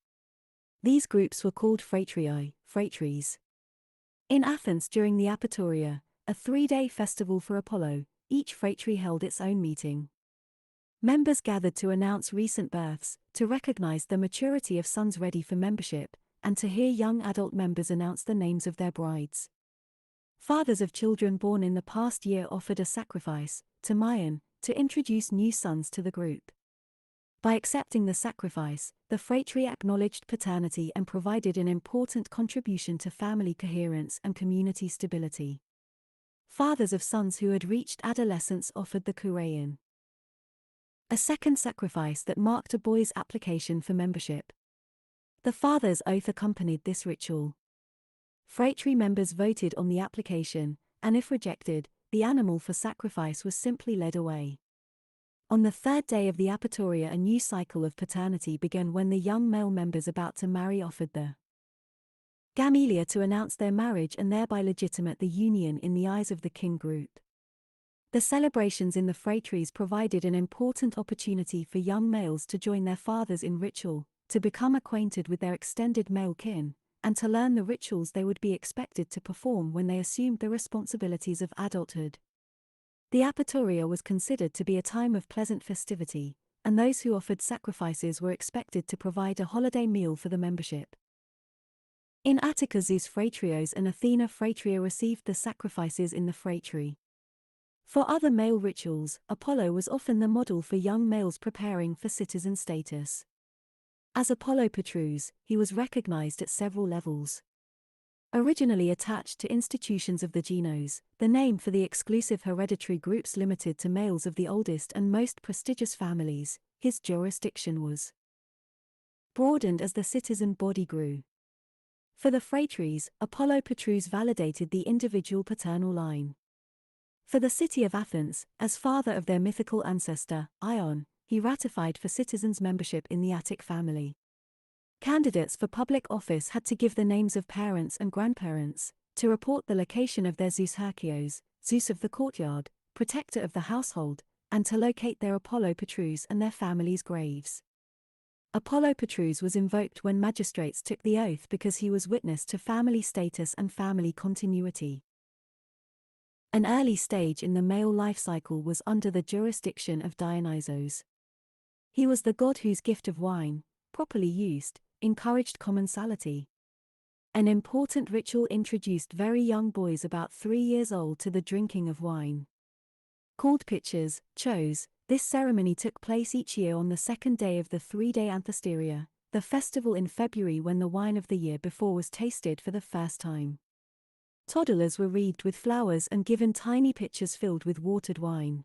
These groups were called phratrii, phratries. In Athens during the Apatoria, a 3-day festival for Apollo, each phratry held its own meeting. Members gathered to announce recent births, to recognize the maturity of sons ready for membership, and to hear young adult members announce the names of their brides. Fathers of children born in the past year offered a sacrifice, to Mayan, to introduce new sons to the group. By accepting the sacrifice, the phratry acknowledged paternity and provided an important contribution to family coherence and community stability. Fathers of sons who had reached adolescence offered the kurein, a second sacrifice that marked a boy's application for membership. The father's oath accompanied this ritual. Phratry members voted on the application, and if rejected, the animal for sacrifice was simply led away. On the 3rd day of the Apatoria, a new cycle of paternity began when the young male members about to marry offered the gamelia to announce their marriage and thereby legitimate the union in the eyes of the kin group. The celebrations in the phratries provided an important opportunity for young males to join their fathers in ritual, to become acquainted with their extended male kin, and to learn the rituals they would be expected to perform when they assumed the responsibilities of adulthood. The Apatoria was considered to be a time of pleasant festivity, and those who offered sacrifices were expected to provide a holiday meal for the membership. In Attica, Zeus phratrios and Athena phratria received the sacrifices in the phratry. For other male rituals, Apollo was often the model for young males preparing for citizen status. As Apollo Petrus, he was recognized at several levels. Originally attached to institutions of the genos, the name for the exclusive hereditary groups limited to males of the oldest and most prestigious families, his jurisdiction was broadened as the citizen body grew. For the phratries, Apollo Petrus validated the individual paternal line. For the city of Athens, as father of their mythical ancestor, Ion, he ratified for citizens' membership in the Attic family. Candidates for public office had to give the names of parents and grandparents, to report the location of their Zeus Herkios, Zeus of the courtyard, protector of the household, and to locate their Apollo Petrus and their families' graves. Apollo Petrus was invoked when magistrates took the oath because he was witness to family status and family continuity. An early stage in the male life cycle was under the jurisdiction of Dionysos. He was the god whose gift of wine, properly used, encouraged commensality. An important ritual introduced very young boys about 3 years old to the drinking of wine. Called pitchers, chos, this ceremony took place each year on the 2nd day of the 3-day Anthesteria, the festival in February when the wine of the year before was tasted for the first time. Toddlers were wreathed with flowers and given tiny pitchers filled with watered wine.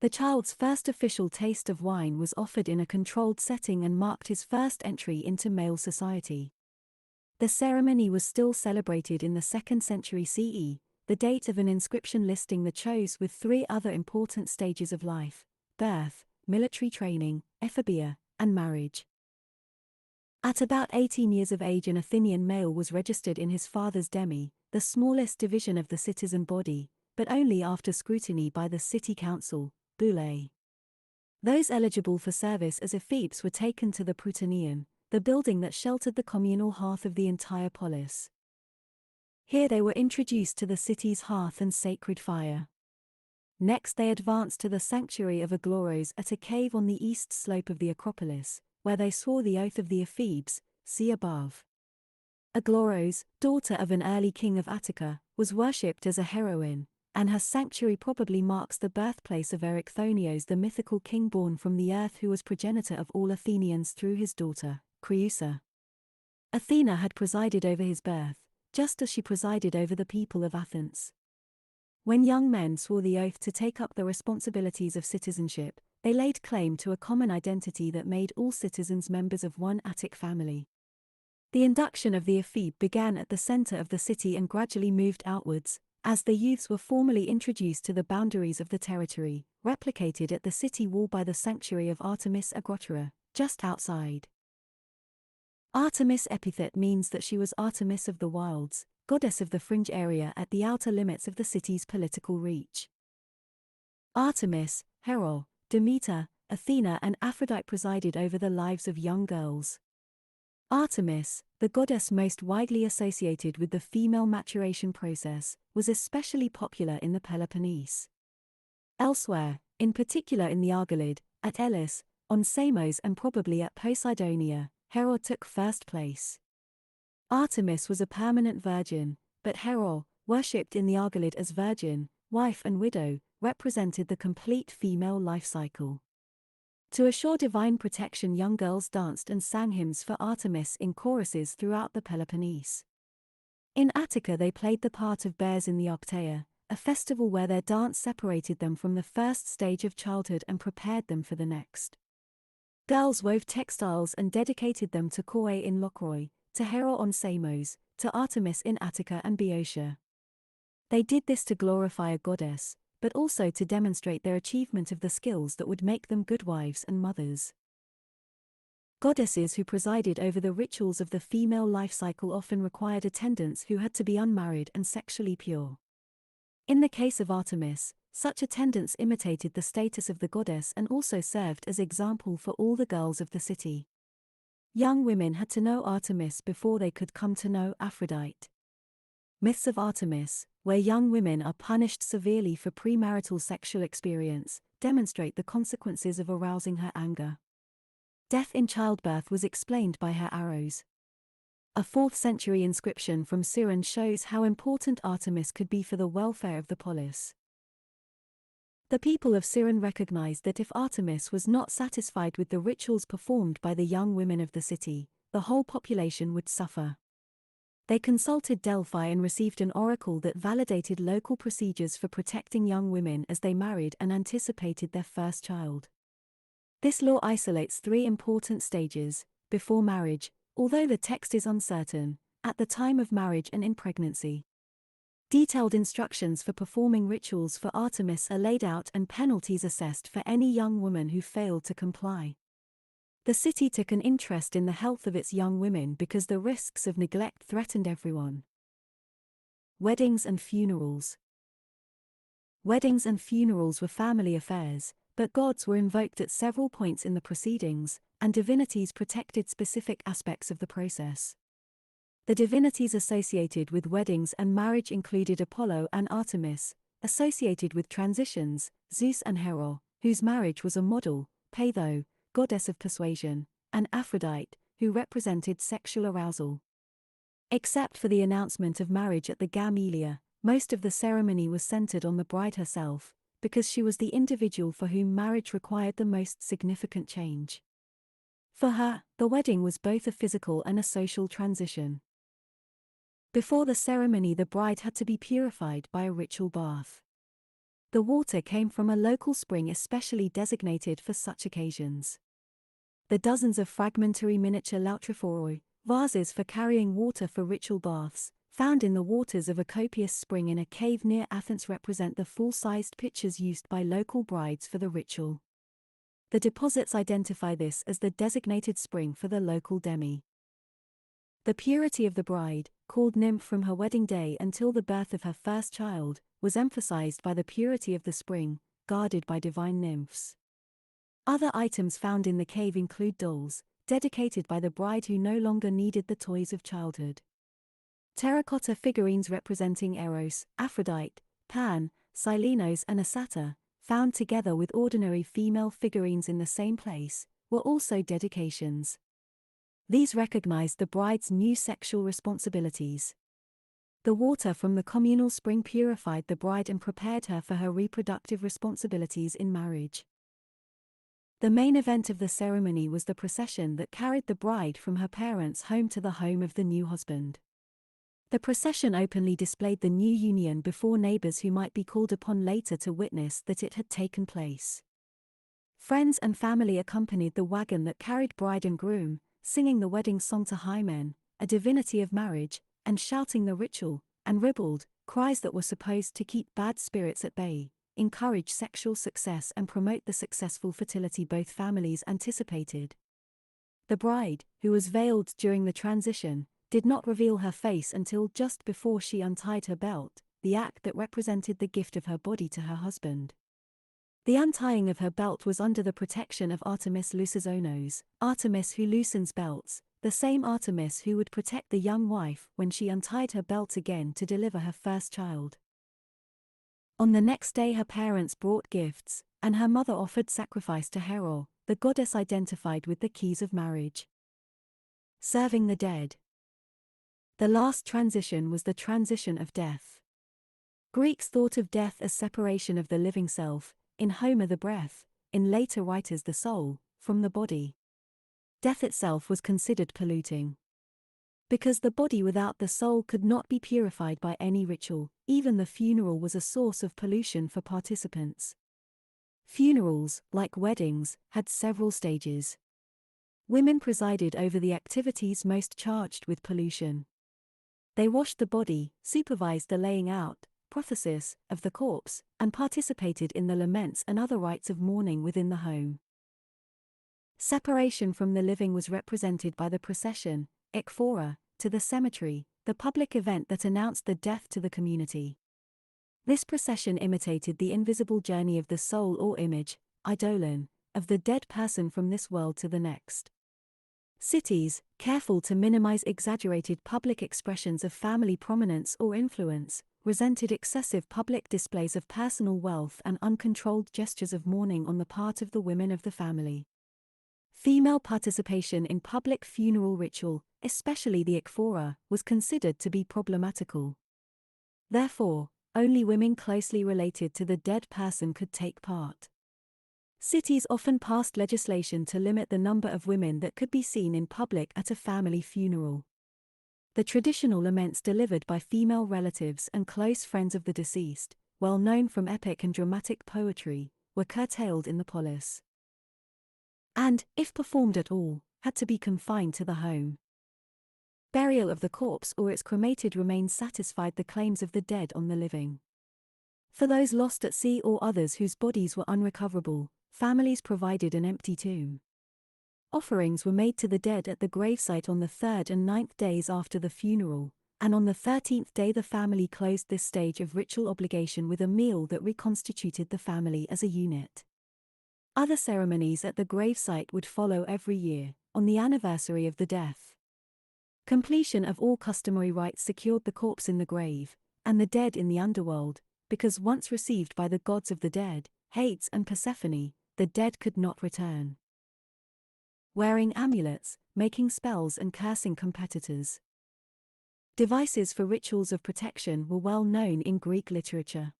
The child's first official taste of wine was offered in a controlled setting and marked his first entry into male society. The ceremony was still celebrated in the 2nd century CE, the date of an inscription listing the chos with 3 other important stages of life: birth, military training, ephobia, and marriage. At about 18 years of age, an Athenian male was registered in his father's demi, the smallest division of the citizen body, but only after scrutiny by the city council, boule. Those eligible for service as ephebes were taken to the Prytaneum, the building that sheltered the communal hearth of the entire polis. Here they were introduced to the city's hearth and sacred fire. Next they advanced to the sanctuary of Aglaros at a cave on the east slope of the Acropolis, where they swore the oath of the Ephebes, see above. Aglaros, daughter of an early king of Attica, was worshipped as a heroine, and her sanctuary probably marks the birthplace of Erycthonios, the mythical king born from the earth who was progenitor of all Athenians through his daughter, Creusa. Athena had presided over his birth, just as she presided over the people of Athens. When young men swore the oath to take up the responsibilities of citizenship, they laid claim to a common identity that made all citizens members of one Attic family. The induction of the Ephebe began at the center of the city and gradually moved outwards, as the youths were formally introduced to the boundaries of the territory, replicated at the city wall by the sanctuary of Artemis Herald, just outside. Artemis epithet means that she was Artemis of the wilds, goddess of the fringe area at the outer limits of the city's political reach. Artemis, Herald, Demeter, Athena and Aphrodite presided over the lives of young girls. Artemis, the goddess most widely associated with the female maturation process, was especially popular in the Peloponnese. Elsewhere, in particular in the Argolid, at Elis, on Samos and probably at Poseidonia, Herald took first place. Artemis was a permanent virgin, but Herald, worshipped in the Argolid as virgin, wife and widow, represented the complete female life cycle. To assure divine protection, young girls danced and sang hymns for Artemis in choruses throughout the Peloponnese. In Attica they played the part of bears in the Octaea, a festival where their dance separated them from the first stage of childhood and prepared them for the next. Girls wove textiles and dedicated them to Koe in Lokroi, to Hera on Samos, to Artemis in Attica and Boeotia. They did this to glorify a goddess, but also to demonstrate their achievement of the skills that would make them good wives and mothers. Goddesses who presided over the rituals of the female life cycle often required attendants who had to be unmarried and sexually pure. In the case of Artemis, such attendants imitated the status of the goddess and also served as example for all the girls of the city. Young women had to know Artemis before they could come to know Aphrodite. Myths of Artemis, where young women are punished severely for premarital sexual experience, demonstrate the consequences of arousing her anger. Death in childbirth was explained by her arrows. A 4th century inscription from Cyrene shows how important Artemis could be for the welfare of the polis. The people of Cyrene recognized that if Artemis was not satisfied with the rituals performed by the young women of the city, the whole population would suffer. They consulted Delphi and received an oracle that validated local procedures for protecting young women as they married and anticipated their first child. This law isolates 3 important stages: before marriage, although the text is uncertain, at the time of marriage and in pregnancy. Detailed instructions for performing rituals for Artemis are laid out and penalties assessed for any young woman who failed to comply. The city took an interest in the health of its young women because the risks of neglect threatened everyone. Weddings and funerals. Weddings and funerals were family affairs, but gods were invoked at several points in the proceedings, and divinities protected specific aspects of the process. The divinities associated with weddings and marriage included Apollo and Artemis, associated with transitions, Zeus and Hera, whose marriage was a model, Peitho, goddess of persuasion, and Aphrodite, who represented sexual arousal. Except for the announcement of marriage at the Gamelia, most of the ceremony was centered on the bride herself, because she was the individual for whom marriage required the most significant change. For her, the wedding was both a physical and a social transition. Before the ceremony, the bride had to be purified by a ritual bath. The water came from a local spring especially designated for such occasions. The dozens of fragmentary miniature lautrophoroi, vases for carrying water for ritual baths, found in the waters of a copious spring in a cave near Athens represent the full-sized pitchers used by local brides for the ritual. The deposits identify this as the designated spring for the local demi. The purity of the bride, called nymph from her wedding day until the birth of her first child, was emphasized by the purity of the spring, guarded by divine nymphs. Other items found in the cave include dolls, dedicated by the bride who no longer needed the toys of childhood. Terracotta figurines representing Eros, Aphrodite, Pan, Silenos and a satyr, found together with ordinary female figurines in the same place, were also dedications. These recognized the bride's new sexual responsibilities. The water from the communal spring purified the bride and prepared her for her reproductive responsibilities in marriage. The main event of the ceremony was the procession that carried the bride from her parents' home to the home of the new husband. The procession openly displayed the new union before neighbors who might be called upon later to witness that it had taken place. Friends and family accompanied the wagon that carried bride and groom, singing the wedding song to Hymen, a divinity of marriage, and shouting the ritual and ribald cries that were supposed to keep bad spirits at bay, encourage sexual success and promote the successful fertility both families anticipated. The bride, who was veiled during the transition, did not reveal her face until just before she untied her belt, the act that represented the gift of her body to her husband. The untying of her belt was under the protection of Artemis Lucizonos, Artemis who loosens belts, the same Artemis who would protect the young wife when she untied her belt again to deliver her first child. On the next day her parents brought gifts, and her mother offered sacrifice to Hera, the goddess identified with the keys of marriage. Serving the dead. The last transition was the transition of death. Greeks thought of death as separation of the living self, in Homer the breath, in later writers the soul, from the body. Death itself was considered polluting. Because the body without the soul could not be purified by any ritual, even the funeral was a source of pollution for participants. Funerals, like weddings, had several stages. Women presided over the activities most charged with pollution. They washed the body, supervised the laying out, prothesis, of the corpse, and participated in the laments and other rites of mourning within the home. Separation from the living was represented by the procession, ekphora, to the cemetery, the public event that announced the death to the community. This procession imitated the invisible journey of the soul or image, eidolon, of the dead person from this world to the next. Cities, careful to minimize exaggerated public expressions of family prominence or influence, resented excessive public displays of personal wealth and uncontrolled gestures of mourning on the part of the women of the family. Female participation in public funeral ritual, especially the ekphora, was considered to be problematical. Therefore, only women closely related to the dead person could take part. Cities often passed legislation to limit the number of women that could be seen in public at a family funeral. The traditional laments delivered by female relatives and close friends of the deceased, well known from epic and dramatic poetry, were curtailed in the polis. And, if performed at all, had to be confined to the home. Burial of the corpse or its cremated remains satisfied the claims of the dead on the living. For those lost at sea or others whose bodies were unrecoverable, families provided an empty tomb. Offerings were made to the dead at the gravesite on the 3rd and 9th days after the funeral, and on the 13th day the family closed this stage of ritual obligation with a meal that reconstituted the family as a unit. Other ceremonies at the gravesite would follow every year, on the anniversary of the death. Completion of all customary rites secured the corpse in the grave, and the dead in the underworld, because once received by the gods of the dead, Hades and Persephone, the dead could not return. Wearing amulets, making spells and cursing competitors. Devices for rituals of protection were well known in Greek literature.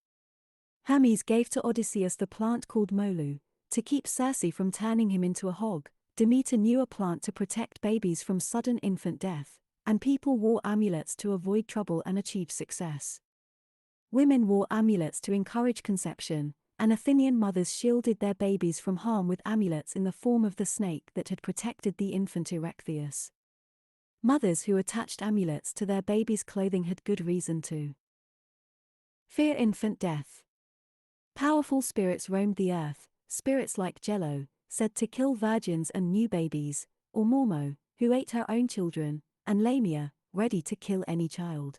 Hermes gave to Odysseus the plant called molu, to keep Circe from turning him into a hog. Demeter knew a plant to protect babies from sudden infant death, and people wore amulets to avoid trouble and achieve success. Women wore amulets to encourage conception, and Athenian mothers shielded their babies from harm with amulets in the form of the snake that had protected the infant Erechtheus. Mothers who attached amulets to their babies' clothing had good reason to fear infant death. Powerful spirits roamed the earth, spirits like Jello, said to kill virgins and new babies, or Mormo, who ate her own children, and Lamia, ready to kill any child.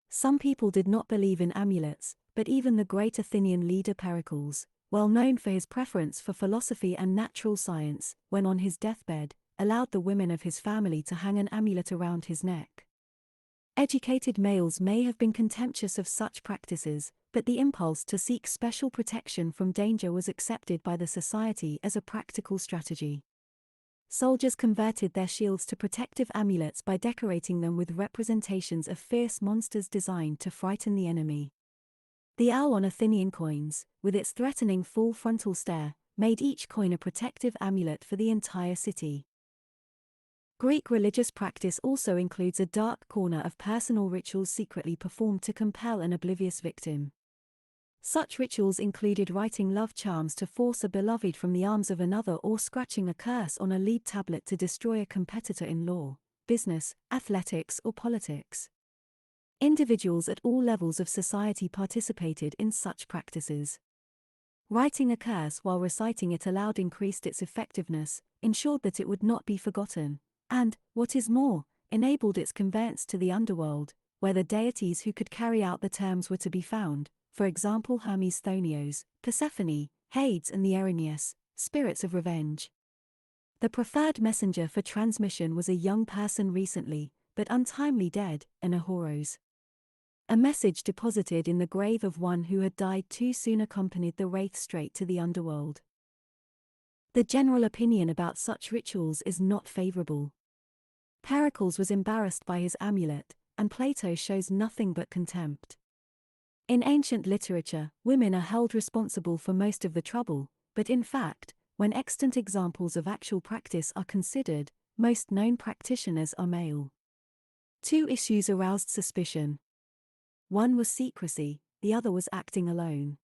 Some people did not believe in amulets, but even the great Athenian leader Pericles, well known for his preference for philosophy and natural science, when on his deathbed, allowed the women of his family to hang an amulet around his neck. Educated males may have been contemptuous of such practices, but the impulse to seek special protection from danger was accepted by the society as a practical strategy. Soldiers converted their shields to protective amulets by decorating them with representations of fierce monsters designed to frighten the enemy. The owl on Athenian coins, with its threatening full frontal stare, made each coin a protective amulet for the entire city. Greek religious practice also includes a dark corner of personal rituals secretly performed to compel an oblivious victim. Such rituals included writing love charms to force a beloved from the arms of another or scratching a curse on a lead tablet to destroy a competitor in law, business, athletics or politics. Individuals at all levels of society participated in such practices. Writing a curse while reciting it aloud increased its effectiveness, ensured that it would not be forgotten, and, what is more, enabled its conveyance to the underworld, where the deities who could carry out the terms were to be found, for example Hermes Thonios, Persephone, Hades and the Erinyes, spirits of revenge. The preferred messenger for transmission was a young person recently, but untimely dead, an Ahoros. A message deposited in the grave of one who had died too soon accompanied the wraith straight to the underworld. The general opinion about such rituals is not favorable. Pericles was embarrassed by his amulet, and Plato shows nothing but contempt. In ancient literature, women are held responsible for most of the trouble, but in fact, when extant examples of actual practice are considered, most known practitioners are male. Two issues aroused suspicion. One was secrecy, the other was acting alone.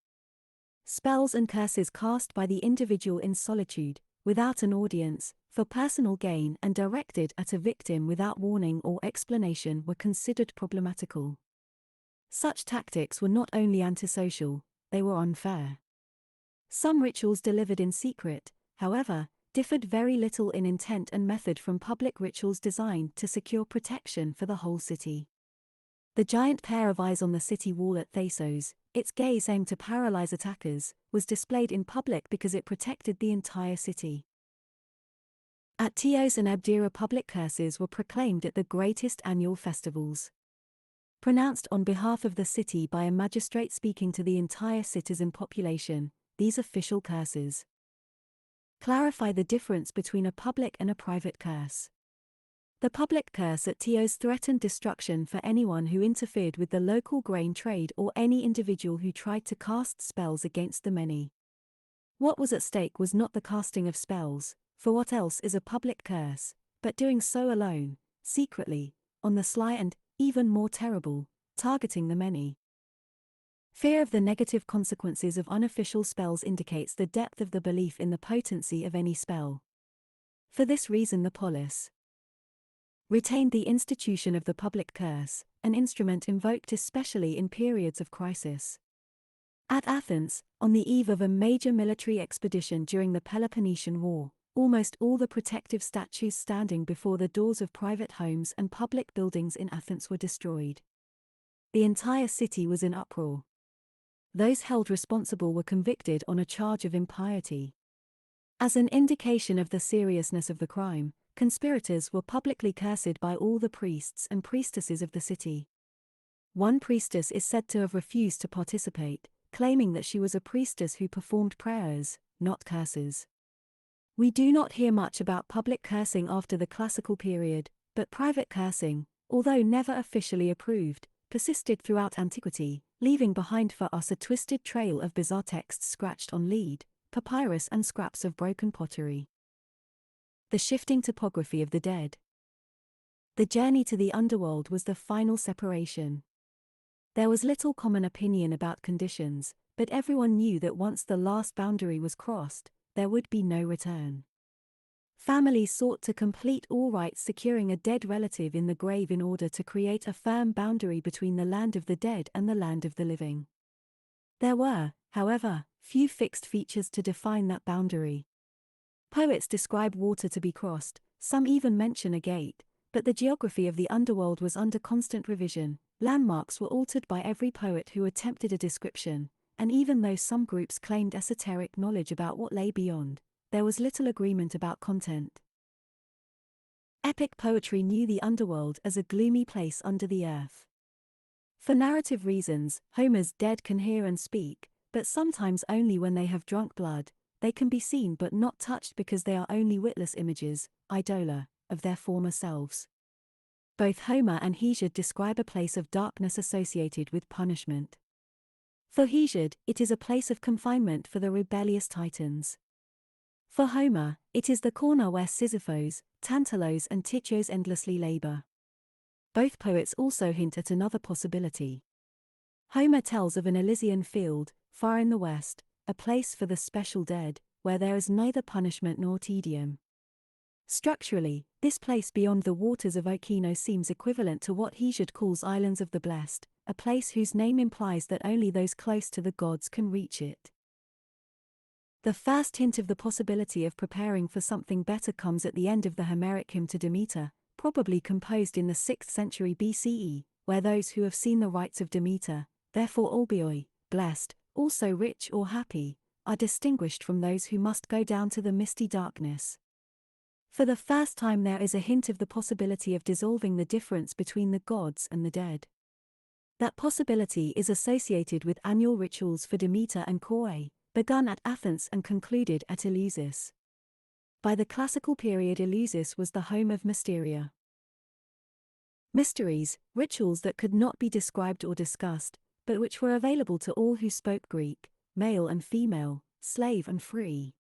Spells and curses cast by the individual in solitude, without an audience, for personal gain and directed at a victim without warning or explanation were considered problematical. Such tactics were not only antisocial, they were unfair. Some rituals delivered in secret, however, differed very little in intent and method from public rituals designed to secure protection for the whole city. The giant pair of eyes on the city wall at Thessos, its gaze aimed to paralyze attackers, was displayed in public because it protected the entire city. At Teos and Abdera, public curses were proclaimed at the greatest annual festivals. Pronounced on behalf of the city by a magistrate speaking to the entire citizen population, these official curses clarify the difference between a public and a private curse. The public curse at Teos threatened destruction for anyone who interfered with the local grain trade or any individual who tried to cast spells against the many. What was at stake was not the casting of spells, for what else is a public curse, but doing so alone, secretly, on the sly and, even more terrible, targeting the many. Fear of the negative consequences of unofficial spells indicates the depth of the belief in the potency of any spell. For this reason the Polis retained the institution of the public curse, an instrument invoked especially in periods of crisis. At Athens, on the eve of a major military expedition during the Peloponnesian War, almost all the protective statues standing before the doors of private homes and public buildings in Athens were destroyed. The entire city was in uproar. Those held responsible were convicted on a charge of impiety. As an indication of the seriousness of the crime, conspirators were publicly cursed by all the priests and priestesses of the city. One priestess is said to have refused to participate, claiming that she was a priestess who performed prayers, not curses. We do not hear much about public cursing after the classical period, but private cursing, although never officially approved, persisted throughout antiquity, leaving behind for us a twisted trail of bizarre texts scratched on lead, papyrus and scraps of broken pottery. The shifting topography of the dead. The journey to the underworld was the final separation. There was little common opinion about conditions, but everyone knew that once the last boundary was crossed, there would be no return. Families sought to complete all rites securing a dead relative in the grave in order to create a firm boundary between the land of the dead and the land of the living. There were, however, few fixed features to define that boundary. Poets describe water to be crossed, some even mention a gate, but the geography of the underworld was under constant revision. Landmarks were altered by every poet who attempted a description, and even though some groups claimed esoteric knowledge about what lay beyond, there was little agreement about content. Epic poetry knew the underworld as a gloomy place under the earth. For narrative reasons, Homer's dead can hear and speak, but sometimes only when they have drunk blood. They can be seen but not touched because they are only witless images, idola, of their former selves. Both Homer and Hesiod describe a place of darkness associated with punishment. For Hesiod, it is a place of confinement for the rebellious Titans. For Homer, it is the corner where Sisyphos, Tantalos and Tychios endlessly labor. Both poets also hint at another possibility. Homer tells of an Elysian field, far in the west, a place for the special dead, where there is neither punishment nor tedium. Structurally, this place beyond the waters of Okino seems equivalent to what Hesiod calls Islands of the Blessed, a place whose name implies that only those close to the gods can reach it. The first hint of the possibility of preparing for something better comes at the end of the Homeric hymn to Demeter, probably composed in the 6th century BCE, where those who have seen the rites of Demeter, therefore Olbioi, blessed, also rich or happy, are distinguished from those who must go down to the misty darkness. For the first time there is a hint of the possibility of dissolving the difference between the gods and the dead. That possibility is associated with annual rituals for Demeter and Kore, begun at Athens and concluded at Eleusis. By the classical period, Eleusis was the home of Mysteria. Mysteries, rituals that could not be described or discussed, but which were available to all who spoke Greek, male and female, slave and free.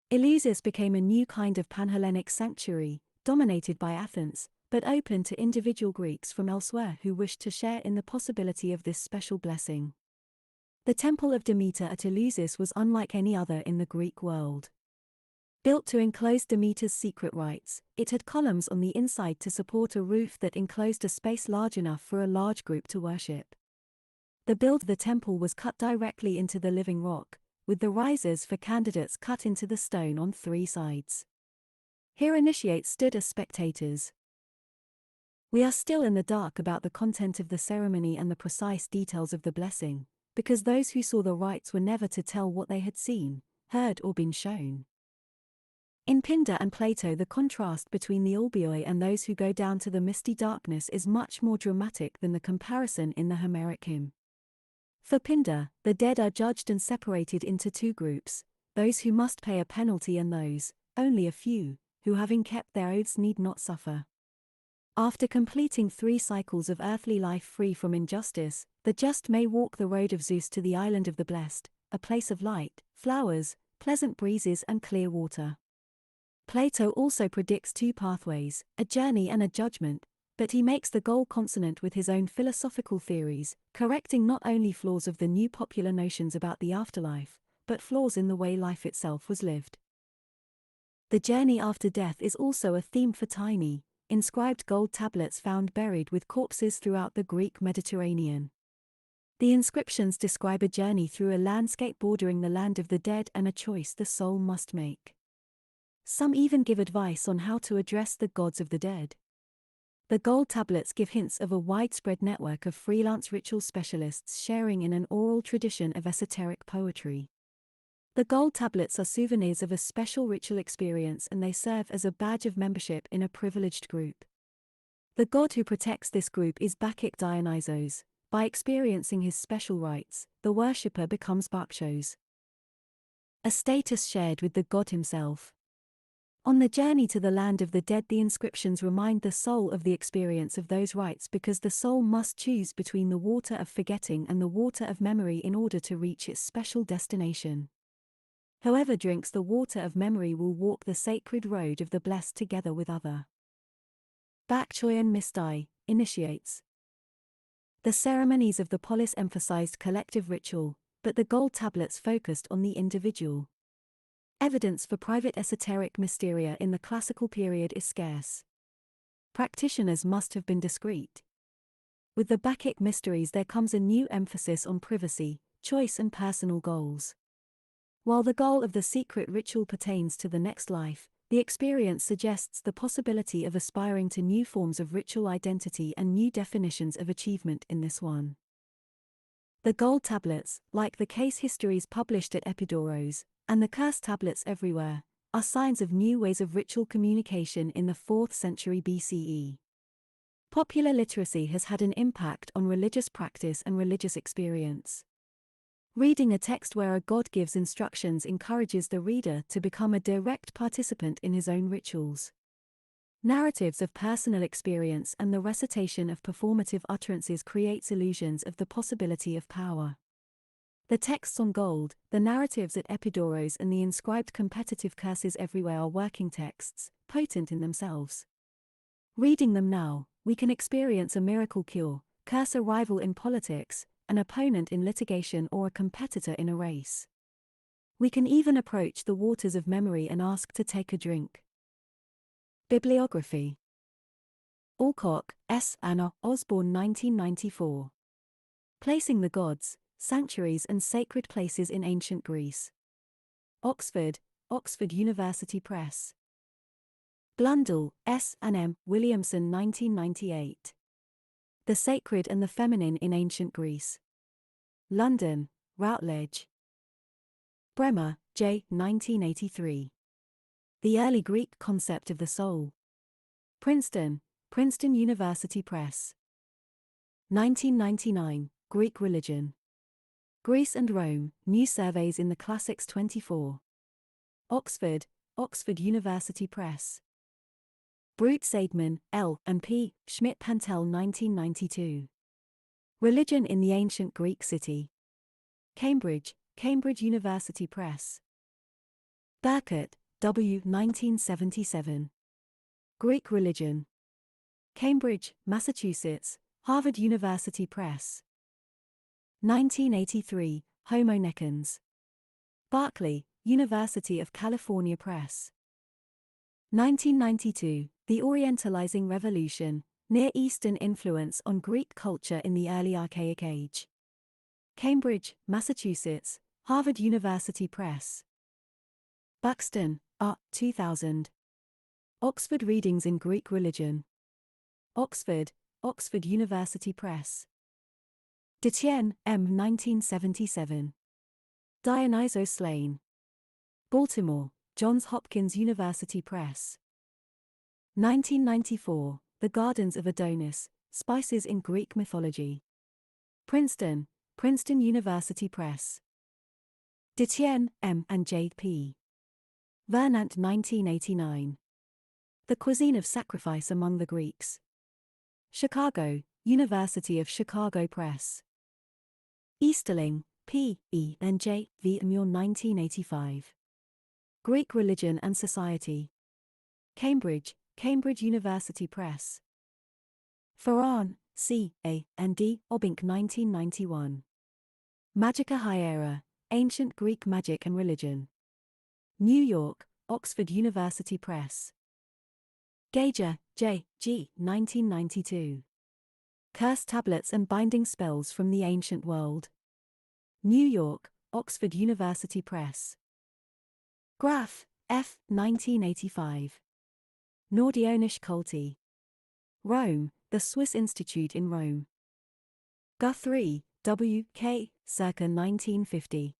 Eleusis became a new kind of Panhellenic sanctuary, dominated by Athens, but open to individual Greeks from elsewhere who wished to share in the possibility of this special blessing. The Temple of Demeter at Eleusis was unlike any other in the Greek world. Built to enclose Demeter's secret rites, it had columns on the inside to support a roof that enclosed a space large enough for a large group to worship. The build of the temple was cut directly into the living rock, with the risers for candidates cut into the stone on 3 sides. Here initiates stood as spectators. We are still in the dark about the content of the ceremony and the precise details of the blessing, because those who saw the rites were never to tell what they had seen, heard or been shown. In Pindar and Plato, the contrast between the Olbioi and those who go down to the misty darkness is much more dramatic than the comparison in the Homeric hymn. For Pindar, the dead are judged and separated into 2 groups, those who must pay a penalty and those, only a few, who having kept their oaths need not suffer. After completing 3 cycles of earthly life free from injustice, the just may walk the road of Zeus to the island of the blessed, a place of light, flowers, pleasant breezes and clear water. Plato also predicts 2 pathways, a journey and a judgment, but he makes the goal consonant with his own philosophical theories, correcting not only flaws of the new popular notions about the afterlife, but flaws in the way life itself was lived. The journey after death is also a theme for tiny, inscribed gold tablets found buried with corpses throughout the Greek Mediterranean. The inscriptions describe a journey through a landscape bordering the land of the dead and a choice the soul must make. Some even give advice on how to address the gods of the dead. The gold tablets give hints of a widespread network of freelance ritual specialists sharing in an oral tradition of esoteric poetry. The gold tablets are souvenirs of a special ritual experience and they serve as a badge of membership in a privileged group. The god who protects this group is Bacchic Dionysos. By experiencing his special rites, the worshipper becomes Bacchos, a status shared with the god himself. On the journey to the land of the dead, the inscriptions remind the soul of the experience of those rites because the soul must choose between the water of forgetting and the water of memory in order to reach its special destination. Whoever drinks the water of memory will walk the sacred road of the blessed together with other. Bacchoi and Mistai, initiates. The ceremonies of the Polis emphasized collective ritual, but the gold tablets focused on the individual. Evidence for private esoteric mysteria in the classical period is scarce. Practitioners must have been discreet. With the Bacchic mysteries there comes a new emphasis on privacy, choice and personal goals. While the goal of the secret ritual pertains to the next life, the experience suggests the possibility of aspiring to new forms of ritual identity and new definitions of achievement in this one. The gold tablets, like the case histories published at Epidaurus, and the curse tablets everywhere, are signs of new ways of ritual communication in the 4th century BCE. Popular literacy has had an impact on religious practice and religious experience. Reading a text where a god gives instructions encourages the reader to become a direct participant in his own rituals. Narratives of personal experience and the recitation of performative utterances creates illusions of the possibility of power. The texts on gold, the narratives at Epidaurus and the inscribed competitive curses everywhere are working texts, potent in themselves. Reading them now, we can experience a miracle cure, curse a rival in politics, an opponent in litigation or a competitor in a race. We can even approach the waters of memory and ask to take a drink. Bibliography. Alcock, S. Anna, Osborne 1994. Placing the Gods, Sanctuaries and Sacred Places in Ancient Greece. Oxford, Oxford University Press. Blundell, S. and M. Williamson 1998. The Sacred and the Feminine in Ancient Greece. London, Routledge. Bremer, J. 1983. The Early Greek Concept of the Soul. Princeton, Princeton University Press. 1999, Greek Religion. Greece and Rome, New Surveys in the Classics 24. Oxford, Oxford University Press. Brute Seidman, L. and P. Schmidt-Pantel 1992. Religion in the Ancient Greek City. Cambridge, Cambridge University Press. Burkett, W. 1977. Greek Religion. Cambridge, Massachusetts, Harvard University Press. 1983, Homo Necans. Berkeley, University of California Press. 1992, The Orientalizing Revolution, Near Eastern Influence on Greek Culture in the Early Archaic Age. Cambridge, Massachusetts, Harvard University Press. Buxton, R. 2000. Oxford Readings in Greek Religion. Oxford, Oxford University Press. Detienne, M. 1977. Dionysos Slain. Baltimore, Johns Hopkins University Press. 1994, The Gardens of Adonis, Spices in Greek Mythology. Princeton, Princeton University Press. Detienne, M. and J. P. Vernant 1989. The Cuisine of Sacrifice Among the Greeks. Chicago, University of Chicago Press. Easterling, P. E. and J. V. Muir 1985. Greek Religion and Society. Cambridge, Cambridge University Press. Farran, C. A. and D. Obink 1991. Magica Hiera, Ancient Greek Magic and Religion. New York, Oxford University Press. Gauger, J. G. 1992. Curse Tablets and Binding Spells from the Ancient World. New York, Oxford University Press. Graf, F. 1985. Nordionish Culti. Rome, The Swiss Institute in Rome. Guthrie, W. K. circa 1950.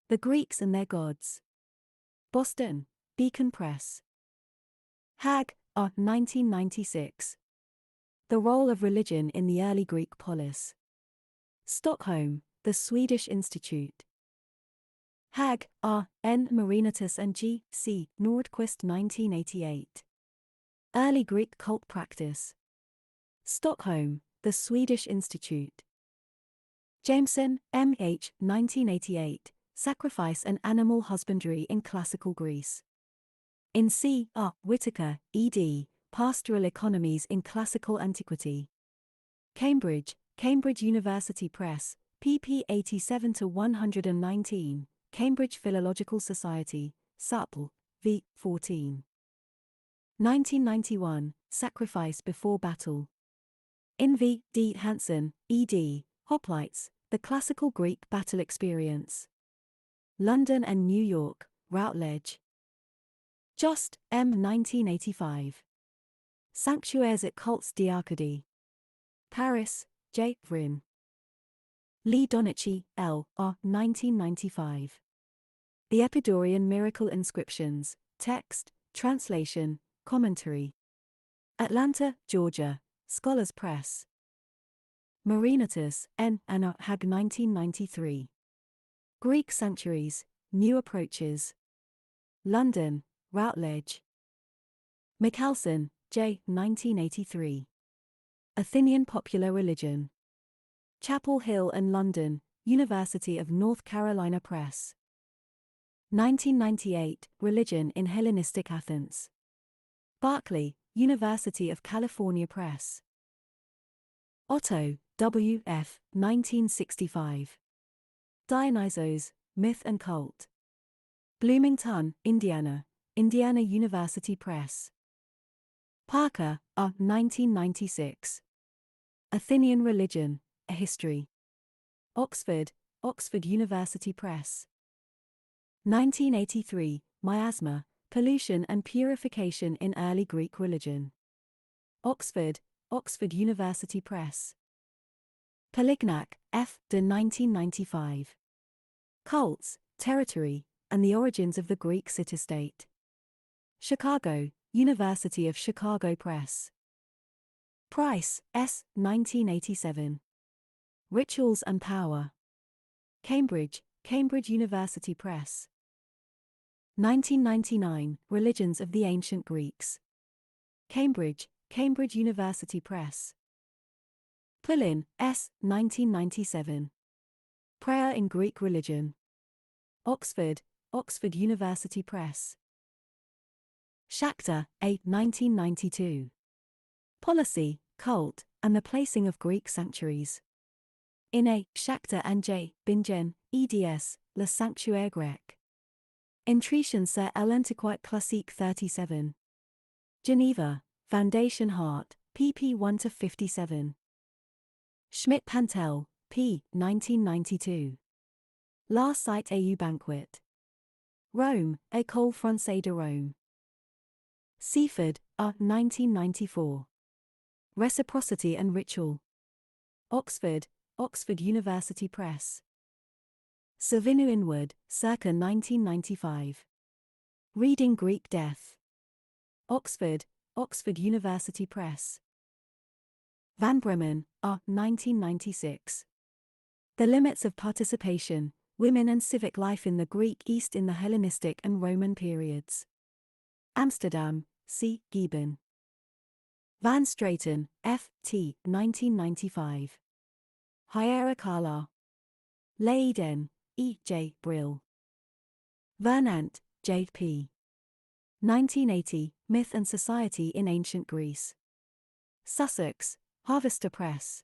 The Greeks and Their Gods. Boston, Beacon Press. Hag, R. 1996. The Role of Religion in the Early Greek Polis. Stockholm, The Swedish Institute. Hag, R. N. Marinatus and G. C. Nordquist 1988. Early Greek Cult Practice. Stockholm, The Swedish Institute. Jameson, M. H. 1988. Sacrifice and Animal Husbandry in Classical Greece. In C. R. Whitaker, ed., Pastoral Economies in Classical Antiquity. Cambridge, Cambridge University Press, pp. 87-119, Cambridge Philological Society, Supple, v. 14. 1991, Sacrifice Before Battle. In V. D. Hansen, ed., Hoplites, The Classical Greek Battle Experience. London and New York, Routledge. Just, M. 1985. Sanctuaires et Cultes d'Arcadie. Paris, J. Vrin. Lee Donici, L. R. 1995. The Epidaurian Miracle Inscriptions, Text, Translation, Commentary. Atlanta, Georgia, Scholars Press. Marinatus, N. Anna Hag 1993. Greek Sanctuaries, New Approaches. London, Routledge. Michelson, J. 1983. Athenian Popular Religion. Chapel Hill and London, University of North Carolina Press. 1998, Religion in Hellenistic Athens. Berkeley, University of California Press. Otto, W. F. 1965. Dionysos, Myth and Cult. Bloomington, Indiana, Indiana University Press. Parker, R. 1996. Athenian Religion, A History. Oxford, Oxford University Press. 1983, Miasma, Pollution and Purification in Early Greek Religion. Oxford, Oxford University Press. Polignac, F. de 1995. Cults, Territory, and the Origins of the Greek City-State. Chicago, University of Chicago Press. Price, S. 1987. Rituals and Power. Cambridge, Cambridge University Press. 1999, Religions of the Ancient Greeks. Cambridge, Cambridge University Press. Pullin, S. 1997. Prayer in Greek Religion. Oxford, Oxford University Press. Schachter, A. 1992. Policy, Cult, and the Placing of Greek Sanctuaries. In A. Schachter and J. Bingen, eds, Le Sanctuaire Grec. Intrition sur l'Antiquité Classique 37. Geneva, Foundation Hart, pp 1-57. Schmidt-Pantel, p. 1992. La Cite au Banquet. Rome, École Française de Rome. Seaford, R. 1994. Reciprocity and Ritual. Oxford, Oxford University Press. Savinu Inward, circa 1995. Reading Greek Death. Oxford, Oxford University Press. Van Bremen, R. 1996. The Limits of Participation, Women and Civic Life in the Greek East in the Hellenistic and Roman Periods. Amsterdam, C. Gieben. Van Straten, F. T. 1995. Hierarchala. Leiden, E. J. Brill. Vernant, J. P. 1980, Myth and Society in Ancient Greece. Sussex, Harvester Press.